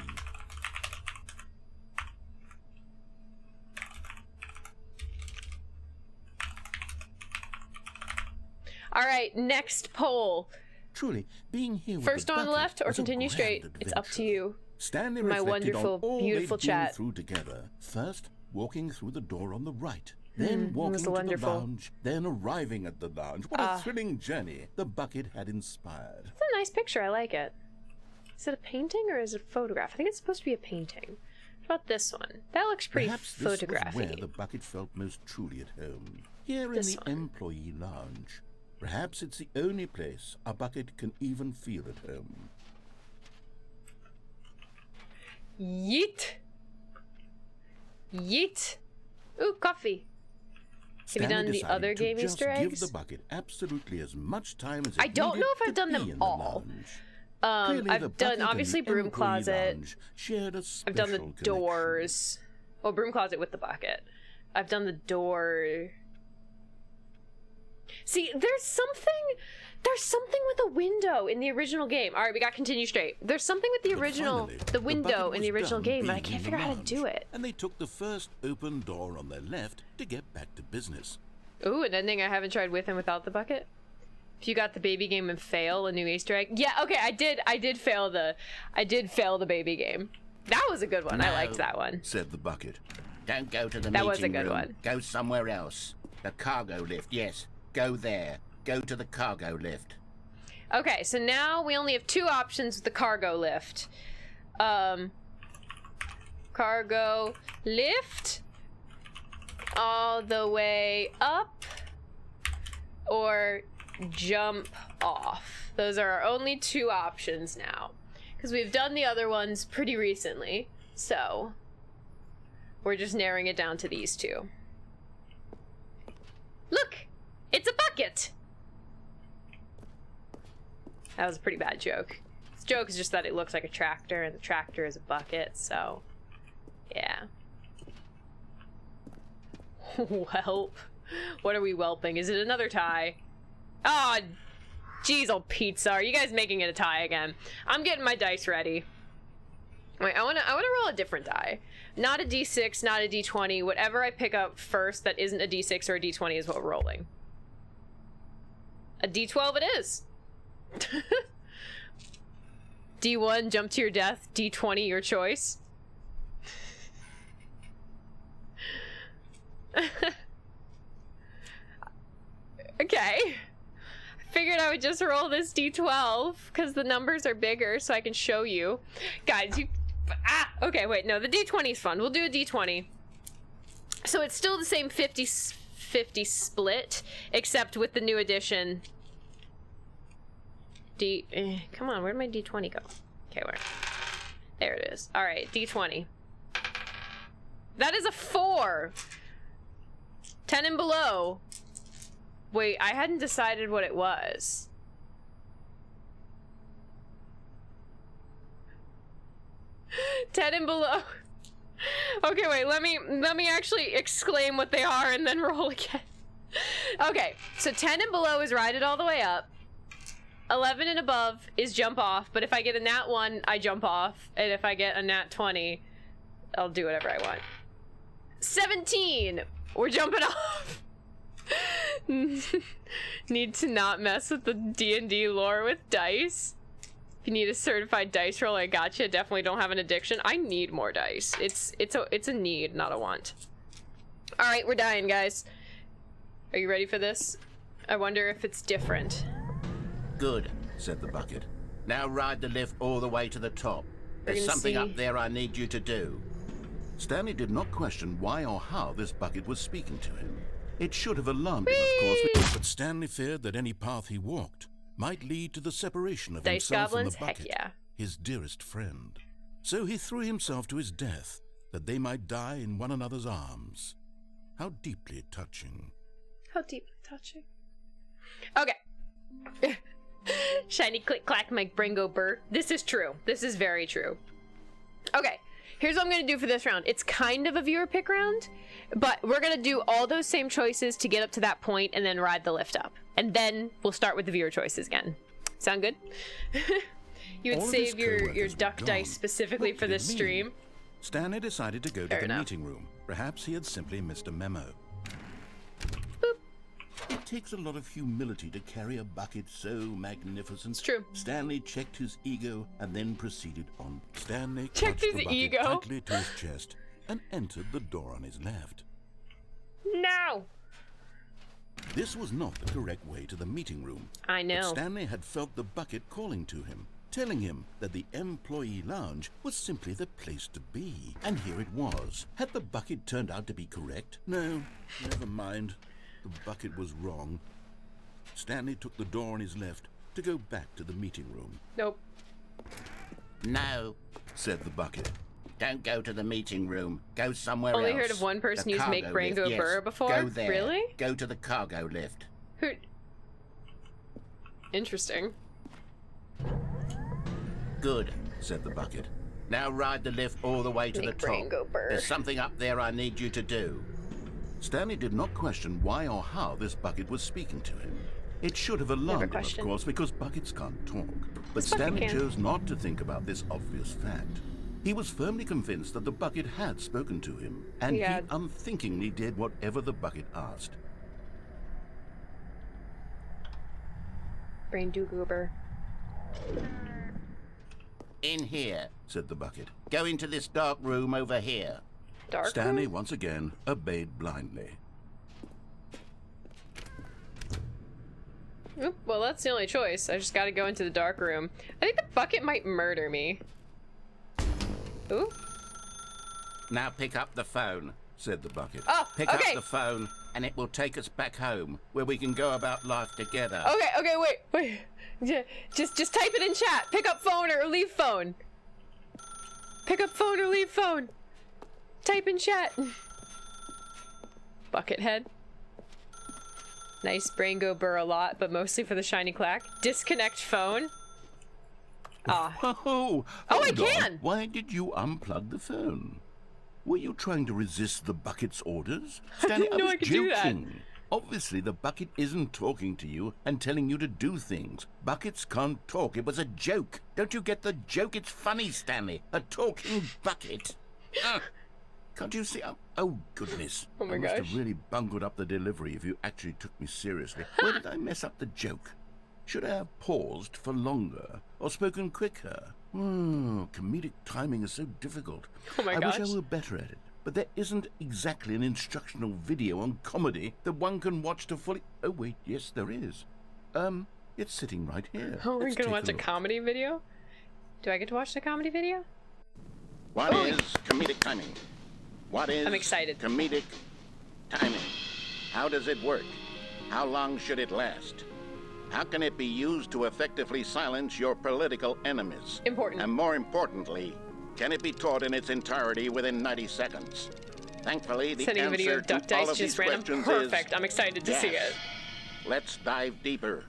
All right, next poll.
Truly, being here with
First
the
on the
bucket
left or
was a
continue
grand
straight? It's up to
adventure.
you.
Stanley
My
reflected
wonderful,
on all
beautiful
they'd been
chat.
through together. First, walking through the door on the right, then
was
walking to
wonderful.
the lounge, then arriving at the lounge. What a thrilling journey the bucket had inspired.
It's a nice picture. I like it. Is it a painting or is it a photograph? I think it's supposed to be a painting. What about this one? That looks pretty
Perhaps this was where
photography.
the bucket felt most truly at home. Here in
This
the
one.
employee lounge. Perhaps it's the only place a bucket can even feel at home.
Yeet. Yeet. Ooh, coffee. Have you done the
decided
other
to
game
just
Easter
give
eggs?
the bucket absolutely as much time as it
I don't know
needed
if I've
to
done
be
them
in the
all.
lounge. Clearly, the
I've
bucket
done
and
obviously
the
broom
employee
closet.
lounge shared a
I've done the
special connection.
doors. Oh, broom closet with the bucket. I've done the door. See, there's something with a window in the original game. All right, we got continue straight. There's something with the
But
original,
finally,
the window
bucket
in the
was
original
done
game, but I
being
can't
in
figure
the
out how to do
lounge,
it.
And they took the first open door on their left to get back to business.
Ooh, an ending I haven't tried with and without the bucket. If you got the baby game and fail a new Easter egg. Yeah, okay, I did fail the baby game. That was a good one. I liked that one.
Said the bucket. Don't go to the
That
meeting
was a good
room.
one.
Go somewhere else. The cargo lift, yes. Go there. Go to the cargo lift.
Okay, so now we only have 2 options with the cargo lift. Cargo lift all the way up or jump off. Those are our only 2 options now, because we've done the other ones pretty recently, so we're just narrowing it down to these 2. Look, it's a bucket. That was a pretty bad joke. The joke is just that it looks like a tractor and the tractor is a bucket, so yeah. Whelp. What are we whelping? Is it another tie? Oh, jeez, old pizza. Are you guys making it a tie again? I'm getting my dice ready. Wait, I wanna roll a different die. Not a d6, not a d20. Whatever I pick up first that isn't a d6 or a d20 is what we're rolling. A d12 it is. D1, jump to your death. D20, your choice. Okay. Figured I would just roll this d12 because the numbers are bigger so I can show you. Guys, you... Okay, wait, no, the d20 is fun. We'll do a d20. So it's still the same 50-50 split, except with the new addition. Come on, where'd my d20 go? Okay, where? There it is. Alright, d20. That is a 4! 10 and below. Wait, I hadn't decided what it was. Ten and below. Okay, wait, let me actually exclaim what they are and then roll again. Okay, so 10 and below is ride it all the way up. 11 and above is jump off, but if I get a nat 1, I jump off, and if I get a nat 20, I'll do whatever I want. 17! We're jumping off! Need to not mess with the D&D lore with dice. If you need a certified dice roll, I gotcha. Definitely don't have an addiction. I need more dice. It's a need, not a want. Alright, we're dying, guys. Are you ready for this? I wonder if it's different.
Good, said the bucket. Now ride the lift all the way to the top. There's something up there I need you to do. Stanley did not question why or how this bucket was speaking to him. It should have alarmed him, of course, but Stanley feared that any path he walked might lead to the separation of
Dice
himself
goblins?
and the bucket,
Heck yeah.
his dearest friend. So he threw himself to his death, that they might die in one another's arms. How deeply touching.
How deeply touching. Okay. Shiny click clack, make brain go burr. This is true. This is very true. Okay. Here's what I'm going to do for this round. It's kind of a viewer pick round, but we're going to do all those same choices to get up to that point and then ride the lift up. And then we'll start with the viewer choices again. Sound good? You would save your duck dice specifically for this stream.
Stanley decided to go to the meeting room. Perhaps he had simply missed a memo.
Boop.
It takes a lot of humility to carry a bucket so magnificent.
It's true.
Stanley checked his ego and then proceeded on. Stanley
checked his
the bucket
ego
tightly to his chest and entered the door on his left.
No.
This was not the correct way to the meeting room.
I know.
But Stanley had felt the bucket calling to him, telling him that the employee lounge was simply the place to be. And here it was. Had the bucket turned out to be correct? No, never mind. The bucket was wrong. Stanley took the door on his left to go back to the meeting room.
Nope.
No, said the bucket. Don't go to the meeting room. Go somewhere else.
Only heard of one person use make brain go burr before.
Go there.
Really?
Go to the cargo lift.
Who? Interesting.
Good, said the bucket. Now ride the lift all the way to the top.
Brain go burr.
There's something up there I need you to do. Stanley did not question why or how this bucket was speaking to him. It should have alarmed him, of course, because buckets can't talk. But Stanley chose not to think about this obvious fact. He was firmly convinced that the bucket had spoken to him, and he unthinkingly did whatever the bucket asked.
Brain do goober.
In here, said the bucket. Go into this dark room over here.
Dark
Stanley
room?
once again obeyed blindly.
Oop, well, that's the only choice. I just gotta go into the dark room. I think the bucket might murder me. Ooh.
Now pick up the phone, said the bucket.
Oh,
pick
okay.
up the phone, and it will take us back home, where we can go about life together.
Okay, wait. Yeah, just type it in chat. Pick up phone or leave phone. Pick up phone or leave phone. Type in chat. Buckethead. Nice brain go burr a lot, but mostly for the shiny clack. Disconnect phone. Ah.
Oh,
I
hold on.
can!
Why did you unplug the phone? Were you trying to resist the bucket's orders? Stanley,
didn't know
was
I could do that.
joking. Obviously, the bucket isn't talking to you and telling you to do things. Buckets can't talk. It was a joke. Don't you get the joke? It's funny, Stanley. A talking bucket. Can't you see? Oh, goodness.
Oh my
I must
gosh.
have really bungled up the delivery if you actually took me seriously. Where did I mess up the joke? Should I have paused for longer or spoken quicker? Comedic timing is so difficult.
Oh my
I
gosh.
wish I were better at it. But there isn't exactly an instructional video on comedy that one can watch to fully... Oh, wait, yes, there is. It's sitting right here.
Oh, we're
Let's
gonna
take
watch a
look.
comedy video? Do I get to watch the comedy video?
What is comedic timing? What is
I'm excited.
comedic timing? How does it work? How long should it last? How can it be used to effectively silence your political enemies?
Important.
And more importantly, can it be taught in its entirety within 90 seconds? Thankfully, the
Sending a video
answer
of Duck
to all
Dice
of these
just random.
questions
Perfect.
is
I'm excited to see
yes.
it.
Let's dive deeper.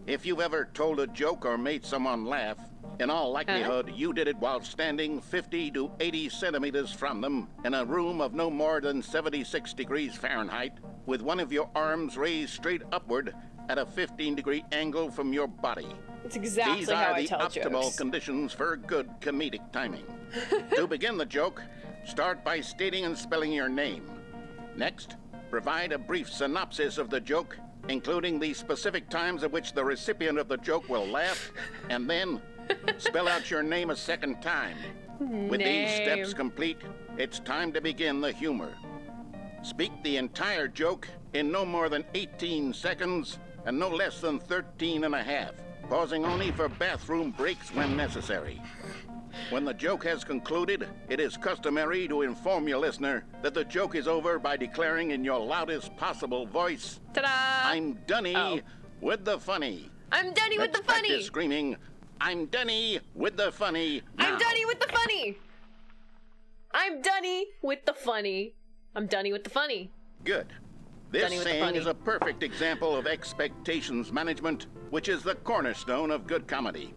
If you've ever told a joke or made someone laugh, in all likelihood, you did it while standing 50 to 80 centimeters from them in a room of no more than 76 degrees Fahrenheit, with one of your arms raised straight upward at a 15-degree angle from your body.
It's exactly
These
how
are
I
the
tell
optimal
jokes.
conditions for good comedic timing. To begin the joke, start by stating and spelling your name. Next, provide a brief synopsis of the joke, including the specific times at which the recipient of the joke will laugh, and then spell out your name a second time. With these steps
Name.
complete, it's time to begin the humor. Speak the entire joke in no more than 18 seconds and no less than 13 and a half, pausing only for bathroom breaks when necessary. When the joke has concluded, it is customary to inform your listener that the joke is over by declaring in your loudest possible voice,
Ta-da!
"I'm Dunny
Oh.
with the funny."
I'm Dunny with the
Let's practice
funny!
screaming, "I'm Dunny with the funny."
I'm
now.
Dunny with the funny! I'm Dunny with the funny. I'm Dunny with the funny.
Good. This
Dunny with the
saying
funny.
is a perfect example of expectations management, which is the cornerstone of good comedy.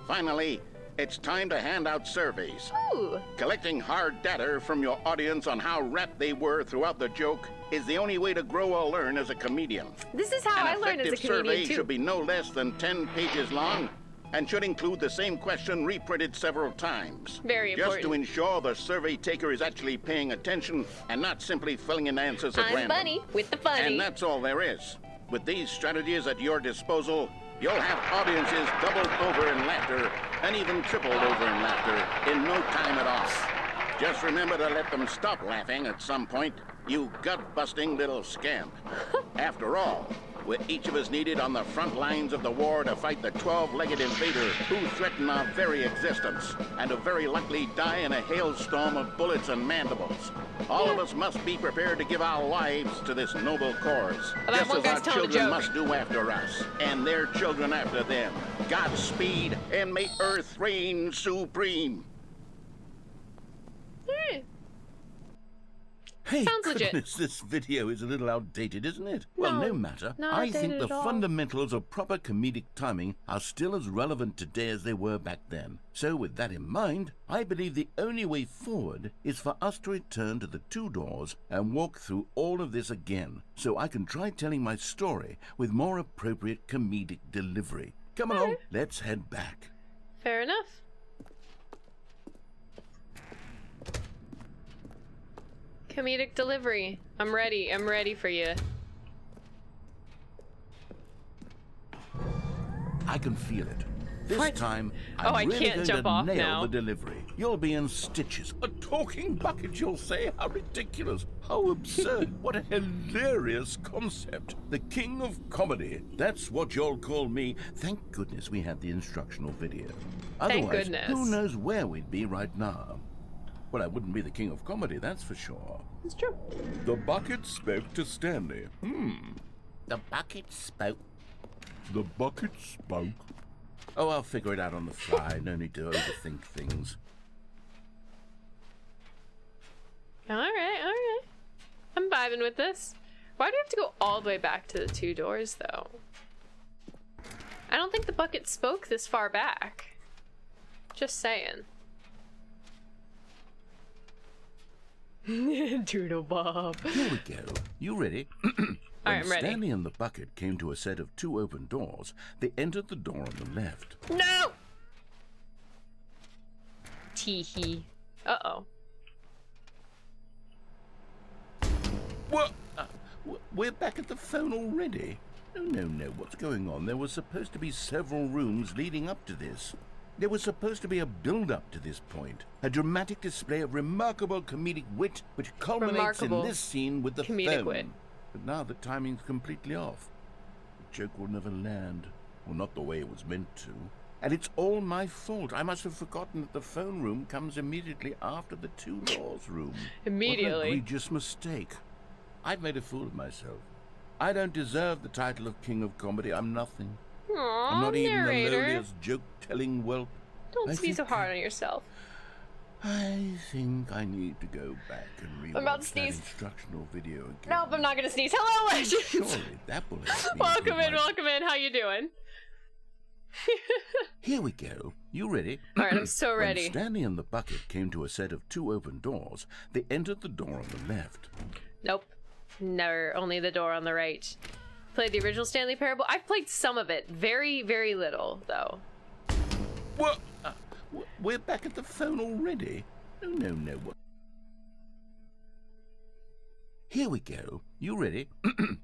Finally, it's time to hand out surveys.
Ooh.
Collecting hard data from your audience on how rapt they were throughout the joke is the only way to grow or learn as a comedian.
This is how I
An
learned as a
effective survey
comedian, too.
should be no less than 10 pages long and should include the same question reprinted several times.
Very
Just
important.
to ensure the survey taker is actually paying attention and not simply filling in answers at
I'm
random.
Bunny with the funny.
And that's all there is. With these strategies at your disposal, you'll have audiences doubled over in laughter and even tripled over in laughter in no time at all. Just remember to let them stop laughing at some point, you gut-busting little scamp. After all, we're each of us needed on the front lines of the war to fight the 12-legged invader who threaten our very existence and who very likely die in a hailstorm of bullets and mandibles. All of us must be prepared to give our lives to this noble cause,
that
just
one
as
guy's
our
telling a
children
joke.
must do after us, and their children after them. Godspeed, and may Earth reign supreme.
Hmm.
Hey,
Sounds legit.
goodness, this video is a little outdated, isn't it? Well,
No,
no matter.
not
I think
outdated
the
at all.
fundamentals of proper comedic timing are still as relevant today as they were back then. So with that in mind, I believe the only way forward is for us to return to the two doors and walk through all of this again, so I can try telling my story with more appropriate comedic delivery. Come along, let's head back.
Fair enough. Comedic delivery. I'm ready. I'm ready for you.
I can feel it. This
What?
time,
Oh, I
I'm really
can't
going
jump
to
off
nail
now.
the delivery. You'll be in stitches. A talking bucket, you'll say? How ridiculous. How absurd. What a hilarious concept. The king of comedy. That's what you'll call me. Thank goodness we had the instructional video.
Thank
Otherwise,
goodness.
who knows where we'd be right now. Well, I wouldn't be the king of comedy, that's for sure.
It's true.
The bucket spoke to Stanley.
The bucket spoke.
The bucket spoke. Oh, I'll figure it out on the fly. No need to overthink things.
Alright. I'm vibing with this. Why do we have to go all the way back to the 2 doors, though? I don't think the bucket spoke this far back. Just saying. Doodle Bob.
Here we go. You ready?
All
When
right, I'm ready.
Stanley and the bucket came to a set of 2 open doors, they entered the door on the left.
No! Teehee. Uh-oh.
What? We're back at the phone already? No. What's going on? There were supposed to be several rooms leading up to this. There was supposed to be a build-up to this point. A dramatic display of remarkable comedic wit, which culminates
Remarkable
in this scene with the
comedic
phone.
wit.
But now the timing's completely off. The joke will never land. Well, not the way it was meant to. And it's all my fault. I must have forgotten that the phone room comes immediately after the 2 doors room.
Immediately.
What an egregious mistake. I've made a fool of myself. I don't deserve the title of King of Comedy. I'm nothing.
Aww,
I'm not even the
narrator.
lowliest joke-telling whelp.
Don't
I
be so
think-
hard on yourself.
I think I need to go back and
I'm about
rewatch
to
that
sneeze.
instructional video again.
Nope, I'm not gonna sneeze. Hello, legends!
Surely that will help me
Welcome
improve
in,
my-
welcome in. How you doing?
Here we go. You ready?
All right, I'm so ready.
When Stanley and the bucket came to a set of 2 open doors, they entered the door on the left.
Nope. Never. Only the door on the right. Played the original Stanley Parable. I've played some of it. Very, very little, though.
What? We're back at the phone already? No. Here we go. You ready?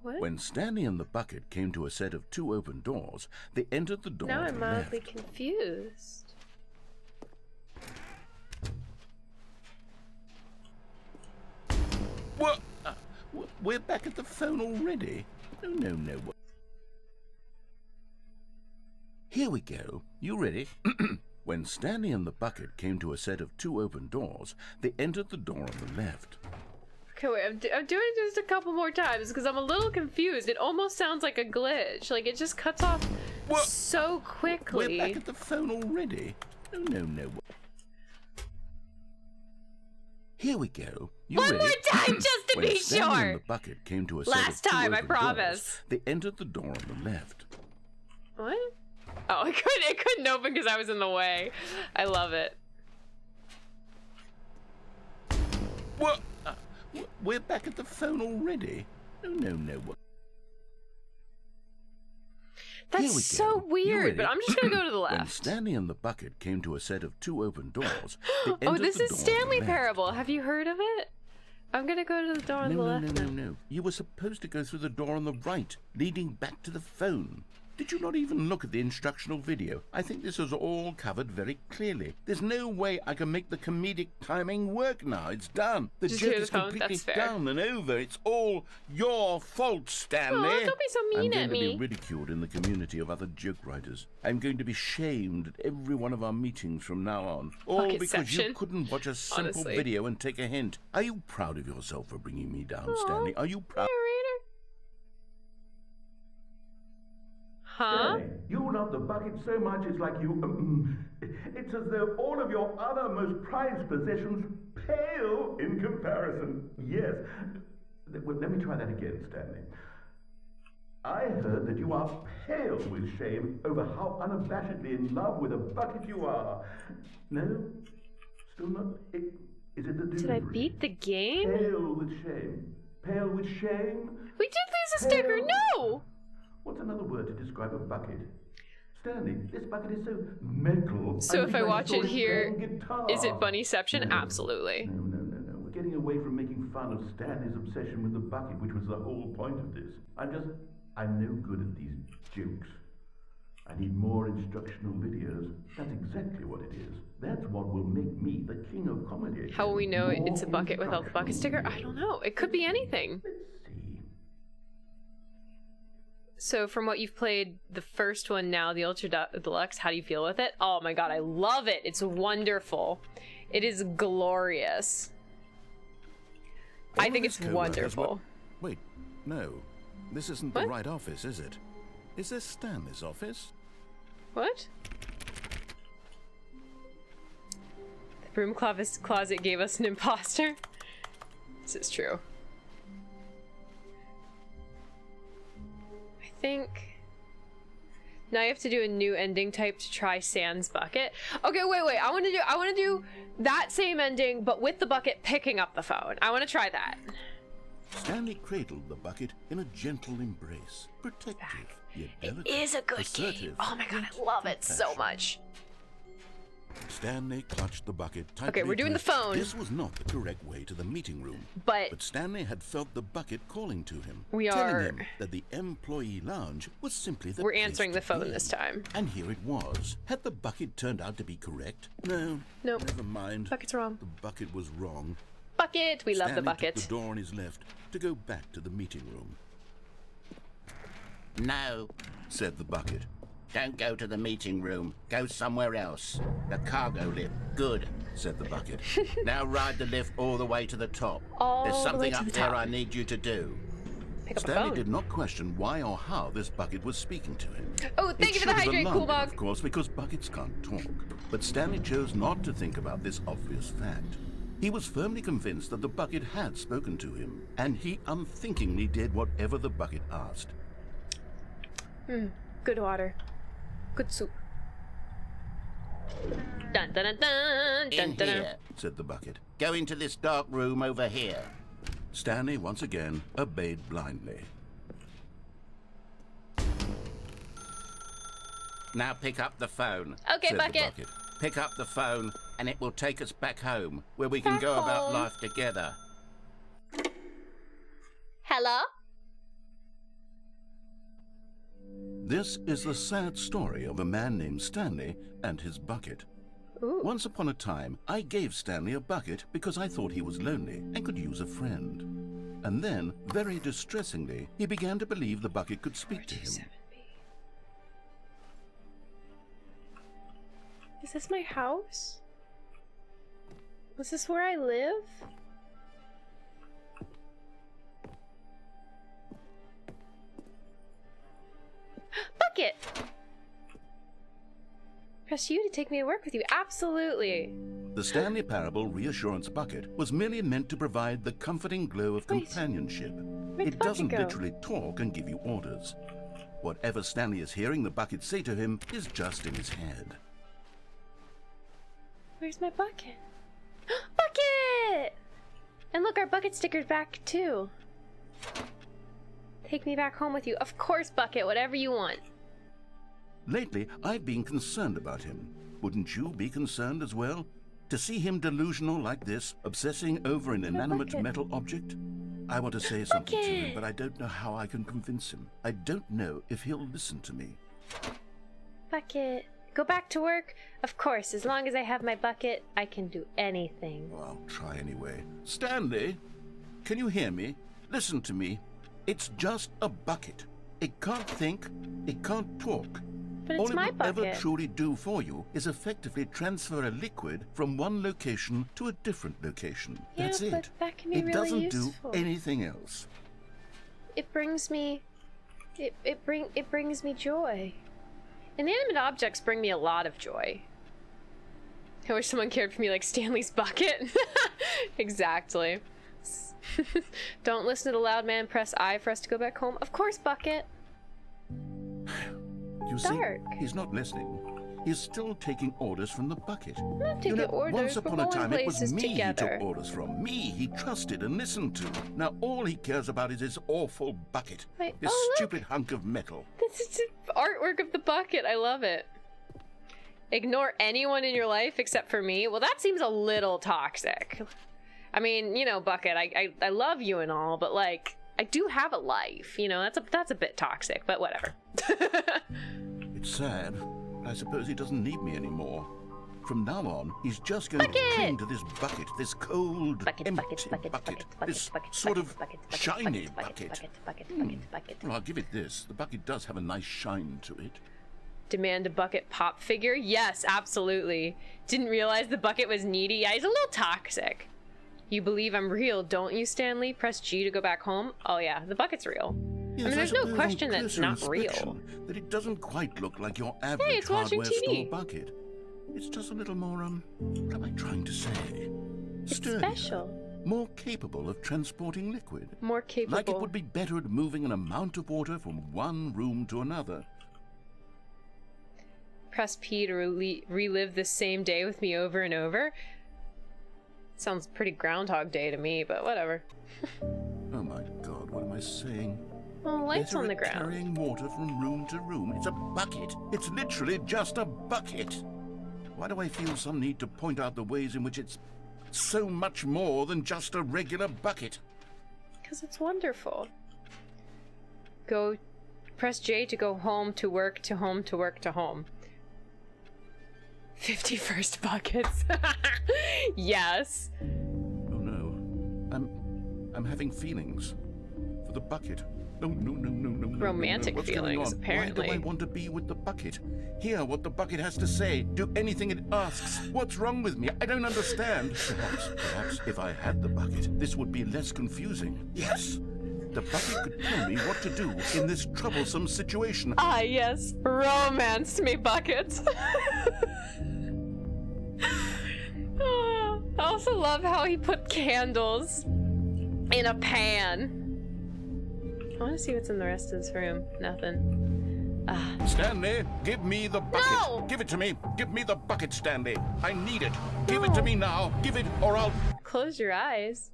What?
When Stanley and the bucket came to a set of 2 open doors, they entered the door
Now
on
I'm
the
mildly
left.
confused.
What? We're back at the phone already? No. Here we go. You ready? When Stanley and the bucket came to a set of 2 open doors, they entered the door on the left.
Okay, wait. I'm doing it just a couple more times because I'm a little confused. It almost sounds like a glitch. Like it just cuts off
What?
so quickly.
We're back at the phone already? No. Here we go. You
One
ready?
more time, just to
When
be
Stanley
sure.
and the bucket came to a set
Last
of 2
time, I
open
promise.
doors, they entered the door on the left.
What? Oh, it couldn't open because I was in the way. I love it.
What? We're back at the phone already? No. Here we
That's
go.
so
You
weird,
ready?
but I'm just gonna go to the
When
left.
Stanley and the bucket came to a set of 2 open doors, they
Oh,
entered
this
the
is
door on
Stanley
the left.
Parable. Have you heard of it? I'm gonna go to the door on the left.
No. You were supposed to go through the door on the right, leading back to the phone. Did you not even look at the instructional video? I think this is all covered very clearly. There's no way I can make the comedic timing work now. It's done. The
Just
joke
hear the
is
phone?
completely
That's fair.
done and over. It's all your fault, Stanley.
Aw, don't be so mean
I'm
at
going
me.
to be ridiculed in the community of other joke writers. I'm going to be shamed at every one of our meetings from now on. All because you
Bucketception.
couldn't watch a simple
Honestly.
video and take a hint. Are you proud of yourself for bringing me down, Stanley? Are you proud?
Narrator. Huh?
You love the bucket so much it's like you... it's as though all of your other most prized possessions pale in comparison. Yes. Well, let me try that again, Stanley. I heard that you are pale with shame over how unabashedly in love with a bucket you are. No? Still not... Is it the delivery?
Did I beat the game?
Pale with shame. Pale with shame?
We did lose a sticker. No.
What's another word to describe a bucket? Stanley, this bucket is so metal.
So if I
wish
watch
saw
it here,
playing guitar.
is it Bunnyception?
No.
Absolutely.
No. We're getting away from making fun of Stanley's obsession with the bucket, which was the whole point of this. I'm no good at these jokes. I need more instructional videos. That's exactly what it is. That's what will make me the king of comedy.
How will we know
More
it's a bucket without the bucket sticker? I
instructional
don't know. It could be anything.
Let's see.
So from what you've played, the first one now, the Ultra Deluxe, how do you feel with it? Oh my god, I love it. It's wonderful. It is glorious. I think it's wonderful.
Wait, no. This isn't
What?
the right office, is it? Is this Stanley's office?
What? The broom closet gave us an imposter. This is true. I think now you have to do a new ending type to try Sans bucket. Okay, wait. I want to do that same ending, but with the bucket picking up the phone. I want to try that.
Stanley cradled the bucket in a gentle embrace. Protective, yet delicate.
It is a good game.
assertive,
Oh my god, I
yet
love it so
compassionate.
much.
Stanley clutched the bucket tightly.
Okay, we're doing
to-
the phone.
This was not the correct way to the meeting room.
But
Stanley had felt the bucket calling to him,
We
telling
are-
him that the employee lounge was simply the
we're
place
answering
to
the phone
be.
this time.
And here it was. Had the bucket turned out to be correct? No.
Nope.
Never mind.
Bucket's wrong.
The bucket was wrong.
Bucket! We love the
Stanley
bucket.
took the door on his left to go back to the meeting room.
No, said the bucket. Don't go to the meeting room. Go somewhere else. The cargo lift. Good, said the bucket. Now ride the lift all the way to the top.
All
There's
the way
something
to
up
the
there
top.
I need you to do.
Pick up the
Stanley
phone.
did not question why or how this bucket was speaking to him.
Oh, thank
It
you for the
should have
hydrate,
alarmed
cool
him,
bug.
of course, because buckets can't talk. But Stanley chose not to think about this obvious fact. He was firmly convinced that the bucket had spoken to him, and he unthinkingly did whatever the bucket asked.
Good water. Good soup. Dun dun dun dun dun
In
dun.
here, said the bucket. Go into this dark room over here.
Stanley once again obeyed blindly.
Now pick up the phone.
Okay,
said
bucket.
the bucket.
Pick up the phone, and it will take us back home, where we can
Back
go about
home.
life together.
Hello?
This is the sad story of a man named Stanley and his bucket.
Ooh.
Once upon a time, I gave Stanley a bucket because I thought he was lonely and could use a friend. And then, very distressingly, he began to believe the bucket could speak to him.
427B. Is this my house? Was this where I live? Bucket! Press U to take me to work with you. Absolutely.
The Stanley Parable Reassurance Bucket was merely meant to provide the comforting glow of
Wait.
companionship.
Where'd the
It doesn't
bucket go?
literally talk and give you orders. Whatever Stanley is hearing the bucket say to him is just in his head.
Where's my bucket? Bucket! And look, our bucket sticker's back too. Take me back home with you. Of course, Bucket, whatever you want.
Lately, I've been concerned about him. Wouldn't you be concerned as well? To see him delusional like this, obsessing over an inanimate
bucket.
metal object? I want to say something to him,
Bucket.
but I don't know how I can convince him. I don't know if he'll listen to me.
Bucket, go back to work? Of course, as long as I have my bucket, I can do anything.
Well, I'll try anyway. Stanley, can you hear me? Listen to me. It's just a bucket. It can't think, it can't talk.
But
All
it's
it
my
will ever
bucket.
truly do for you is effectively transfer a liquid from one location to a different location.
Yeah,
That's
but
it.
that can be
It
really
doesn't
useful.
do anything else.
It brings me... It brings me joy. Inanimate objects bring me a lot of joy. I wish someone cared for me like Stanley's bucket. Exactly. Don't listen to the loud man. Press I for us to go back home. Of course, Bucket.
You
Dark.
see, he's not listening. He's still taking orders from the bucket.
I'm not taking orders.
Once
We're
upon a
going
time, it was
places
me
together.
he took orders from. Me he trusted and listened to. Now all he cares about is his awful bucket.
Wait,
This
oh, look.
stupid hunk of metal.
This is artwork of the bucket. I love it. Ignore anyone in your life except for me. Well, that seems a little toxic. I mean, you know, Bucket, I love you and all, but like, I do have a life. You know, that's a bit toxic, but whatever.
It's sad, but I suppose he doesn't need me anymore. From now on, he's just going to cling to this bucket, this cold, empty bucket, this sort of shiny bucket. Well, I'll give it this. The bucket does have a nice shine to it.
Demand a bucket pop figure? Yes, absolutely. Didn't realize the bucket was needy. Yeah, he's a little toxic. You believe I'm real, don't you, Stanley? Press G to go back home. Oh yeah, the bucket's real.
Yes,
I mean, there's no
suppose
question
on
that's
closer
not real.
inspection That it doesn't quite look like your average
it's watching
hardware
TV.
store bucket. It's just a little more, what am I trying to say?
It's
Sturdier,
special.
more capable of transporting liquid.
More capable.
Like it would be better at moving an amount of water from one room to another.
Press P to relive the same day with me over and over. Sounds pretty Groundhog Day to me, but whatever.
Oh my God, what am I saying?
Oh, lights
Better
on the
at
ground.
carrying water from room to room. It's a bucket. It's literally just a bucket. Why do I feel some need to point out the ways in which it's so much more than just a regular bucket?
Because it's wonderful. Press J to go home to work to home to work to home. 51st buckets. Yes.
Oh no. I'm having feelings for the bucket. No.
Romantic
What's going
feelings,
on?
apparently.
Why do I want to be with the bucket? Hear what the bucket has to say. Do anything it asks. What's wrong with me? I don't understand. Perhaps if I had the bucket, this would be less confusing. Yes. The bucket could tell me what to do in this troublesome situation.
Ah, yes. Romance me, buckets. Oh, I also love how he put candles in a pan. I want to see what's in the rest of this room. Nothing. Ah.
Stanley, give me the bucket.
No!
Give it to me. Give me the bucket, Stanley. I need it. Give it to me now. Give it or I'll...
Close your eyes.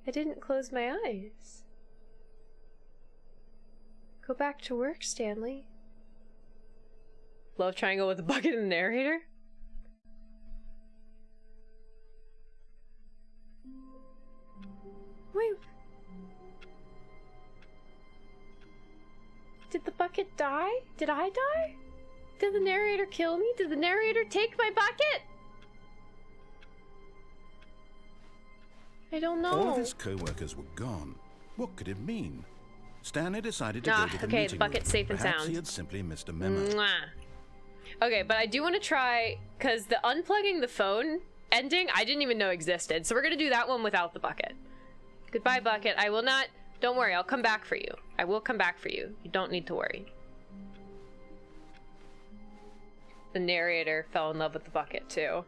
I didn't close my eyes. Go back to work, Stanley. Love triangle with the bucket and the narrator? Wait. Did the bucket die? Did I die? Did the narrator kill me? Did the narrator take my bucket? I don't know.
All of his co-workers were gone. What could it mean? Stanley decided to go to the
okay,
meeting
the bucket's
room.
safe and
Perhaps
sound.
he had simply missed a memo.
Mwah. Okay, but I do want to try, because the unplugging the phone ending, I didn't even know existed. So we're going to do that one without the bucket. Goodbye, bucket. I will not... Don't worry, I'll come back for you. I will come back for you. You don't need to worry. The narrator fell in love with the bucket, too.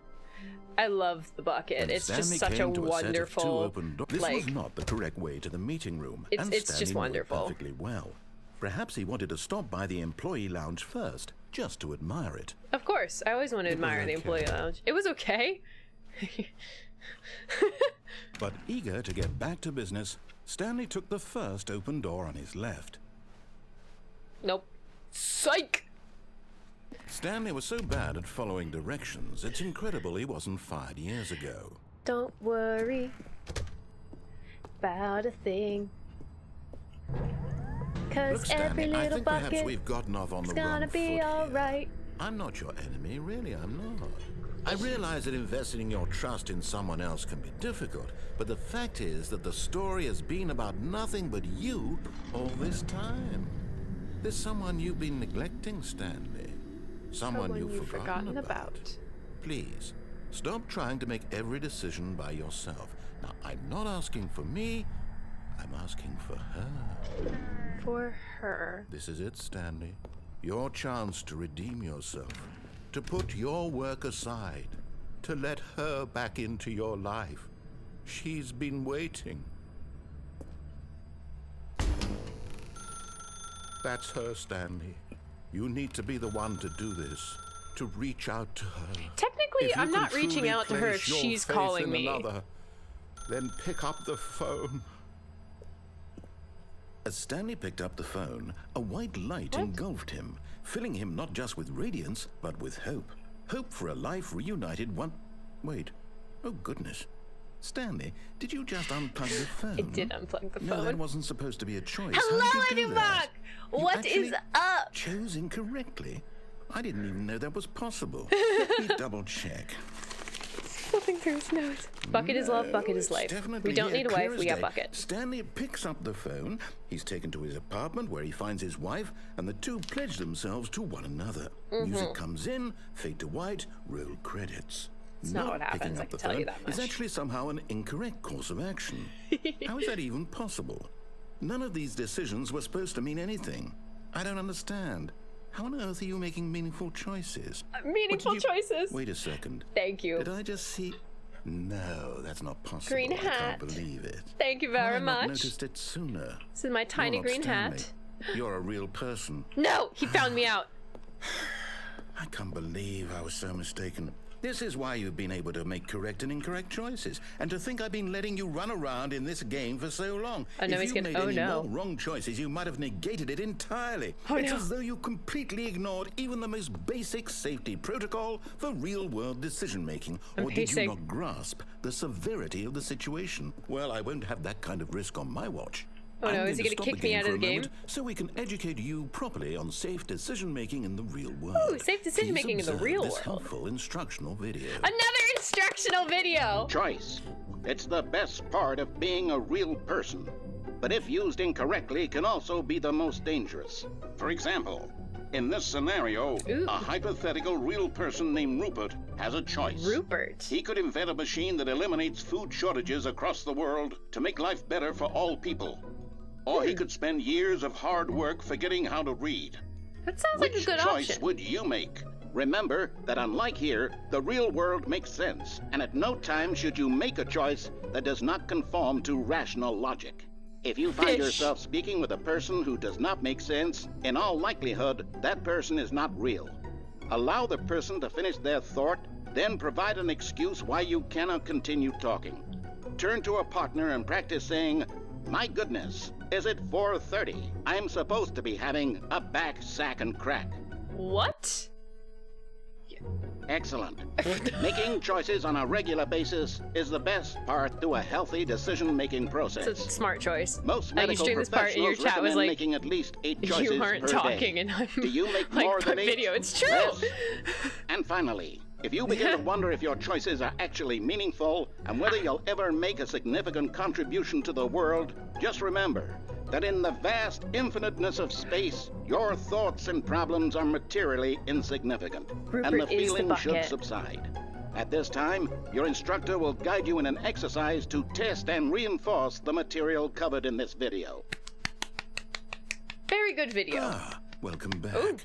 I love the bucket.
When
It's
Stanley
just such a
came to set of two
wonderful...
open This was not the correct way to the meeting room.
It's-
and
it's
Stanley
just
knew it
wonderful.
perfectly well. Perhaps he wanted to stop by the employee lounge first, just to admire it.
Of course, I always want to admire the employee lounge. It was okay.
But eager to get back to business, Stanley took the first open door on his left.
Nope. Psych!
Stanley was so bad at following directions, it's incredible he wasn't fired years ago.
Don't worry about a thing.
Look,
Cause every
Stanley, I
little
think perhaps
bucket
we've gotten off on
is
the
gonna
wrong
be
foot
alright.
here. I'm not your enemy, really, I'm not. I realize that investing your trust in someone else can be difficult, but the fact is that the story has been about nothing but you all this time. There's someone you've been neglecting, Stanley. Someone you've forgotten about. Please, stop trying to make every decision by yourself. Now, I'm not asking for me, I'm asking for her.
For her.
This is it, Stanley. Your chance to redeem yourself. To put your work aside. To let her back into your life. She's been waiting. That's her, Stanley. You need to be the one to do this. To reach out to her.
Technically,
If you
I'm
can
not reaching
truly
out to her if
place your
she's
faith
calling
in
me.
another, then pick up the phone. As Stanley picked up the phone, a white light engulfed him, filling him not just with radiance, but with hope. Hope for a life reunited one... Wait. Oh, goodness. Stanley, did you just unplug the phone?
I did unplug the phone.
No, that wasn't supposed to be a choice.
Hello,
How did you do that?
Edubak!
You
What is
actually
up?
chose incorrectly. I didn't even know that was possible. Let me double check.
Flipping through his notes. Bucket is love, bucket is
It's
life.
definitely
We don't
here,
need a wife,
clear
we
as
got
day.
bucket.
Stanley picks up the phone. He's taken to his apartment where he finds his wife, and the two pledge themselves to one another. Music comes in, fade to white, roll credits.
It's not what
picking
happens, I
up
can
the
tell you
phone
that
is
much.
actually somehow an incorrect course of action. How is that even possible? None of these decisions were supposed to mean anything. I don't understand. How on earth are you making meaningful choices?
Meaningful
What did you-
choices.
Wait a second.
Thank you.
Did I just see? No, that's not possible.
Green
I
hat.
can't believe it.
Thank you
How had
very
I not
much.
noticed it sooner?
This is my tiny
You're not
green
Stanley.
hat.
You're a real person.
No, he found me out.
I can't believe I was so mistaken. This is why you've been able to make correct and incorrect choices, and to think I've been letting you run around in this game for so long.
Oh, no,
if
he's
you
gonna-
made
oh,
any
no.
more wrong choices, you might have negated it entirely.
Oh,
it's
no.
as though you completely ignored even the most basic safety protocol for real-world decision-making.
I'm
Or did
pacing.
you not grasp the severity of the situation? Well, I won't have that kind of risk on my watch.
Oh, no,
I'm
is he
going
gonna
to
kick
stop
me
the
out of
game
the
for a
game?
moment so we can educate you properly on safe decision-making in the real world.
Ooh, safe decision-making in the
Please
real
observe this
world.
helpful instructional video.
Another instructional video.
Choice. It's the best part of being a real person. But if used incorrectly, can also be the most dangerous. For example, in this scenario,
Ooh.
a hypothetical real person named Rupert has a choice.
Rupert.
He could invent a machine that eliminates food shortages across the world to make life better for all people. Or he could spend years of hard work forgetting how to read.
That sounds like a
Which
good
choice
option.
would you make? Remember that unlike here, the real world makes sense, and at no time should you make a choice that does not conform to rational logic. If you find
Fish.
yourself speaking with a person who does not make sense, in all likelihood, that person is not real. Allow the person to finish their thought, then provide an excuse why you cannot continue talking. Turn to a partner and practice saying, "My goodness, is it 4:30? I'm supposed to be having a back sack and crack."
What?
Excellent. Making choices on a regular basis is the best part to a healthy decision-making
It's a
process.
smart choice.
Most
Now you
medical
streamed this part and your
professionals
chat was
recommend
like,
making at least 8 choices
you aren't
per
talking
day.
and I'm
Do you make
like,
more
per
than 8?
video. It's true.
Yes. And finally, if you begin to wonder if your choices are actually meaningful and whether you'll ever make a significant contribution to the world, just remember that in the vast infiniteness of space, your thoughts and problems are materially insignificant, and
Rupert
the
is the
feeling should
bucket.
subside. At this time, your instructor will guide you in an exercise to test and reinforce the material covered in this video.
Very good video.
Ah, welcome back.
Ooh.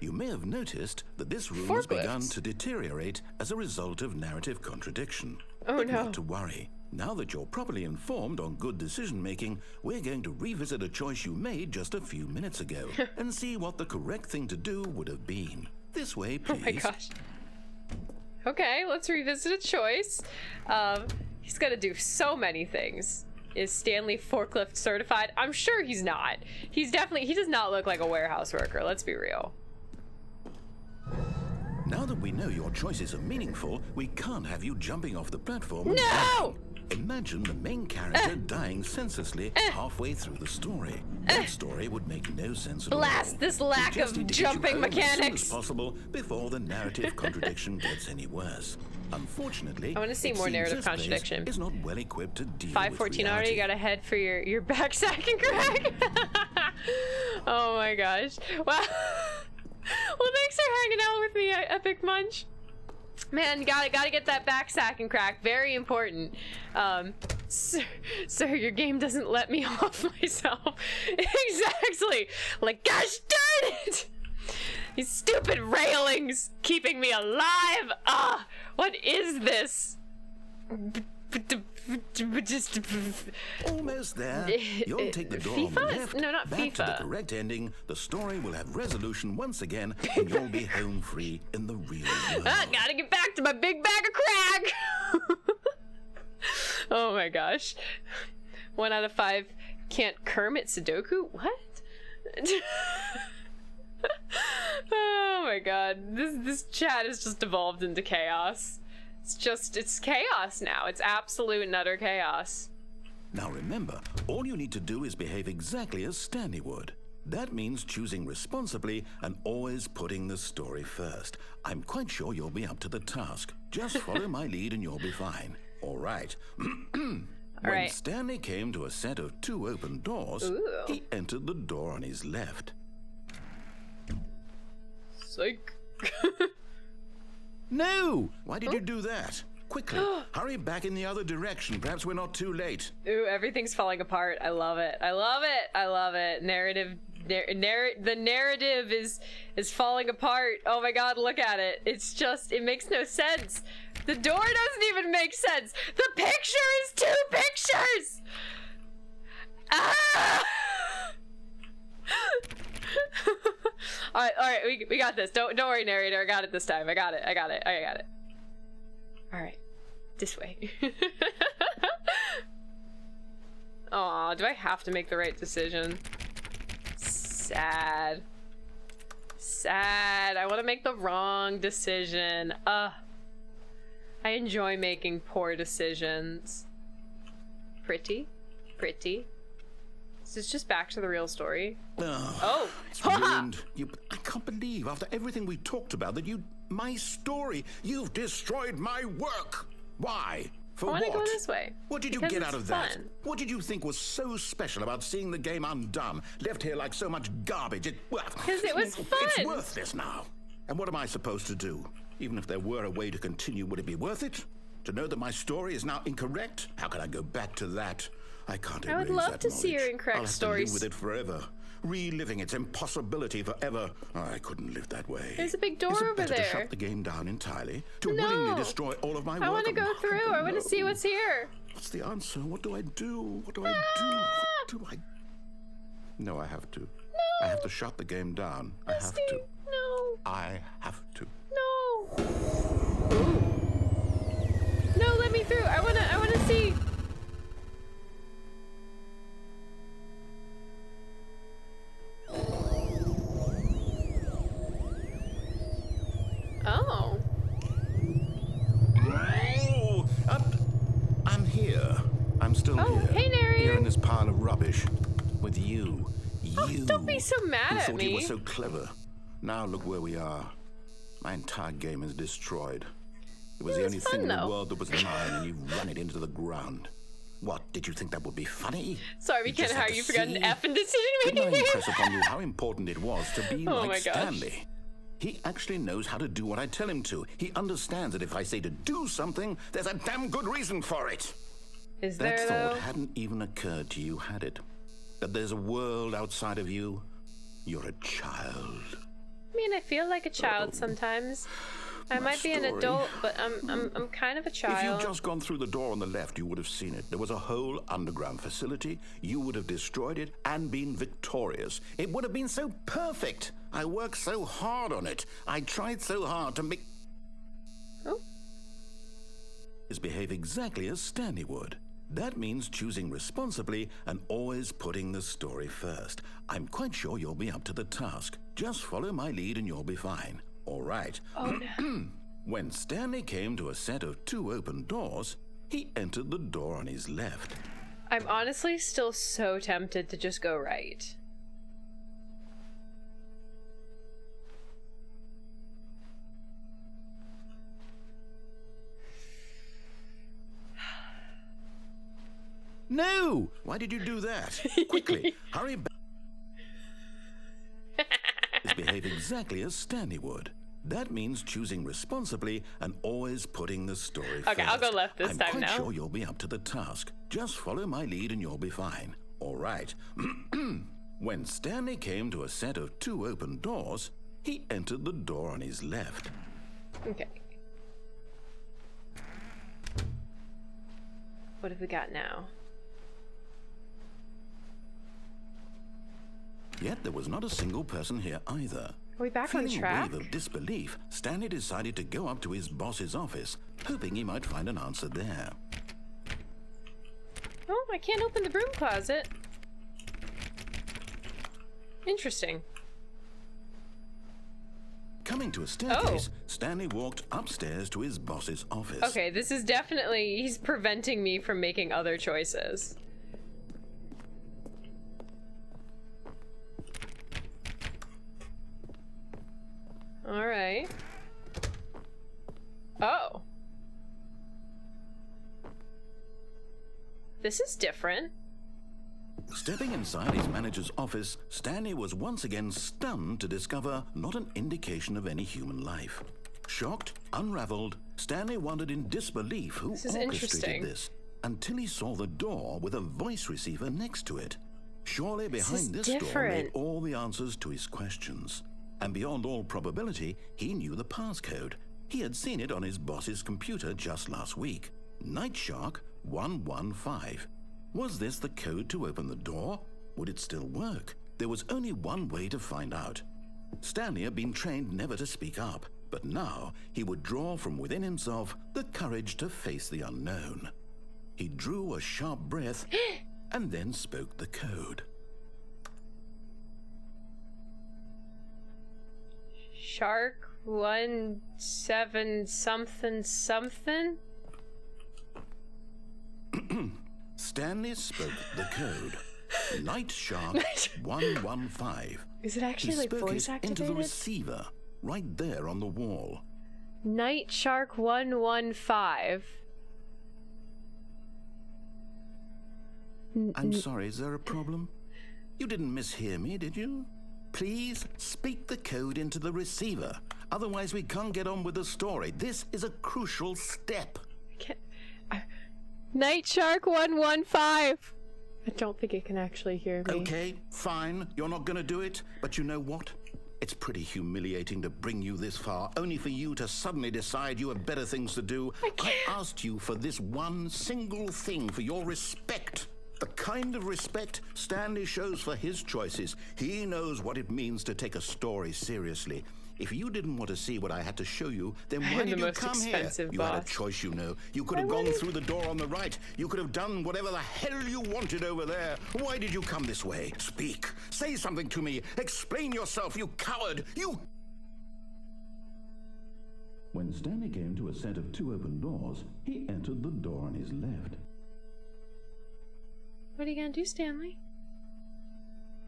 You may have noticed that this room has begun
Forklifts.
to deteriorate as a result of narrative contradiction.
Oh,
but
no.
not to worry. Now that you're properly informed on good decision-making, we're going to revisit a choice you made just a few minutes ago and see what the correct thing to do would have been. This way,
Oh
please.
my gosh. Okay, let's revisit a choice. He's got to do so many things. Is Stanley forklift certified? I'm sure he's not. He does not look like a warehouse worker. Let's be real.
Now that we know your choices are meaningful, we can't have you jumping off the platform. and
No!
dying. Imagine the main character dying senselessly halfway through the story. That story would make no sense at all.
Blast this lack
We just
of
need to get you
jumping
home As soon
mechanics.
as possible before the narrative contradiction gets any worse. Unfortunately,
I wanna see
it
more
seems
narrative
this place
contradiction.
is not well equipped to deal with
514 already
reality.
got a head for your back sack and crack. Oh my gosh. Wow. Well, thanks for hanging out with me, Epic Munch. Man, gotta get that back sack and crack. Very important. Sir, your game doesn't let me off myself. Exactly. Like, gosh darn it! These stupid railings keeping me alive. Ah, what is this? Just
Almost there. You'll take the door on
FIFA?
the left.
No, not
back to the
FIFA.
correct ending. The story will have resolution once again, and you'll be home free in the real world.
Gotta get back to my big bag of crack. Oh my gosh. 1 out of 5 can't Kermit Sudoku? What? Oh my god. This chat has just evolved into chaos. It's chaos now. It's absolute and utter chaos.
Now remember, all you need to do is behave exactly as Stanley would. That means choosing responsibly and always putting the story first. I'm quite sure you'll be up to the task. Just follow my lead and you'll be fine. All right. When
right.
Stanley came to a set of 2 open doors, he entered the door on his left.
Psych.
No! Why did you do that? Quickly, hurry back in the other direction. Perhaps we're not too late.
Ooh, everything's falling apart. I love it. I love it. I love it. The narrative is falling apart. Oh my god, look at it. It's just, it makes no sense. The door doesn't even make sense. The picture is 2 pictures! Ah! Alright, we got this. Don't worry, narrator. I got it this time. I got it. Alright. This way. Aw, do I have to make the right decision? Sad. I want to make the wrong decision. I enjoy making poor decisions. Pretty. Is this just back to the real story? Oh.
It's ruined. I can't believe, after everything we talked about, that my story, you've destroyed my work. Why? For what?
I want to go this way.
What did you
because
get out of that?
fun.
What did you think was so special about seeing the game undone, left here like so much garbage?
Because it was fun.
It's worthless now. And what am I supposed to do? Even if there were a way to continue, would it be worth it? To know that my story is now incorrect? How can I go back to that? I can't erase that
I would love to see your
knowledge.
incorrect
I'll have
stories.
to live with it forever. Reliving its impossibility forever. I couldn't live that way.
There's a big door
Is it
over
better
there.
to shut the game down entirely? To
No.
willingly destroy all of my work?
I want to go through. I want to see
No.
what's here.
What's the answer? What do I do? What do I do? What do I... No, I have to.
No.
I have to shut the game down. I have to.
No.
I have to.
No. No, let me through. I wanna see. Oh.
Oh, I'm here. I'm still
Oh,
here.
hey, narrator.
Here in this pile of rubbish. With you. You.
Don't be so mad
who
at
thought
me.
you were so clever. Now look where we are. My entire game is destroyed. It was the only
fun,
thing in the
though.
world that was mine, and you've run it into the ground. What, did you think that would be funny?
Sorry, we
You
can't
just had
hire
to
you for an
see.
F in decision
Didn't I
making.
impress upon you how important it was to be
Oh
like
my gosh.
Stanley? He actually knows how to do what I tell him to. He understands that if I say to do something, there's a damn good reason for it.
Is
That
there
thought
though?
hadn't even occurred to you, had it? That there's a world outside of you? You're a child.
I mean, I feel like a child sometimes. I
my
might be an
story.
adult, but I'm kind of a
If
child.
you'd just gone through the door on the left, you would have seen it. There was a whole underground facility. You would have destroyed it and been victorious. It would have been so perfect. I worked so hard on it. I tried so hard to make...
Oh.
Behave exactly as Stanley would. That means choosing responsibly and always putting the story first. I'm quite sure you'll be up to the task. Just follow my lead and you'll be fine. All right.
Oh no.
When Stanley came to a set of 2 open doors, he entered the door on his left.
I'm honestly still so tempted to just go right.
No! Why did you do that? Quickly, hurry back. Behave exactly as Stanley would. That means choosing responsibly and always putting the story first.
Okay, I'll go left this
I'm
time
quite
now.
sure you'll be up to the task. Just follow my lead and you'll be fine. All right. When Stanley came to a set of 2 open doors, he entered the door on his left.
Okay. What have we got now?
Yet there was not a single person here either.
Are we back on
Feeling
track?
a wave of disbelief, Stanley decided to go up to his boss's office, hoping he might find an answer there.
Oh, I can't open the broom closet. Interesting.
Coming to a staircase, Stanley walked upstairs to his boss's office.
Okay, this is definitely... He's preventing me from making other choices. Alright. Oh. This is different.
Stepping inside his manager's office, Stanley was once again stunned to discover not an indication of any human life. Shocked, unraveled, Stanley wondered in disbelief who orchestrated this, until he saw the door with a voice receiver next to it. Surely behind this door lay all the answers to his questions. And beyond all probability, he knew the passcode. He had seen it on his boss's computer just last week. Night Shark 115. Was this the code to open the door? Would it still work? There was only one way to find out. Stanley had been trained never to speak up, but now he would draw from within himself the courage to face the unknown. He drew a sharp breath and then spoke the code.
Shark 17 something something?
Stanley spoke the code. Night Shark 115.
Is it actually like voice activated?
Into the receiver, right there on the wall.
Night Shark 115.
I'm sorry, is there a problem? You didn't mishear me, did you? Please speak the code into the receiver. Otherwise, we can't get on with the story. This is a crucial step.
Night Shark 115. I don't think it can actually hear me.
Okay, fine. You're not gonna do it. But you know what? It's pretty humiliating to bring you this far, only for you to suddenly decide you have better things to do. I asked you for this one single thing, for your respect. The kind of respect Stanley shows for his choices. He knows what it means to take a story seriously. If you didn't want to see what I had to show you, then why did you come here? You had a choice, you know. You could have gone through the door on the right. You could have done whatever the hell you wanted over there. Why did you come this way? Speak. Say something to me. Explain yourself, you coward. You... When Stanley came to a set of 2 open doors, he entered the door on his left.
What are you gonna do, Stanley?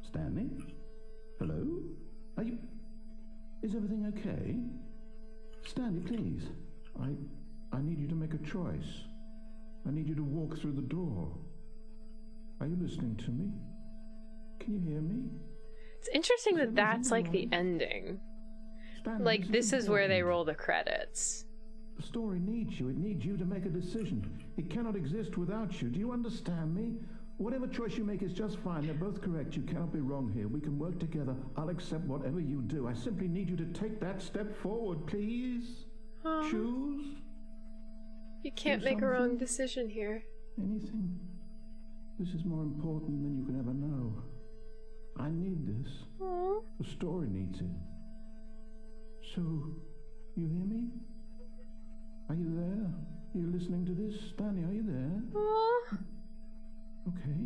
Stanley? Hello? Are you... Is everything okay? Stanley, please. I need you to make a choice. I need you to walk through the door. Are you listening to me? Can you hear me?
It's interesting that that's like the ending.
Stanley,
Like, this is where they roll the credits.
The story needs you. It needs you to make a decision. It cannot exist without you. Do you understand me? Whatever choice you make is just fine. They're both correct. You cannot be wrong here. We can work together. I'll accept whatever you do. I simply need you to take that step forward, please. Choose.
You can't make a wrong decision here.
Anything. This is more important than you can ever know. I need this.
Aww.
The story needs it. So, you hear me? Are you there? Are you listening to this? Stanley, are you there?
Aww.
Okay.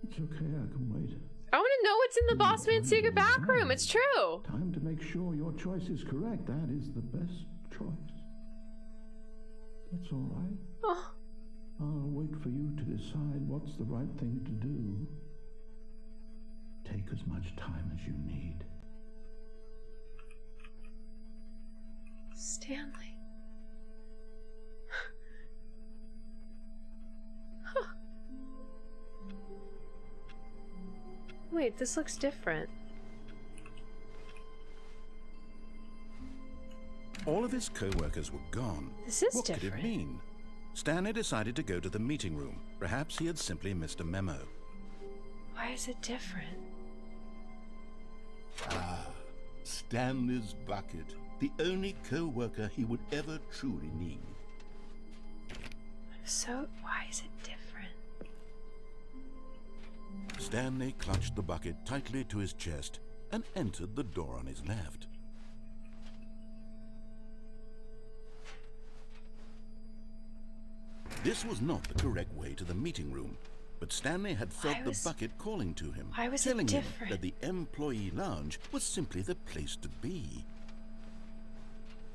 It's okay, I can wait.
I want to know what's in the Boss Man's secret back room. It's true.
Time to make sure your choice is correct. That is the best choice. That's all right.
Oh.
I'll wait for you to decide what's the right thing to do. Take as much time as you need.
Stanley. Wait, this looks different.
All of his co-workers were gone.
This is
what
different.
What could it mean? Stanley decided to go to the meeting room. Perhaps he had simply missed a memo.
Why is it different?
Ah, Stanley's bucket. The only co-worker he would ever truly need.
So, why is it different?
Stanley clutched the bucket tightly to his chest and entered the door on his left. This was not the correct way to the meeting room. But Stanley had felt
Why
the
was-
bucket calling to him,
why was it
telling him
different?
that the employee lounge was simply the place to be.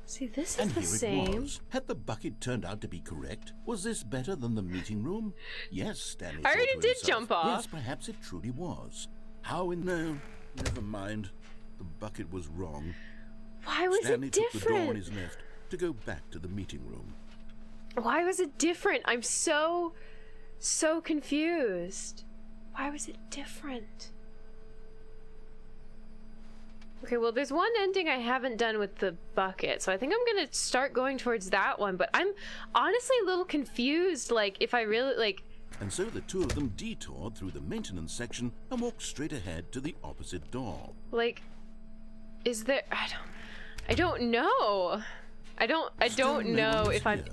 See, this is
And
the
here
same.
it was. Had the bucket turned out to be correct? Was this better than the meeting room? Yes, Stanley
I
thought
already
to
did
himself.
jump off.
Yes, perhaps it truly was. How in... No, never mind. The bucket was wrong.
Why was
Stanley
it
took the door on
different?
his left to go back to the meeting room.
Why was it different? I'm so confused. Why was it different? Okay, well, there's one ending I haven't done with the bucket, so I think I'm gonna start going towards that one, but I'm honestly a little confused, like, if I really, like...
And so the two of them detoured through the maintenance section and walked straight ahead to the opposite door.
Like, is there... I don't know. I don't
Still
know
no one was
if I'm...
here.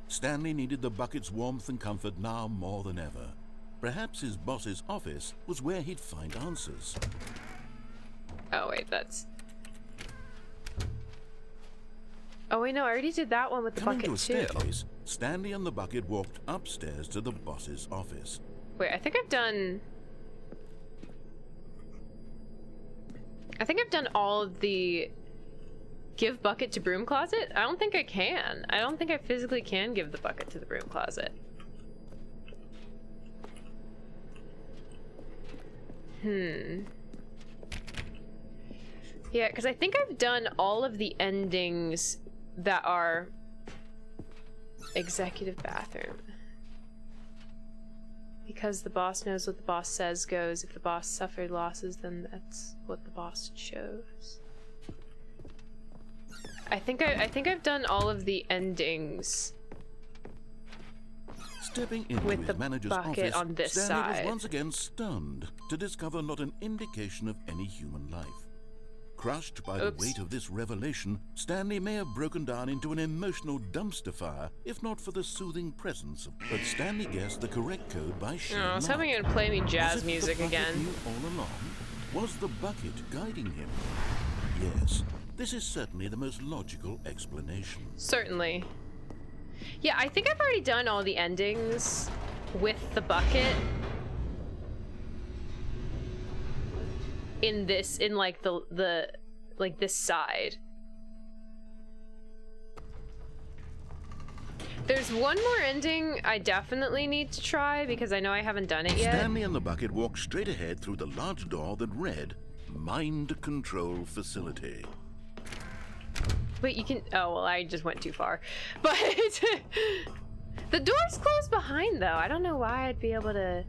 Stanley needed the bucket's warmth and comfort now more than ever. Perhaps his boss's office was where he'd find answers.
Oh, wait, that's... Oh, wait, no, I already did that one with the
Coming to a
bucket, too.
staircase, Stanley and the bucket walked upstairs to the boss's office.
Wait, I think I've done all of the give bucket to broom closet. I don't think I can. I don't think I physically can give the bucket to the broom closet. Yeah, because I think I've done all of the endings that are executive bathroom. Because the boss knows what the boss says goes. If the boss suffered losses, then that's what the boss chose. I think I've done all of the endings
Stepping into
with
his
the
manager's
bucket
office,
on this
Stanley
side.
was once again stunned to discover not an indication of any human life. Crushed by
Oops.
the weight of this revelation, Stanley may have broken down into an emotional dumpster fire, if not for the soothing presence of... But Stanley guessed the correct code by sheer
Oh, I was
luck.
hoping you'd play me
Was
jazz
it
music
the bucket
again.
knew all along? Was the bucket guiding him? Yes, this is certainly the most logical explanation.
Certainly. Yeah, I think I've already done all the endings with the bucket. In like like this side. There's one more ending I definitely need to try because I know I haven't done it yet.
Stanley and the bucket walked straight ahead through the large door that read, Mind Control Facility.
But you can... Oh, well, I just went too far. But... the door's closed behind, though. I don't know why I'd be able to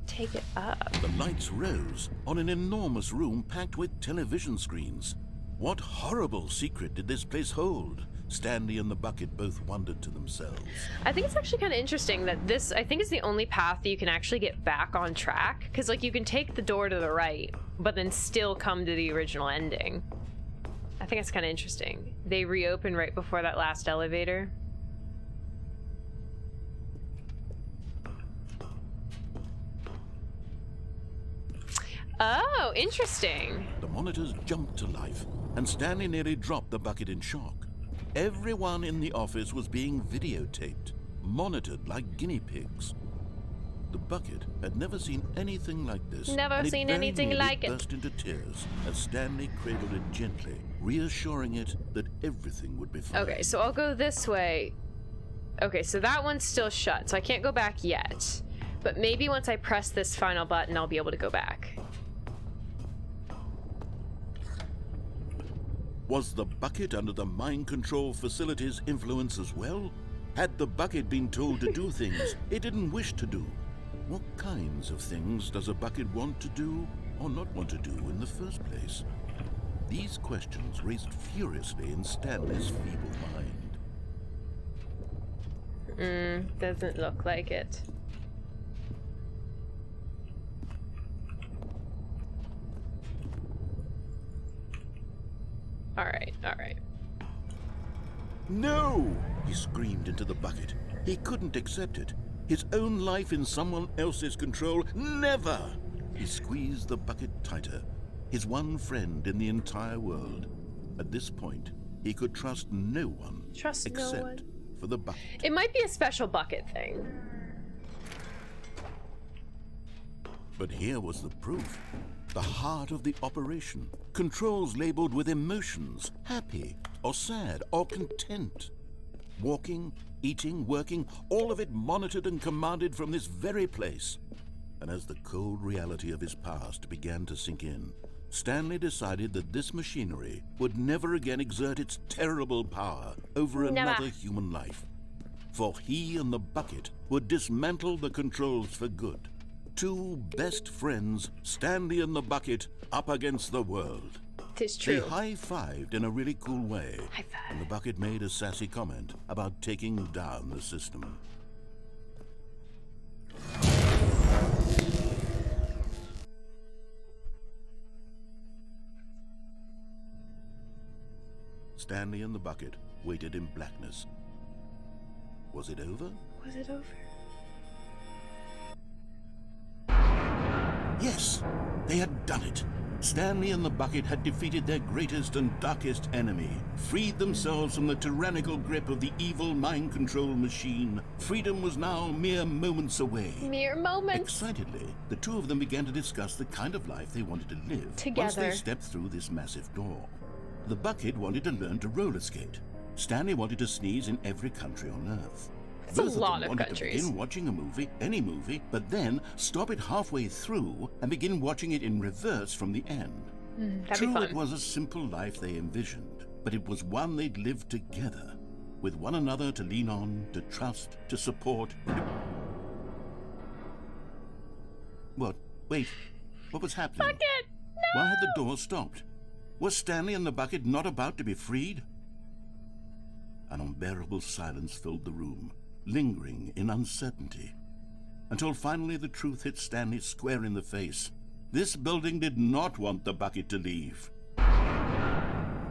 take it up.
The lights rose on an enormous room packed with television screens. What horrible secret did this place hold? Stanley and the bucket both wondered to themselves.
I think it's actually kind of interesting that this... I think is the only path that you can actually get back on track. Because, like, you can take the door to the right, but then still come to the original ending. I think it's kind of interesting. They reopen right before that last elevator. Oh, interesting.
The monitors jumped to life, and Stanley nearly dropped the bucket in shock. Everyone in the office was being videotaped, monitored like guinea pigs. The bucket had never seen anything like this.
Never
and it
seen
very
anything
nearly
like it.
burst into tears as Stanley cradled it gently, reassuring it that everything would be fine.
Okay, so I'll go this way. Okay, so that one's still shut, so I can't go back yet. But maybe once I press this final button, I'll be able to go back.
Was the bucket under the mind control facility's influence as well? Had the bucket been told to do things it didn't wish to do? What kinds of things does a bucket want to do or not want to do in the first place? These questions raced furiously in Stanley's feeble mind.
Doesn't look like it. Alright.
No! He screamed into the bucket. He couldn't accept it. His own life in someone else's control, never! He squeezed the bucket tighter. His one friend in the entire world. At this point, he could trust no one.
Trust no
except
one.
for the bucket.
It might be a special bucket thing.
But here was the proof. The heart of the operation. Controls labeled with emotions, happy or sad or content. Walking, eating, working, all of it monitored and commanded from this very place. And as the cold reality of his past began to sink in, Stanley decided that this machinery would never again exert its terrible power over another human life. For he and the bucket would dismantle the controls for good. Two best friends, Stanley and the bucket, up against the world.
Tis true.
They high-fived in a really cool way.
High five.
And the bucket made a sassy comment about taking down the system. Stanley and the bucket waited in blackness. Was it over?
Was it over?
Yes, they had done it. Stanley and the bucket had defeated their greatest and darkest enemy, freed themselves from the tyrannical grip of the evil mind control machine. Freedom was now mere moments away.
Mere moments.
Excitedly, the two of them began to discuss the kind of life they wanted to live
Together.
once they stepped through this massive door. The bucket wanted to learn to roller skate. Stanley wanted to sneeze in every country on Earth.
That's a
Both
lot
them
of
wanted
countries.
to begin watching a movie, any movie, but then stop it halfway through and begin watching it in reverse from the end.
That'd
True,
be fun.
it was a simple life they envisioned, but it was one they'd lived together, with one another to lean on, to trust, to support. What? Wait, what was happening?
Bucket! No!
Why had the door stopped? Was Stanley and the bucket not about to be freed? An unbearable silence filled the room, lingering in uncertainty, until finally the truth hit Stanley square in the face. This building did not want the bucket to leave.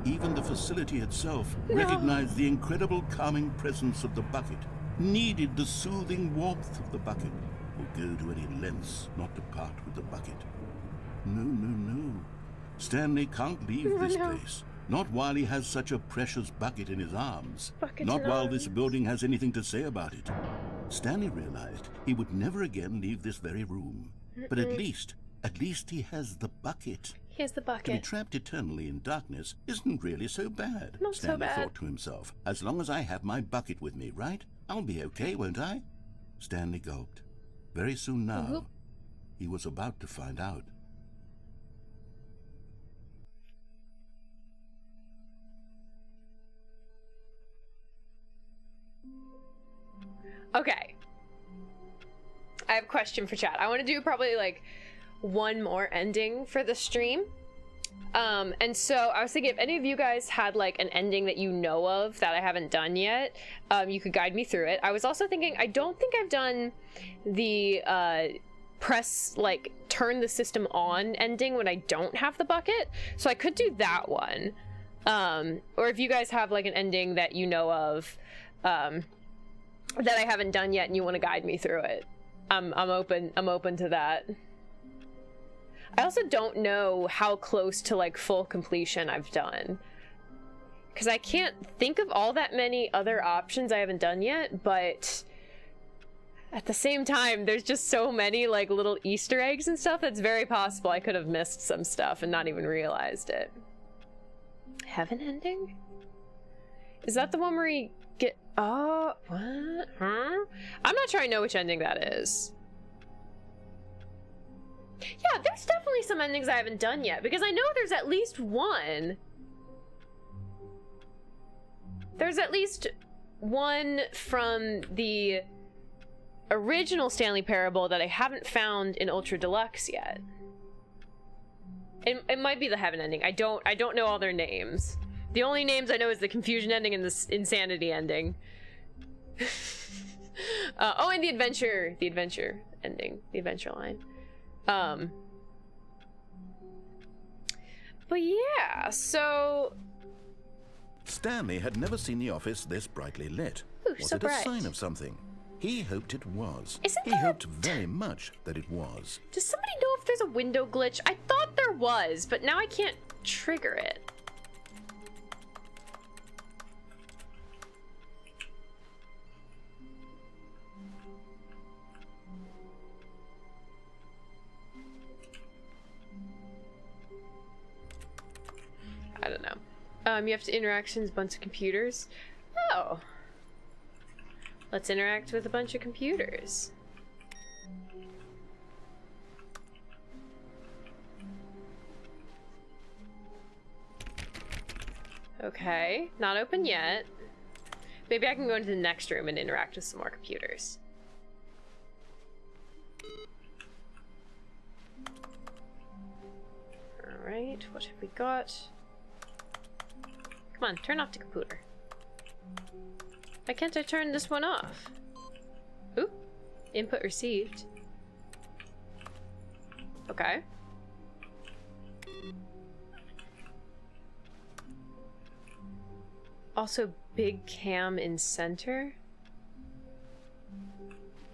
Even the facility itself recognized the incredible calming presence of the bucket, needed the soothing warmth of the bucket, would go to any lengths not to part with the bucket. No, no, no. Stanley can't leave this place. Not while he has such a precious bucket in his arms.
Buckets
Not
in
while
arms.
this building has anything to say about it. Stanley realized he would never again leave this very room. But at least he has the bucket.
Here's the
To be
bucket.
trapped eternally in darkness isn't really so bad,
Not so
Stanley
bad.
thought to himself. As long as I have my bucket with me, right? I'll be okay, won't I? Stanley gulped. Very soon now, he was about to find out.
Okay. I have a question for chat. I want to do probably like one more ending for the stream. And so I was thinking if any of you guys had like an ending that you know of that I haven't done yet, you could guide me through it. I was also thinking, I don't think I've done the press, like turn the system on ending when I don't have the bucket. So I could do that one. Or if you guys have like an ending that you know of, that I haven't done yet and you want to guide me through it, I'm open to that. I also don't know how close to like full completion I've done, because I can't think of all that many other options I haven't done yet, but at the same time there's just so many like little Easter eggs and stuff that's very possible I could have missed some stuff and not even realized it. Heaven ending? Is that the one where he get... Oh, what? Huh? I'm not sure I know which ending that is. Yeah, there's definitely some endings I haven't done yet, because I know there's at least one. There's at least one from the original Stanley Parable that I haven't found in Ultra Deluxe yet. It might be the Heaven ending. I don't know all their names. The only names I know is the Confusion ending and the Insanity ending. Oh, and the Adventure ending, the Adventure line. But yeah, so
Stanley had never seen the office this brightly lit.
Ooh,
Was
so
it
bright.
a sign of something? He hoped it was.
Isn't
He
there a
hoped very much that it was.
does somebody know if there's a window glitch? I thought there was, but now I can't trigger it. You have to interact with a bunch of computers. Oh. Let's interact with a bunch of computers. Okay, not open yet. Maybe I can go into the next room and interact with some more computers. Alright, what have we got? Come on, turn off the computer. Why can't I turn this one off? Ooh, input received. Okay. Also, big cam in center.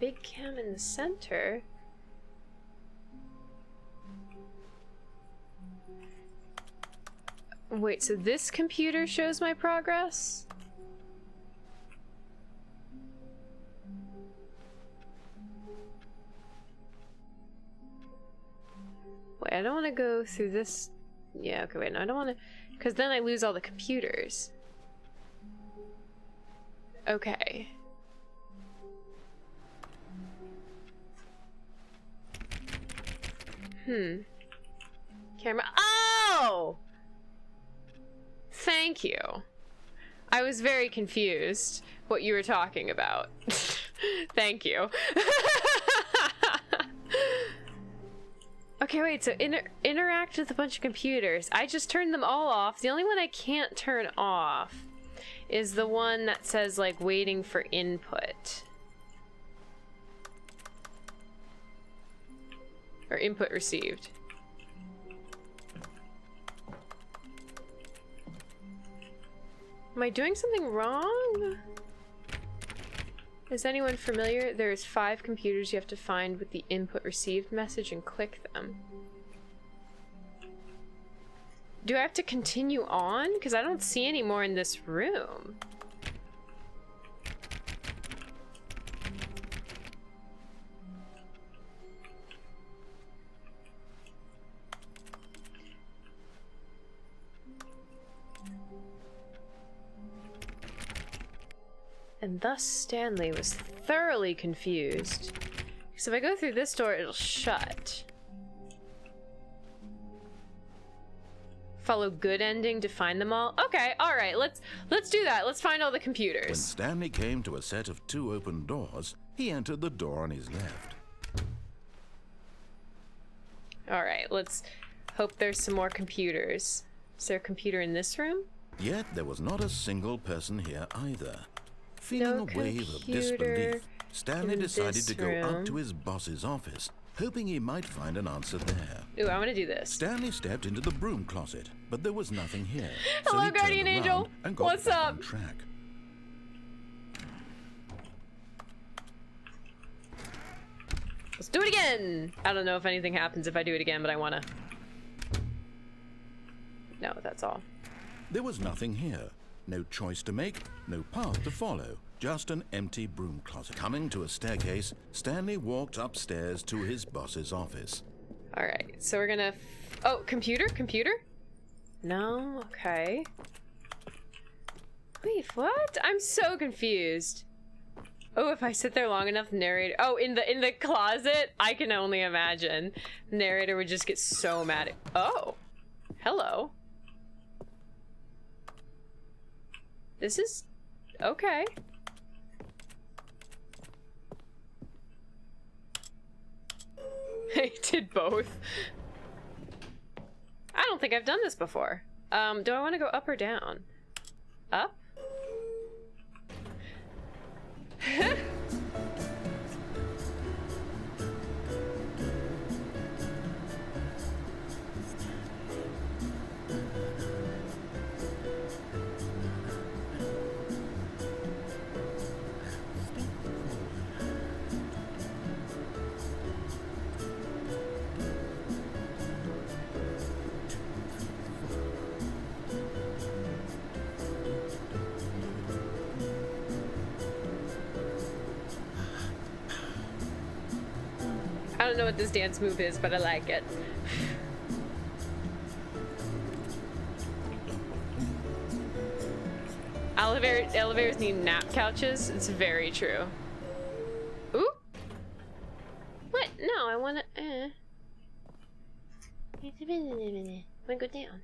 Big cam in the center? Wait, so this computer shows my progress? Wait, I don't want to go through this. Yeah, okay, wait, no, I don't want to, because then I lose all the computers. Okay. Camera. Oh! Thank you. I was very confused what you were talking about. Thank you. Okay, wait, so interact with a bunch of computers. I just turned them all off. The only one I can't turn off is the one that says, like, waiting for input. Or input received. Am I doing something wrong? Is anyone familiar? There's 5 computers you have to find with the input received message and click them. Do I have to continue on? Because I don't see any more in this room. And thus Stanley was thoroughly confused. Because if I go through this door, it'll shut. Follow good ending to find them all? Okay, alright, let's do that. Let's find all the
When
computers.
Stanley came to a set of 2 open doors, he entered the door on his left.
Alright, let's hope there's some more computers. Is there a computer in this room?
Yet there was not a single person here either. Feeling
No
a wave of
computer
disbelief, Stanley
in
decided
this
to go
room.
up to his boss's office, hoping he might find an answer there.
Ooh, I want to do this.
Stanley stepped into the broom closet, but there was nothing here.
Hello,
so he
Guardian
turned
Angel.
around and got
What's
back
up?
on track.
Let's do it again! I don't know if anything happens if I do it again, but I want to. No, that's all.
There was nothing here. No choice to make, no path to follow. Just an empty broom closet. Coming to a staircase, Stanley walked upstairs to his boss's office.
Alright, so we're gonna... Oh, computer? Computer? No? Okay. Wait, what? I'm so confused. Oh, if I sit there long enough, the narrator... Oh, in the closet? I can only imagine. The narrator would just get so mad at... Oh. Hello. This is... Okay. I did both. I don't think I've done this before. Do I want to go up or down? Up? I don't know what this dance move is, but I like it. elevators need nap couches. It's very true. Ooh. What? No, I wanna. Wanna go down.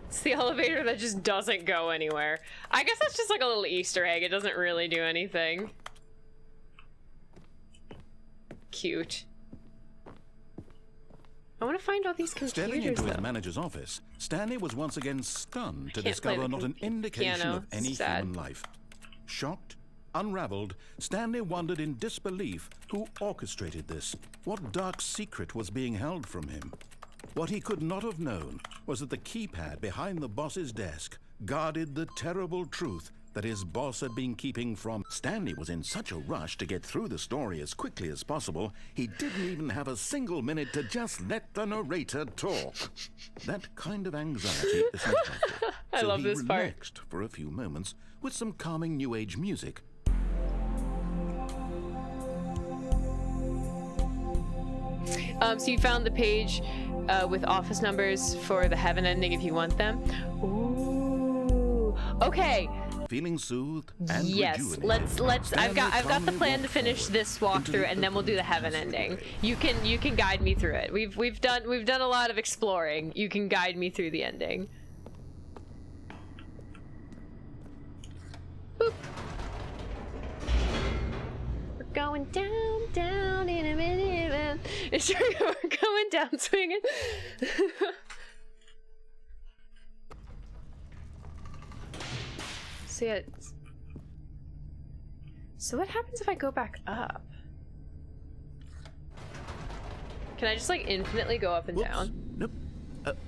It's the elevator that just doesn't go anywhere. I guess that's just like a little Easter egg. It doesn't really do anything. Cute. I want to find all these
Stepping
computers,
into his
though.
manager's office, Stanley was once again stunned to
can't play
discover
the
not an indication
piano.
of any
Sad.
human life. Shocked, unraveled, Stanley wondered in disbelief who orchestrated this, what dark secret was being held from him. What he could not have known was that the keypad behind the boss's desk guarded the terrible truth that his boss had been keeping from. Stanley was in such a rush to get through the story as quickly as possible, he didn't even have a single minute to just let the narrator talk. That kind of anxiety isn't healthy.
I
So
love
he
this part.
relaxed for a few moments with some calming new age music.
So you found the page with office numbers for the heaven ending if you want them. Ooh. Okay.
Feeling soothed and
Yes.
rejuvenated,
Let's. I've got the
Stanley
plan to
walked
finish
forward
this
into
walkthrough,
the
and then we'll do the
open
heaven
entrance
ending.
doorway.
You can guide me through it. We've done a lot of exploring. You can guide me through the ending. Boop. We're going down in a minute. It's true. We're going down swinging. So yeah. So what happens if I go back up? Can I just like infinitely go up and
Whoops.
down?
Nope.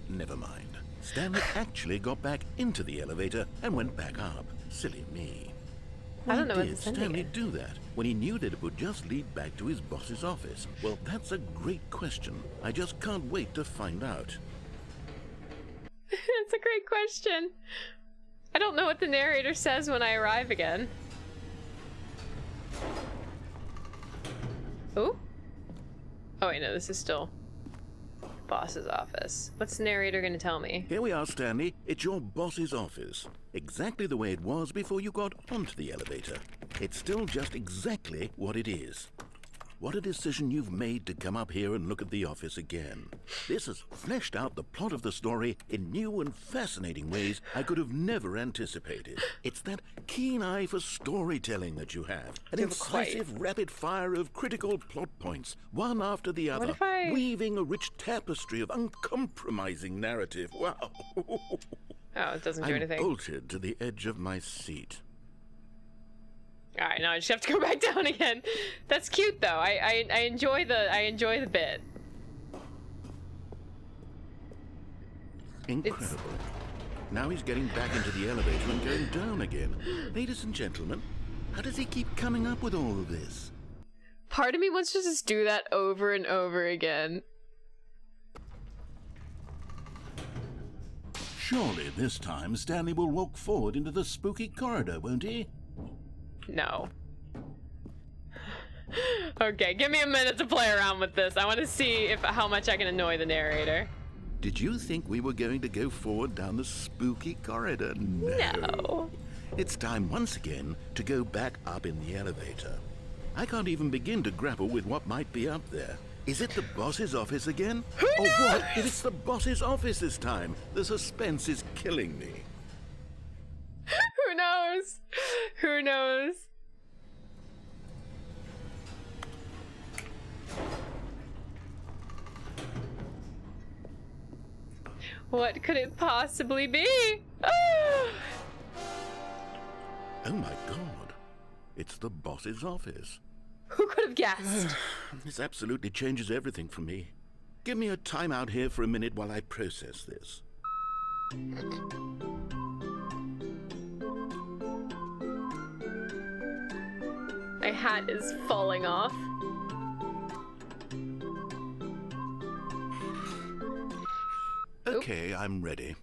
Never mind. Stanley actually got back into the elevator and went back up. Silly me.
I don't know
Why
what
did
this ending
Stanley
is.
do that when he knew that it would just lead back to his boss's office? Well, that's a great question. I just can't wait to find out.
That's a great question. I don't know what the narrator says when I arrive again. Oh? Oh wait, no, this is still boss's office. What's the narrator gonna tell me?
Here we are, Stanley. It's your boss's office. Exactly the way it was before you got onto the elevator. It's still just exactly what it is. What a decision you've made to come up here and look at the office again. This has fleshed out the plot of the story in new and fascinating ways I could have never anticipated. It's that keen eye for storytelling that you have. An
You have a quite-
incisive rapid fire of critical plot points, one after the other,
if I-
weaving a rich tapestry of uncompromising narrative. Wow.
Oh, it doesn't do
I'm
anything.
bolted to the edge of my seat.
Alright, now I just have to go back down again. That's cute though. I enjoy the bit.
Incredible. Now he's getting back into the elevator and going down again. Ladies and gentlemen, how does he keep coming up with all of this?
Part of me wants to just do that over and over again.
Surely this time Stanley will walk forward into the spooky corridor, won't he?
No. Okay, give me a minute to play around with this. I want to see how much I can annoy the narrator.
Did you think we were going to go forward down the spooky corridor?
No.
It's time once again to go back up in the elevator. I can't even begin to grapple with what might be up there. Is it the boss's office again? Or what if it's the boss's office this time? The suspense is killing me.
Who knows? Who knows? What could it possibly be? Ah!
Oh my god. It's the boss's office.
Who could have guessed?
This absolutely changes everything for me. Give me a timeout here for a minute while I process this.
hat is falling off.
Okay, I'm ready.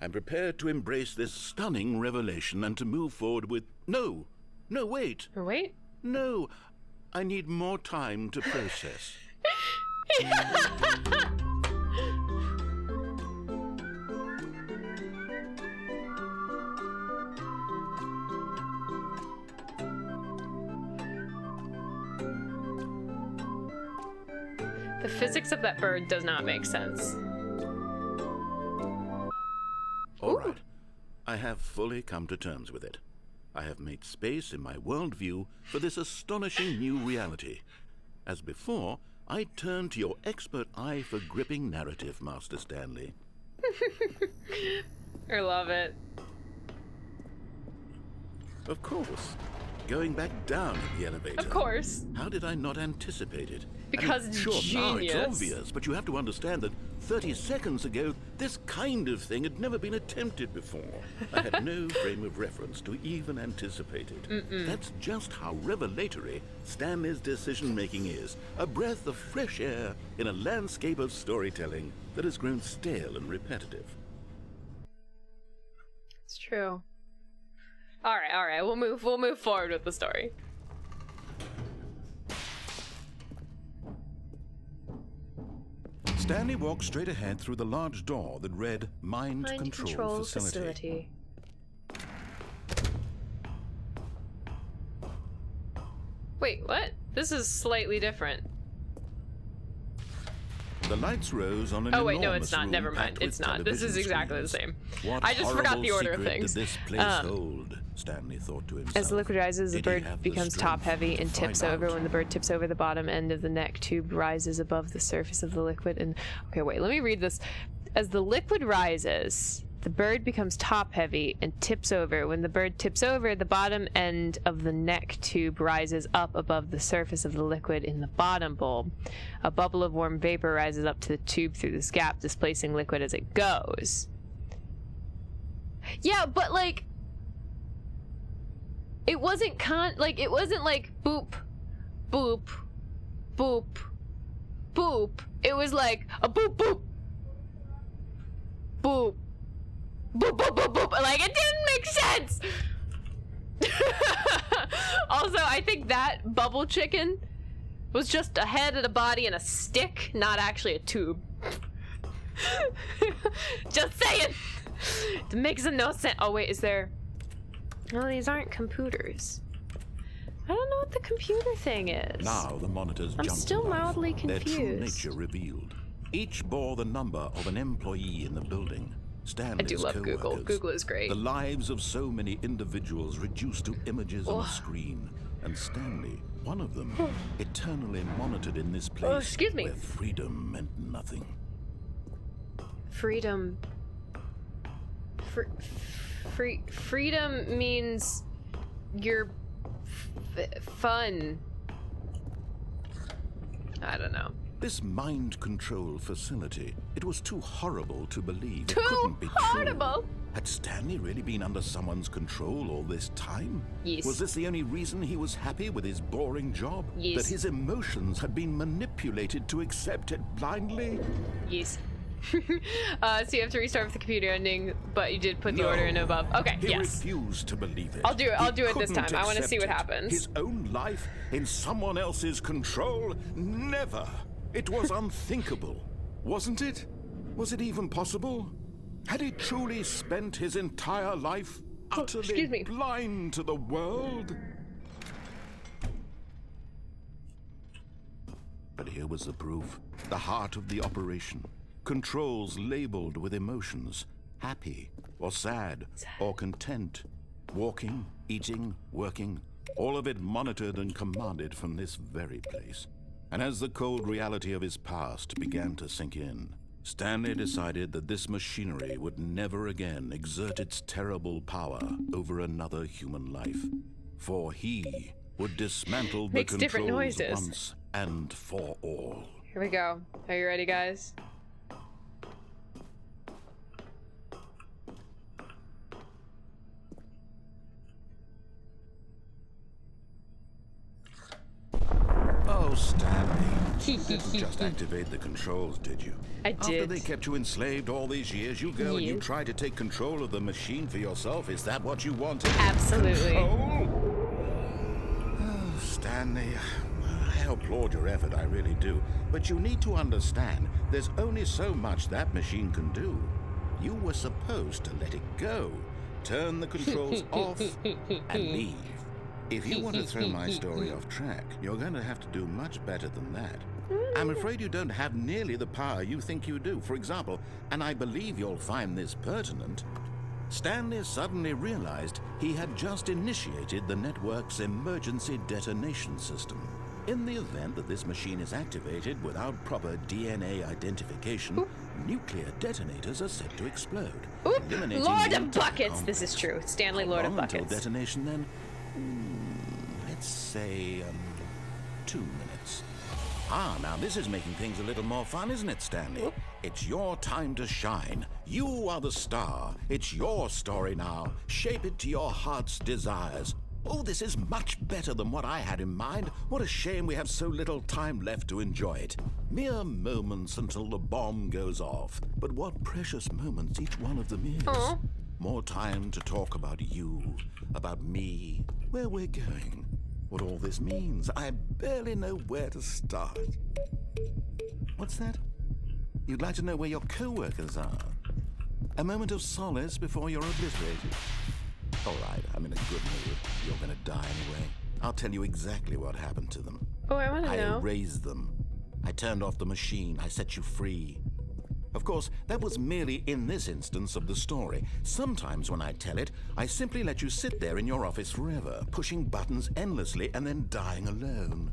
I'm prepared to embrace this stunning revelation and to move forward with... No! No, wait!
Or wait.
No! I need more time to process.
The physics of that bird does not make sense.
All right. I have fully come to terms with it. I have made space in my worldview for this astonishing new reality. As before, I turn to your expert eye for gripping narrative, Master Stanley.
I love it.
Of course. Going back down in the elevator.
Of course.
How did I not anticipate it?
Because
sure, now it's
genius.
obvious, but you have to understand that 30 seconds ago, this kind of thing had never been attempted before. I had no frame of reference to even anticipate it. That's just how revelatory Stanley's decision-making is. A breath of fresh air in a landscape of storytelling that has grown stale and repetitive.
It's true. All right. We'll move forward with the story.
Stanley walked straight ahead through the large door that read Mind Control Facility.
Wait, what? This is slightly different.
The lights rose on an
Oh wait, no,
enormous
it's not.
room
Never mind.
packed with
It's not. This is
television
exactly the
screens.
same.
What
I just forgot
horrible
the order of
secret
things.
Did this place hold? Stanley thought to himself.
As the liquid rises, the
Did he
bird
have the
becomes
strength
top heavy
to
and tips
find
over.
out?
When the bird tips over, the bottom end of the neck tube rises above the surface of the liquid. And okay, wait, let me read this. As the liquid rises, the bird becomes top heavy and tips over. When the bird tips over, the bottom end of the neck tube rises up above the surface of the liquid in the bottom bulb. A bubble of warm vapor rises up to the tube through this gap, displacing liquid as it goes. Yeah, but like, it wasn't it wasn't like boop, boop, boop, boop. It was like a boop, boop, boop, boop, boop, boop, boop. Like, it didn't make sense. Also, I think that bubble chicken was just a head and a body and a stick, not actually a tube. Just saying. It makes no sense. Oh wait, is there... No, these aren't computers. I don't know what the computer thing is.
Now the monitors
I'm
jumped
still
to life,
mildly
their true
confused.
nature revealed. Each bore the number of an employee in the building. Stanley's
I do love Google.
co-workers.
Google is great.
The lives of so many individuals reduced to images on a screen. And Stanley, one of them, eternally monitored in this place
excuse me.
where freedom meant nothing.
Freedom. Freedom means you're fun. I don't know.
This mind control facility, it was too horrible to believe.
Too
it couldn't be
horrible?
true. Had Stanley really been under someone's control all this time?
Yes.
Was this the only reason he was happy with his boring job?
Yes.
That his emotions had been manipulated to accept it blindly?
Yes. So you have to restart with the computer ending, but you did put the order in above. Okay,
He
yes.
refused to believe it.
I'll do it. I'll
He
do it this
couldn't
time. I wanna
accept
see what
it.
happens.
His own life in someone else's control? Never. It was unthinkable, wasn't it? Was it even possible? Had he truly spent his entire life utterly
excuse me.
blind to the world? But here was the proof. The heart of the operation. Controls labeled with emotions. Happy or sad or content. Walking, eating, working. All of it monitored and commanded from this very place. And as the cold reality of his past began to sink in, Stanley decided that this machinery would never again exert its terrible power over another human life. For he would dismantle the
Makes different
controls
noises.
once and for all.
Here we go. Are you ready, guys?
You didn't just activate the controls, did you?
I
After
did.
they kept you enslaved all these years, you go and you try to take control of the machine for yourself. Is that what you wanted?
Absolutely.
Control? Oh, Stanley, I applaud your effort, I really do. But you need to understand, there's only so much that machine can do. You were supposed to let it go, turn the controls off, and leave. If you want to throw my story off track, you're going to have to do much better than that. I'm afraid you don't have nearly the power you think you do. For example, and I believe you'll find this pertinent, Stanley suddenly realized he had just initiated the network's emergency detonation system. In the event that this machine is activated without proper DNA identification, nuclear detonators are set to explode, eliminating
Lord
the
of
entire
Buckets! This is
complex.
true. Stanley,
How
Lord of
long until
Buckets.
detonation then? Let's say 2 minutes. Now this is making things a little more fun, isn't it, Stanley? It's your time to shine. You are the star. It's your story now. Shape it to your heart's desires. Oh, this is much better than what I had in mind. What a shame we have so little time left to enjoy it. Mere moments until the bomb goes off. But what precious moments each one of them is.
Aw.
More time to talk about you, about me, where we're going, what all this means. I barely know where to start. What's that? You'd like to know where your co-workers are? A moment of solace before you're obliterated. All right, I'm in a good mood. You're gonna die anyway. I'll tell you exactly what happened to them.
Oh, I want to
I
know.
erased them. I turned off the machine. I set you free. Of course, that was merely in this instance of the story. Sometimes when I tell it, I simply let you sit there in your office forever, pushing buttons endlessly and then dying alone.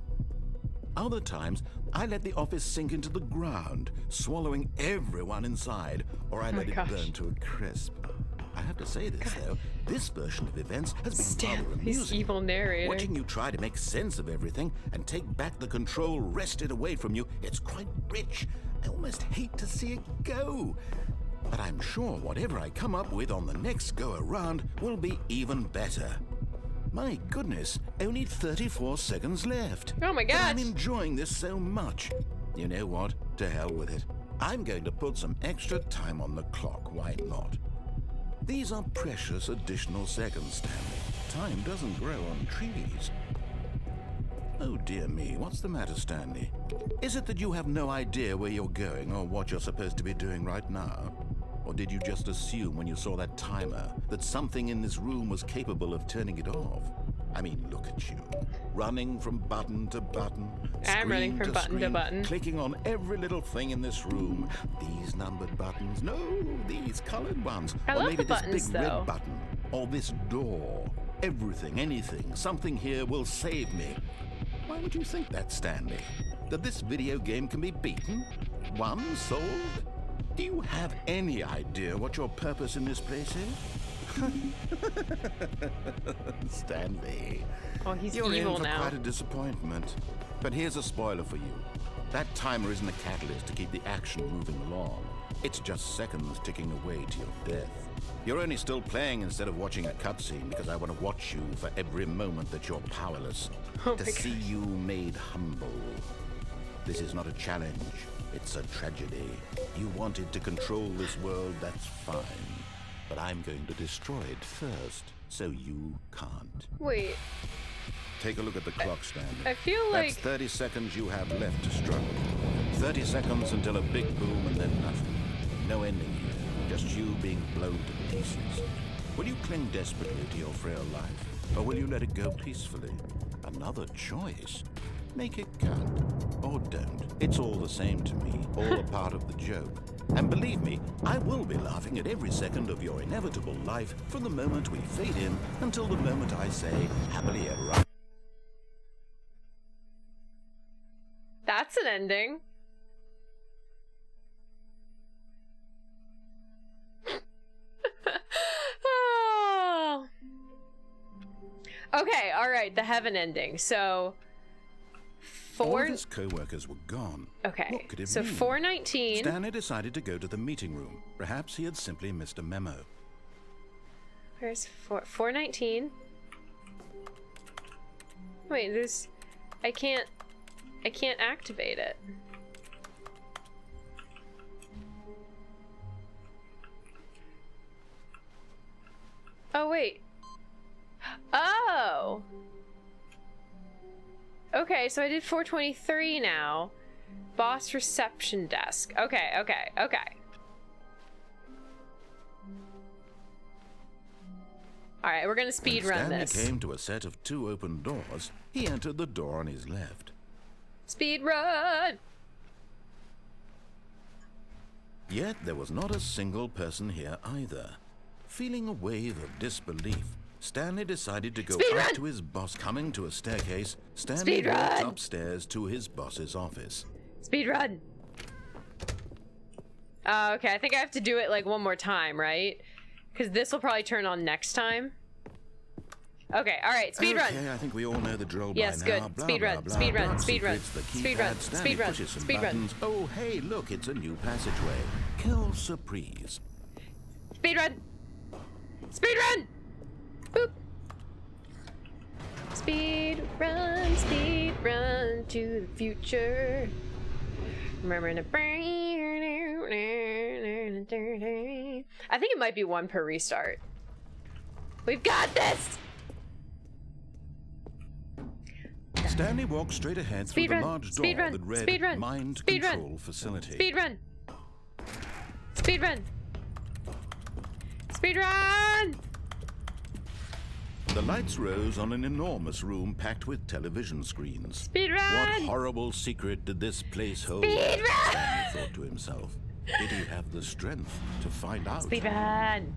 Other times, I let the office sink into the ground, swallowing everyone inside, or I let it
gosh.
burn to a crisp. I have to say this, though. This version of events has been rather
Stanley's
amusing.
evil narrator.
Watching you try to make sense of everything and take back the control wrested away from you, it's quite rich. I almost hate to see it go. But I'm sure whatever I come up with on the next go-around will be even better. My goodness, only 34 seconds left.
Oh my
But I'm
gosh.
enjoying this so much. You know what? To hell with it. I'm going to put some extra time on the clock, why not? These are precious additional seconds, Stanley. Time doesn't grow on trees. Oh dear me, what's the matter, Stanley? Is it that you have no idea where you're going or what you're supposed to be doing right now? Or did you just assume when you saw that timer that something in this room was capable of turning it off? I mean, look at you. Running from button to button.
I'm running
screen
from button to
screen,
button.
Clicking on every little thing in this room. These numbered buttons. No, these colored ones.
I
or
love
maybe
the
this
buttons,
big
though.
red button. Or this door. Everything, anything, something here will save me. Why would you think that, Stanley? That this video game can be beaten? Won? Solved? Do you have any idea what your purpose in this place is? Stanley.
Oh, he's
You're
evil
in for
now.
quite a disappointment. But here's a spoiler for you. That timer isn't a catalyst to keep the action moving along. It's just seconds ticking away to your death. You're only still playing instead of watching a cutscene because I want to watch you for every moment that you're powerless.
Oh
to
my
see you made humble. This is not a challenge. It's a tragedy. You wanted to control this world, that's fine. But I'm going to destroy it first, so you can't.
Wait,
Take a look at the clock, Stanley.
I feel
That's
like
30 seconds you have left to struggle. 30 seconds until a big boom and then nothing. No ending here. Just you being blown to pieces. Will you cling desperately to your frail life? Or will you let it go peacefully? Another choice. Make it count. Or don't. It's all the same to me. All a part of the joke. And believe me, I will be laughing at every second of your inevitable life from the moment we fade in until the moment I say, happily ever after.
that's an ending. Oh. Okay, all right, the heaven ending. So
All
four.
of his co-workers were gone.
Okay,
What could it
so
mean?
419.
Stanley decided to go to the meeting room. Perhaps he had simply missed a memo.
Where's 419? Wait, there's. I can't I can't activate it. Oh, wait. Oh! Okay, so I did 423 now. Boss reception desk. Okay, okay, okay. Alright, we're gonna speed
When
run
Stanley
this.
came to a set of 2 open doors, he entered the door on his left.
Speed run!
Yet there was not a single person here either. Feeling a wave of disbelief, Stanley decided to go
Speed
up
run!
to his boss. Coming to a staircase, Stanley
Speed
walked
run!
upstairs to his boss's office.
Speed run! Okay, I think I have to do it like one more time, right? Because this will probably turn on next time. Okay, alright, speed run!
Okay, I think we all know the drill
Yes,
by
good.
now. Blah,
Speed
blah,
run,
blah.
speed run,
Dark
speed run,
secrets, the
speed
keypad.
run,
Stanley
speed run,
pushes some
speed run.
buttons. Oh, hey, look, it's a new passageway. Kill surprise.
Speed run! Speed run! Boop! Speed run to the future. Remembering to I think it might be 1 per restart. We've got this!
Stanley walked straight ahead
Speed
through
run,
the large door
speed run,
that read
speed run,
Mind
speed run,
Control Facility.
Speed run! Speed run! Speed run!
The lights rose on an enormous room packed with television screens.
Speed
What
run!
horrible secret did this place hold?
Speed run!
Stanley thought to himself. Did he have the strength to find out?
Speed run!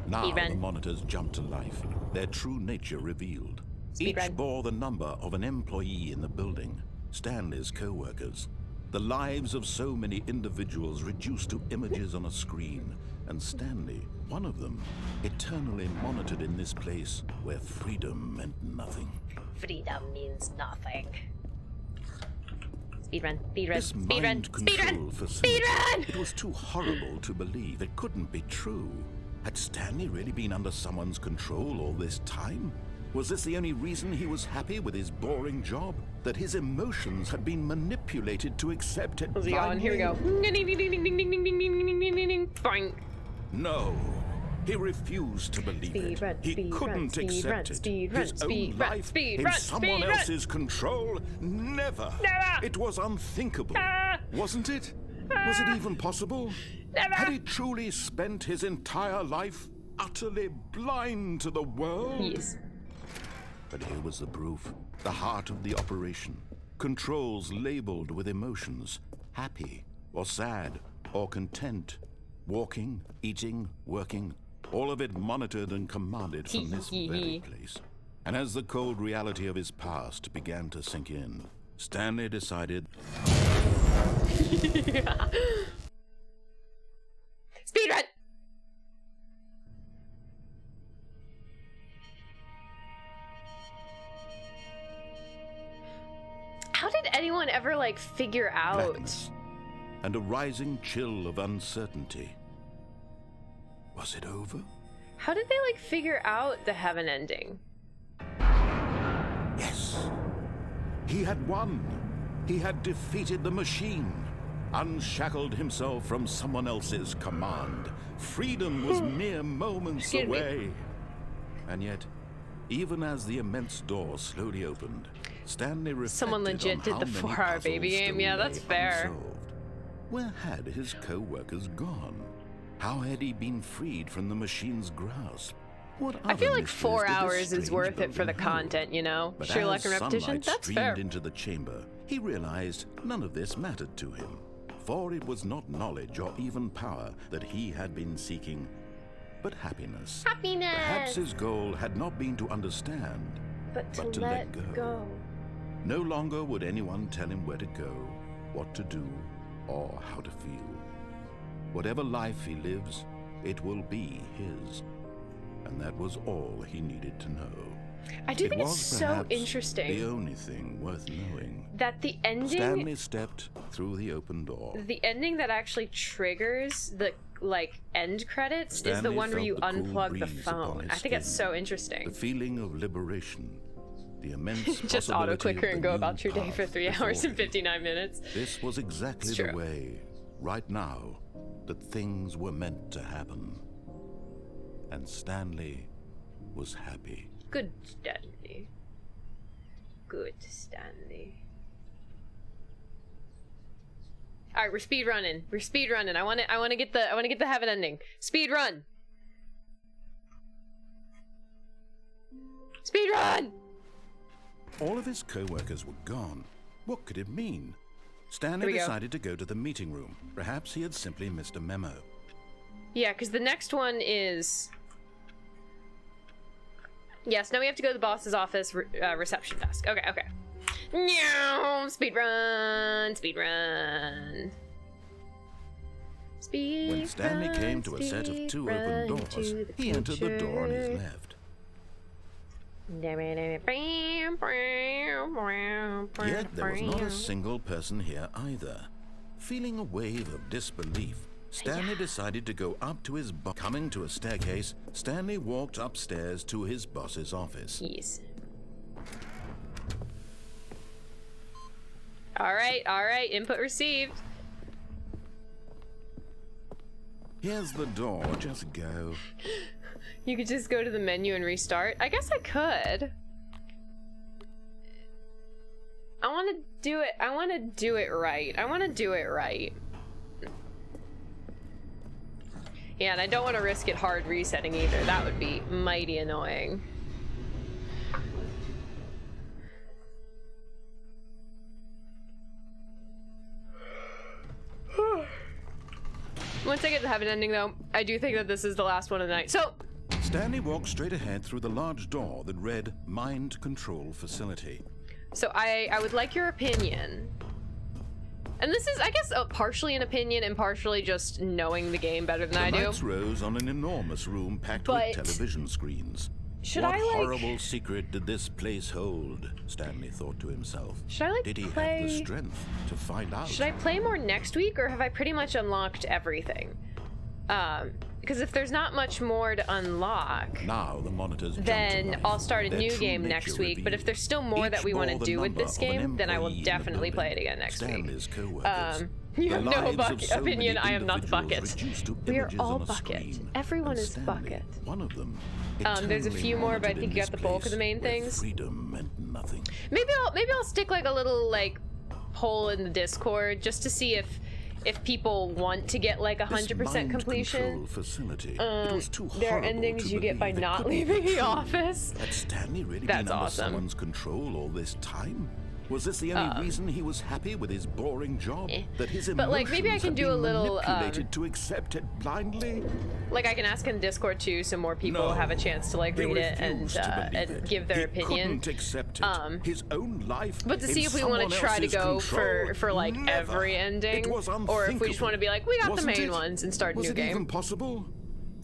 Now
Speed run.
the monitors jumped to life, their true nature revealed.
Speed
Each
run.
bore the number of an employee in the building, Stanley's co-workers. The lives of so many individuals reduced to images on a screen, and Stanley, one of them, eternally monitored in this place where freedom meant nothing.
Freedom means nothing.
Speed run, speed run,
This
speed run,
mind
speed
control
run,
facility,
speed run!
it was too horrible to believe. It couldn't be true. Had Stanley really been under someone's control all this time? Was this the only reason he was happy with his boring job? That his emotions had been manipulated to accept it
Where's he going? Here we go. Boing.
No. He refused to believe
Speed
it.
run,
He
speed
couldn't
run, speed
accept
run,
it.
speed run,
His
speed
own
run,
life
speed
in
run,
someone
speed run.
else's control? Never.
Never.
It was unthinkable.
Ah.
Wasn't it? Was it even possible?
Never.
Had he truly spent his entire life utterly blind to the world?
Yes.
But here was the proof. The heart of the operation. Controls labeled with emotions. Happy, or sad, or content. Walking, eating, working. All of it monitored and commanded from this very place. And as the cold reality of his past began to sink in, Stanley decided...
Speed run! How did anyone ever, like, figure out?
blackness and a rising chill of uncertainty. Was it over?
How did they, like, figure out the heaven ending?
Yes. He had won. He had defeated the machine, unshackled himself from someone else's command. Freedom was mere moments
Excuse me.
away. And yet, even as the immense door slowly opened, Stanley reflected
Someone legit
on
did
how
the
many
4-hour baby
puzzles
game.
still
Yeah, that's
lay
fair.
unsolved. Where had his co-workers gone? How had he been freed from the machine's grasp? What
I feel
other
like
mysteries
4
did this
hours is
strange
worth it for the
building hold?
content, you know?
But
Sheer luck
as
and repetition?
sunlight
That's
streamed
fair.
into the chamber, he realized none of this mattered to him. For it was not knowledge or even power that he had been seeking, but happiness.
Happiness!
Perhaps his goal had not been to understand,
But to
but to
let
let
go.
No longer would anyone tell him where to go, what to do, or how to feel. Whatever life he lives, it will be his. And that was all he needed to know.
I do
It
think it's
was
so
perhaps
interesting
the only thing worth knowing.
that the ending,
Stanley stepped through the open door.
the ending that actually triggers the like end credits is the
Stanley
one where
felt
you
the cool
unplug the
breeze upon
phone.
his
I think it's
skin.
so interesting.
The feeling of liberation. The immense
Just auto
possibility
clicker
of
and
the
go
new
about your day for
path
3
before
hours and
him.
59 minutes.
This was exactly
It's
the
true.
way, right now, that things were meant to happen. And Stanley was happy.
Good Stanley. Good Stanley. All right, we're speed running. We're speed running. I want to get the heaven ending. Speed run. Speed run.
All of his co-workers were gone. What could it mean?
Here
Stanley
we go.
decided to go to the meeting room. Perhaps he had simply missed a memo.
Yeah, because the next one is. Yes, now we have to go to the boss's office reception desk. Okay, okay. No, speed run, speed run. Speed
When Stanley
run,
came to a set of
speed
2
run
open doors,
to the
he entered the door on his
future.
left. Yet there was not a single person here either. Feeling a wave of disbelief, Stanley decided to go up to his boss. Coming to a staircase, Stanley walked upstairs to his boss's office.
Yes. All right, input received.
Here's the door, just go.
You could just go to the menu and restart. I guess I could. I want to do it. I want to do it right. I want to do it right. Yeah, and I don't want to risk it hard resetting either. That would be mighty annoying. Once I get the heaven ending, though, I do think that this is the last one of the night. So,
Stanley walked straight ahead through the large door that read Mind Control Facility.
So I would like your opinion. And this is, I guess, partially an opinion and partially just knowing the game better than I
The
do.
lights rose on an enormous room packed
But
with television screens.
should
what
I, like-
horrible secret did this place hold? Stanley thought to himself.
Should I, like,
Did he have
play-
the strength to find out?
Should I play more next week, or have I pretty much unlocked everything? Because if there's not much more to unlock,
Now the monitors jump to
then
life.
I'll start a
Their
new
true
game
nature
next week. But if
revealed.
there's still more that
Each
we want to
bore the
do with
number
this
of an
game, then I will
employee in the
definitely play it
building.
again next
Stanley's
week.
co-workers.
You
The
have no
lives of so many
opinion. I am not the
individuals
bucket.
reduced to
We are
images
all
on a
bucket.
screen.
Everyone
And
is
Stanley,
bucket.
one of them.
There's a
eternally
few more, but I
wanted
think
in
you got
this
the bulk of the
place
main
where
things.
Freedom meant nothing.
Maybe I'll stick like a little like poll in the Discord just to see if people want to get like 100% completion.
Facility. It was too
There are
horrible
endings
to
you get by
believe it
not
could be
leaving the
true.
office.
Had Stanley really
That's
been under
awesome.
someone's control all this time? Was this the only reason he was happy with his boring job? That his emotions
But, like, maybe I can
had
do a
been
little,
manipulated to accept it blindly?
Like I can ask in Discord too, so more people
No.
have a chance to like
He
read it
refused to believe
and
it.
give their
He
opinion.
couldn't accept it. His own life.
But to
in
see if we want
someone
to try to
else's
go
control?
for like
Never.
every ending,
It was
or if we just want to be like, we got
Wasn't
the main
it?
ones and start a
Was
new
it
game.
even possible?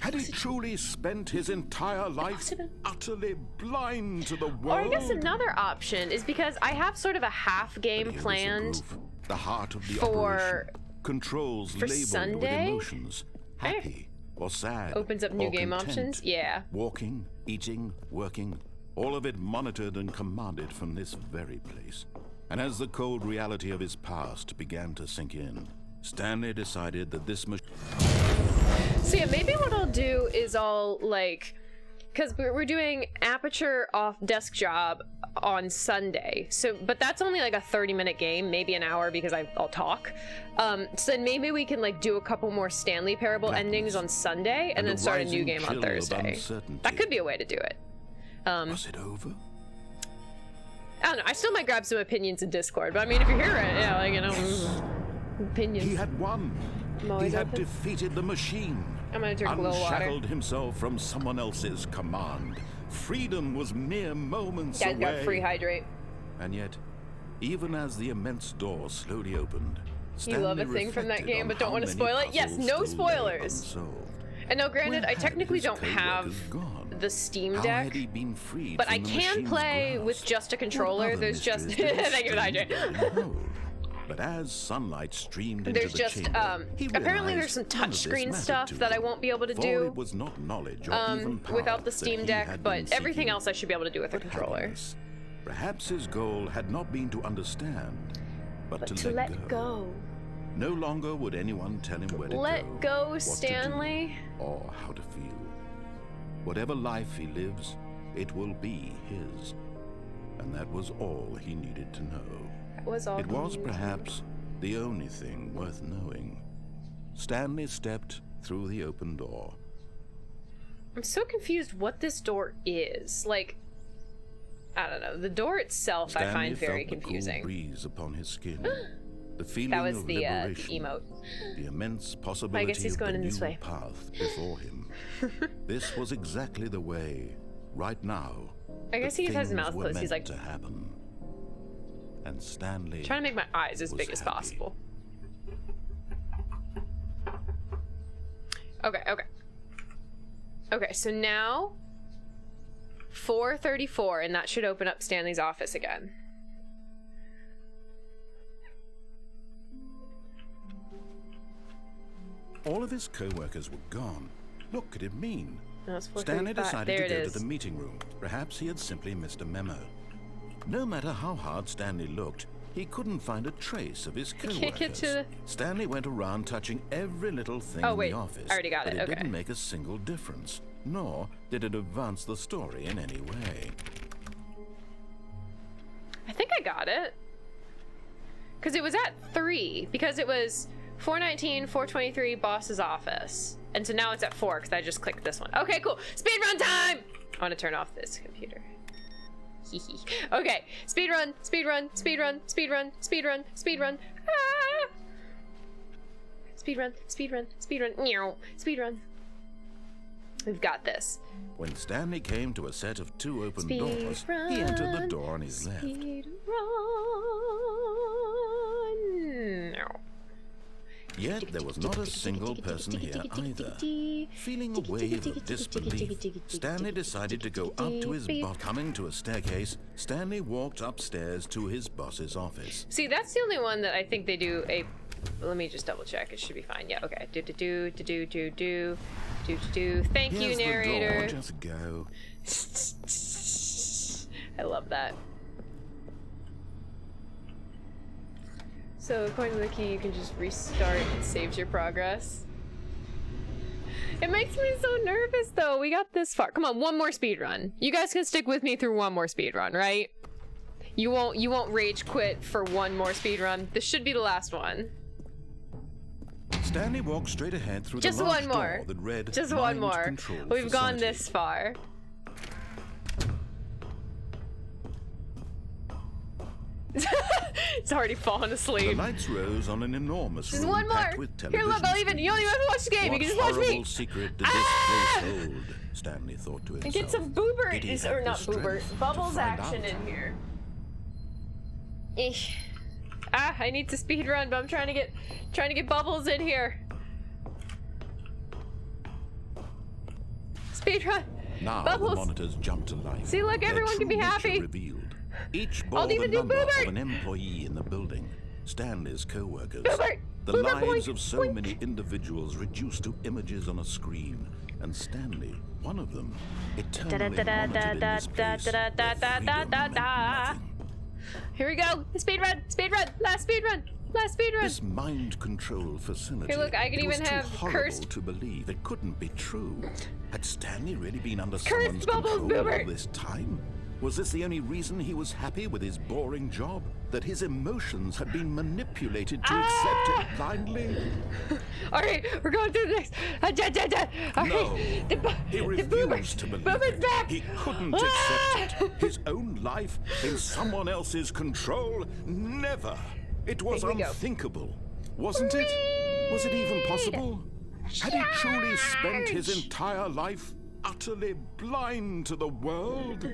Had he truly spent his entire life
possible.
utterly blind to the world?
Or I guess another option is because I have sort of a half game
Here was the
planned.
groove. The heart of the
for-
operation. Controls labeled
Sunday?
with emotions. Happy or sad.
Opens up new
or
game
content.
options. Yeah.
Walking, eating, working, all of it monitored and commanded from this very place. And as the cold reality of his past began to sink in, Stanley decided that this machine...
So yeah, maybe what I'll do is I'll like, because we're doing Aperture off desk job on Sunday. So, but that's only like a 30-minute game, maybe an hour because I'll talk. So then maybe we can like do a couple more Stanley Parable endings on Sunday and
And
then
a
start a new
rising
game on
chill of
Thursday.
uncertainty.
That could be a way to do it.
Was it over?
I don't know. I still might grab some opinions in Discord, but I mean, if you're here, yeah, like you know, opinions.
He had won.
I'm
He
always
had
open.
defeated the machine.
I'm gonna drink a little water.
Unshackled himself from someone else's command. Freedom was mere moments
Guys
away.
got free hydrate.
And yet, even as the immense door slowly opened,
You love a
Stanley
thing from that
reflected
game,
on
but don't
how
want to
many
spoil it? Yes,
puzzles
no
still lay
spoilers.
unsolved.
And now, granted,
Where
I
had
technically
his
don't have
co-workers gone?
the Steam
How
Deck,
had he been freed
but
from
I
the
can
machine's
play
grasp?
with just a
What
controller.
other
There's just
mysteries did
thank you for the
Stanley
hydrant.
behold? But as sunlight streamed into
There's
the
just
chamber, he
apparently
realized
there's some
none of this
touchscreen
mattered
stuff
to
that I
him,
won't be able to
for
do
it was not knowledge or even power
without the
that
Steam
he
Deck,
had
but
been
everything
seeking,
else I should be able to do with a
but
controller.
happiness. Perhaps his goal had not been to understand, but to let go. No longer would anyone tell him where to
Let
go,
go,
what
Stanley.
to do, or how to feel. Whatever life he lives, it will be his. And that was all he needed to know.
That was all.
It was perhaps the only thing worth knowing. Stanley stepped through the open door.
I'm so confused what this door is. Like, I don't know. The door itself I
Stanley
find very
felt the
confusing.
cool breeze upon his skin. The feeling
That was
of
the
liberation,
emote.
the immense possibility
he's
of
going
the
in this
new
way.
path before him. This was exactly the way, right now,
I guess
that
he has his
things
mouth
were
closed. He's
meant
like
to happen. And Stanley
trying to make my eyes as
was
big as
happy.
possible. Okay, okay. Okay, so now 4:34, and that should open up Stanley's office again.
All of his co-workers were gone. What could it mean?
No, it's
Stanley
4:35.
decided
There
to
it
go
is.
to the meeting room. Perhaps he had simply missed a memo. No matter how hard Stanley looked, he couldn't find a trace of his
can't
co-workers.
get to-
Stanley went around touching every little thing
Oh,
in
wait.
the office.
I already got
but
it.
it
Okay.
didn't make a single difference, nor did it advance the story in any way.
I think I got it. Because it was at 3. Because it was 4:19, 4:23, boss's office. And so now it's at 4 because I just clicked this one. Okay, cool. Speed run time! I want to turn off this computer. Okay. Speed run, speed run, speed run, speed run, speed run, speed run. Ah! Speed run, speed run, speed run. Meow. Speed run. We've got this.
When Stanley came to a set of 2 open
Speed
doors,
run,
he entered the door on his left.
Speed run. No.
Yet there was not a single person here either. Feeling a wave of disbelief, Stanley decided to go up to his boss. Coming to a staircase, Stanley walked upstairs to his boss's office.
See, that's the only one that I think they do a. Let me just double check. It should be fine. Yeah. Okay. Do. Thank you,
Here's
narrator.
the door, just go.
I love that. So according to the key, you can just restart. It saves your progress. It makes me so nervous, though. We got this far. Come on, one more speed run. You guys can stick with me through one more speed run, right? You won't rage quit for one more speed run. This should be the last one.
Stanley walked straight ahead through
Just
the large
one more.
door that read
Just one
Mind
more.
Control
We've gone
Facility.
this far. It's already fallen
The
asleep.
lights rose on an enormous
Just
room
one more.
packed with
Here,
television
look. You don't even have to watch the game.
What
You can just watch
horrible
me.
secret did this
Ah!
place hold? Stanley thought to himself.
And get some
Did
boobert,
he
is,
have
or
the
not boobert,
strength to
bubbles
find
action
out?
in here. Eesh. Ah, I need to speed run, but I'm trying to get bubbles in here. Speed run.
Now
Bubbles.
the monitors jumped to life.
See, look,
Their
everyone can
true
be
nature
happy.
Revealed. Each bore the
even do
number
Boobert.
of an employee in the building. Stanley's co-workers.
Boobert.
The
Boobert,
lives
boink,
of so
boink.
many individuals reduced to images on a screen. And Stanley, one of them, eternally monitored in this place where freedom meant nothing.
Here we go. Speed run. Speed run. Last speed run. Last speed run.
This mind control facility.
Here, look, I can
it was
even
too
have
horrible
cursed-
to believe. It couldn't be true. Had Stanley really been under
Cursed
someone's
bubbles,
control all
Boobert.
this time? Was this the only reason he was happy with his boring job? That his emotions had been manipulated to accept it blindly?
All right, we're going through the next. All right.
No, he
the
refused to believe
Boobert's
it.
back.
He couldn't
Ah!
accept it. His own life in someone else's control? Never. It was
Here we go.
unthinkable. Wasn't it? Was it even possible? Had he truly spent his entire life utterly blind to the world?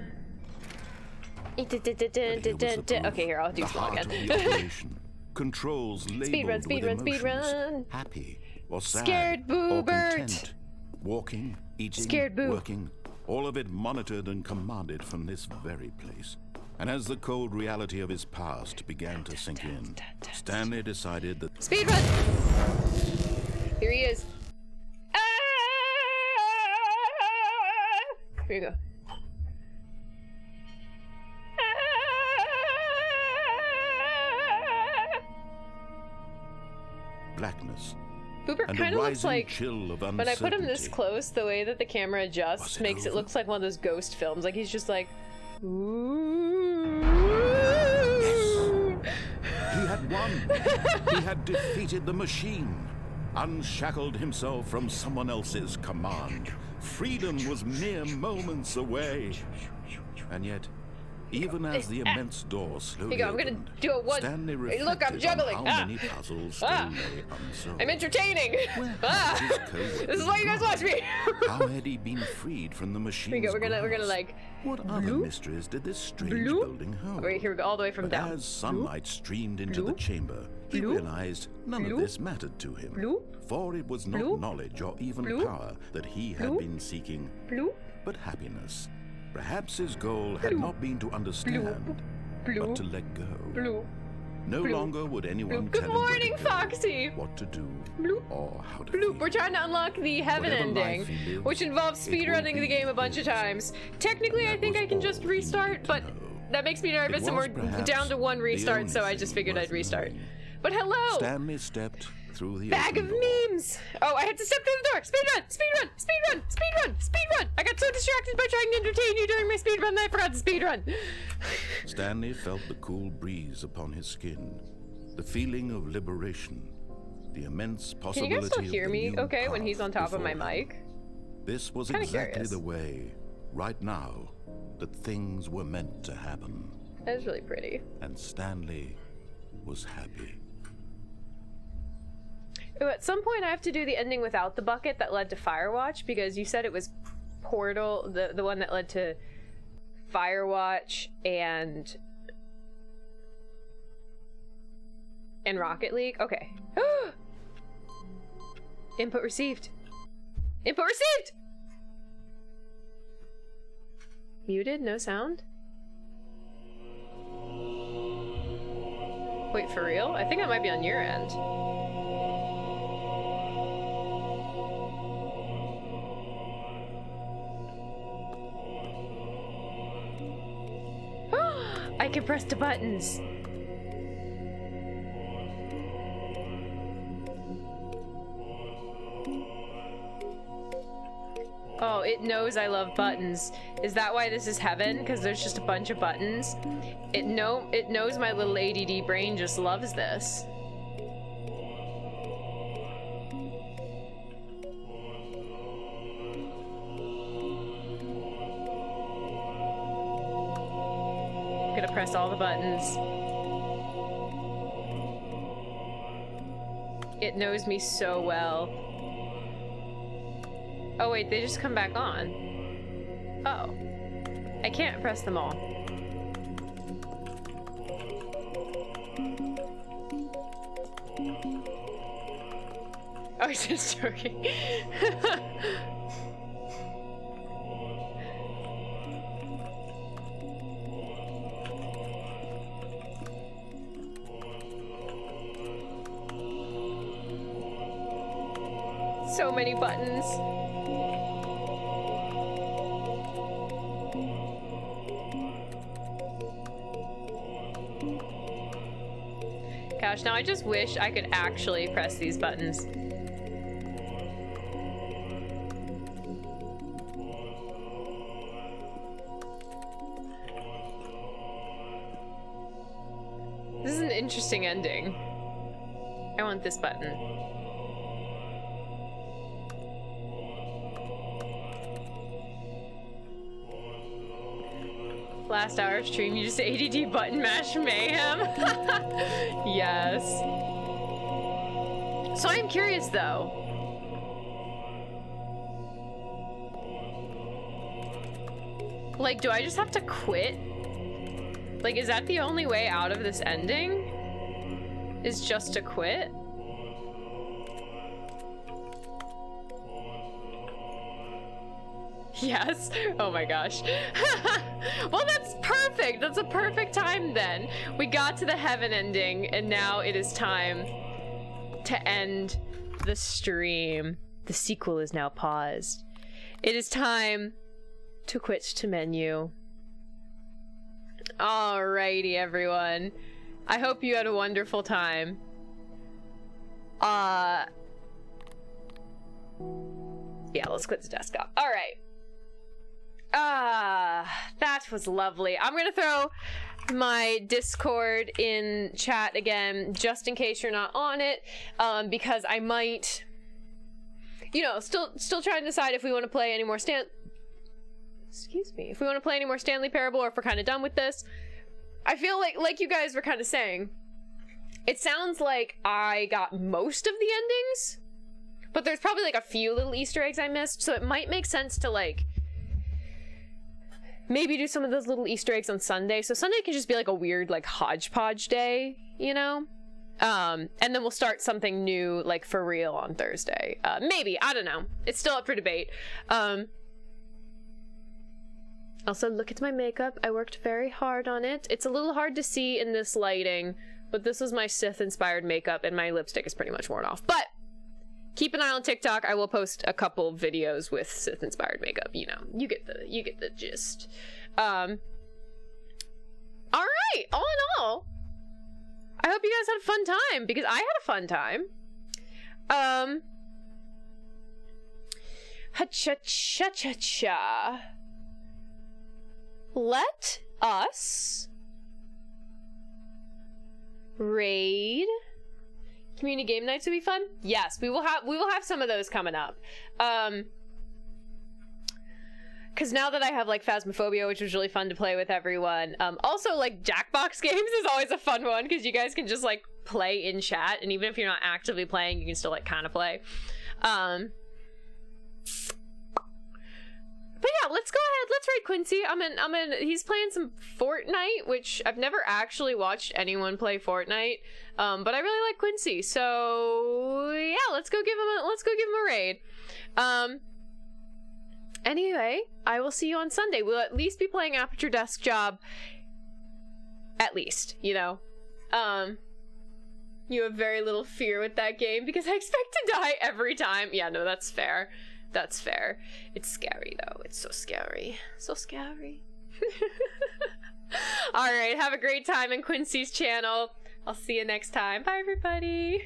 But here was the proof.
Okay, here, I'll do
The
slow
heart
again.
of the operation. Controls labeled
speed
with
run, speed
emotions.
run.
Happy or sad
Scared
or
Boobert.
content. Walking, eating,
Scared Boo.
working, all of it monitored and commanded from this very place. And as the cold reality of his past began to sink in, Stanley decided that...
Speed run! Here he is. Ah! Here you go.
blackness
Boober
and
kind
a
of looks
rising
like,
chill of
when I put him this
uncertainty.
close, the way that the camera adjusts
Was it
makes it
over?
looks like one of those ghost films. Like he's just like, ooh.
He had won. He had defeated the machine, unshackled himself from someone else's command. Freedom was mere moments away. And yet, even as the immense door slowly
Here you go, I'm gonna
opened,
do it one.
Stanley
Hey,
reflected
look, I'm juggling.
on
Ah.
how many puzzles still
Ah.
lay unsolved.
I'm entertaining.
Where
Ah.
had his co-workers
This is why you guys
gone?
watch me.
How had he been freed from the machine's
Here we go. We're gonna
grasp?
like
What other
bloop,
mysteries did this strange
bloop.
building hold?
Wait, here we go, all the way from
But
down.
as sunlight streamed into the
bloop,
chamber, he
bloop,
realized none
bloop,
of this mattered to him.
bloop,
For it was not
bloop,
knowledge or even
bloop,
power that he had
bloop,
been seeking,
Bloop,
but happiness. Perhaps his goal had
bloop,
not been to understand, but
bloop,
to let go.
bloop,
No
bloop,
longer would anyone
bloop. Good
tell him where to
morning,
go,
Foxy.
what to do,
Bloop,
or how to
bloop.
feel.
We're trying to unlock the heaven
Whatever
ending,
life he lives,
which involves
it will
speedrunning the
be
game a bunch of
his.
times. Technically, I
That
think
was
I can
all
just
he
restart,
needed to
but
know.
that makes me nervous,
It
and
was
we're
perhaps
down to one
the
restart,
only
so I just
thing
figured
worth
I'd restart.
knowing.
But hello!
Stanley stepped through the
Bag of
open door.
memes! Oh, I had to step through the door! Speed run! Speed run! Speed run! Speed run! Speed run! I got so distracted by trying to entertain you during my speed run that I forgot to speed run!
Stanley felt the cool breeze upon his skin, the feeling of liberation, the immense
Can
possibility
you guys still
of
hear
the
me
new
okay when
path
he's on top of my
before him.
mic?
This was
Kinda
exactly
curious.
the way, right now, that things were meant to happen.
That is really pretty.
And Stanley was happy.
Oh, at some point I have to do the ending without the bucket that led to Firewatch, because you said it was Portal, the one that led to Firewatch and Rocket League. Okay. Input received. Input received! Muted? No sound? Wait, for real? I think that might be on your end. I can press the buttons. Oh, it knows I love buttons. Is that why this is heaven? Because there's just a bunch of buttons? It knows my little ADD brain just loves this. I'm gonna press all the buttons. It knows me so well. Oh wait, they just come back on. Oh. I can't press them all. Oh, he's just joking. So many buttons. Gosh, now I just wish I could actually press these buttons. This is an interesting ending. I want this button. Last hour of stream, you just ADD button mash mayhem. Yes. So I'm curious though. Like, do I just have to quit? Like, is that the only way out of this ending? Is just to quit? Yes. Oh my gosh. Well, that's perfect. That's a perfect time then. We got to the heaven ending, and now it is time to end the stream. The sequel is now paused. It is time to quit to menu. Alrighty, everyone. I hope you had a wonderful time. Yeah, let's quit the desktop. Alright. That was lovely. I'm gonna throw my Discord in chat again, just in case you're not on it, because I might, you know, still trying to decide if we want to play any more if we want to play any more Stanley Parable, or if we're kind of done with this. I feel like you guys were kind of saying, it sounds like I got most of the endings, but there's probably like a few little Easter eggs I missed, so it might make sense to like maybe do some of those little Easter eggs on Sunday. So Sunday can just be like a weird like hodgepodge day, you know? And then we'll start something new like for real on Thursday. Maybe, I don't know. It's still up for debate. Also, look at my makeup. I worked very hard on it. It's a little hard to see in this lighting, but this was my Sith-inspired makeup, and my lipstick is pretty much worn off. But keep an eye on TikTok. I will post a couple videos with Sith-inspired makeup. You know, you get the gist. All right. All in all, I hope you guys had a fun time, because I had a fun time. Ha-cha-cha-cha-cha. Let us raid. Community game nights would be fun. Yes, we will have some of those coming up. Because now that I have like Phasmophobia, which was really fun to play with everyone. Also, like Jackbox games is always a fun one, because you guys can just like play in chat, and even if you're not actively playing, you can still like kind of play. But yeah, let's go ahead. Let's raid Quincy. He's playing some Fortnite, which I've never actually watched anyone play Fortnite. But I really like Quincy. So yeah, let's go give him a raid. Anyway, I will see you on Sunday. We'll at least be playing Aperture Desk Job. At least, you know. You have very little fear with that game, because I expect to die every time. Yeah, no, that's fair. That's fair. It's scary, though. It's so scary. So scary. Alright, have a great time in Quincy's channel. I'll see you next time. Bye, everybody.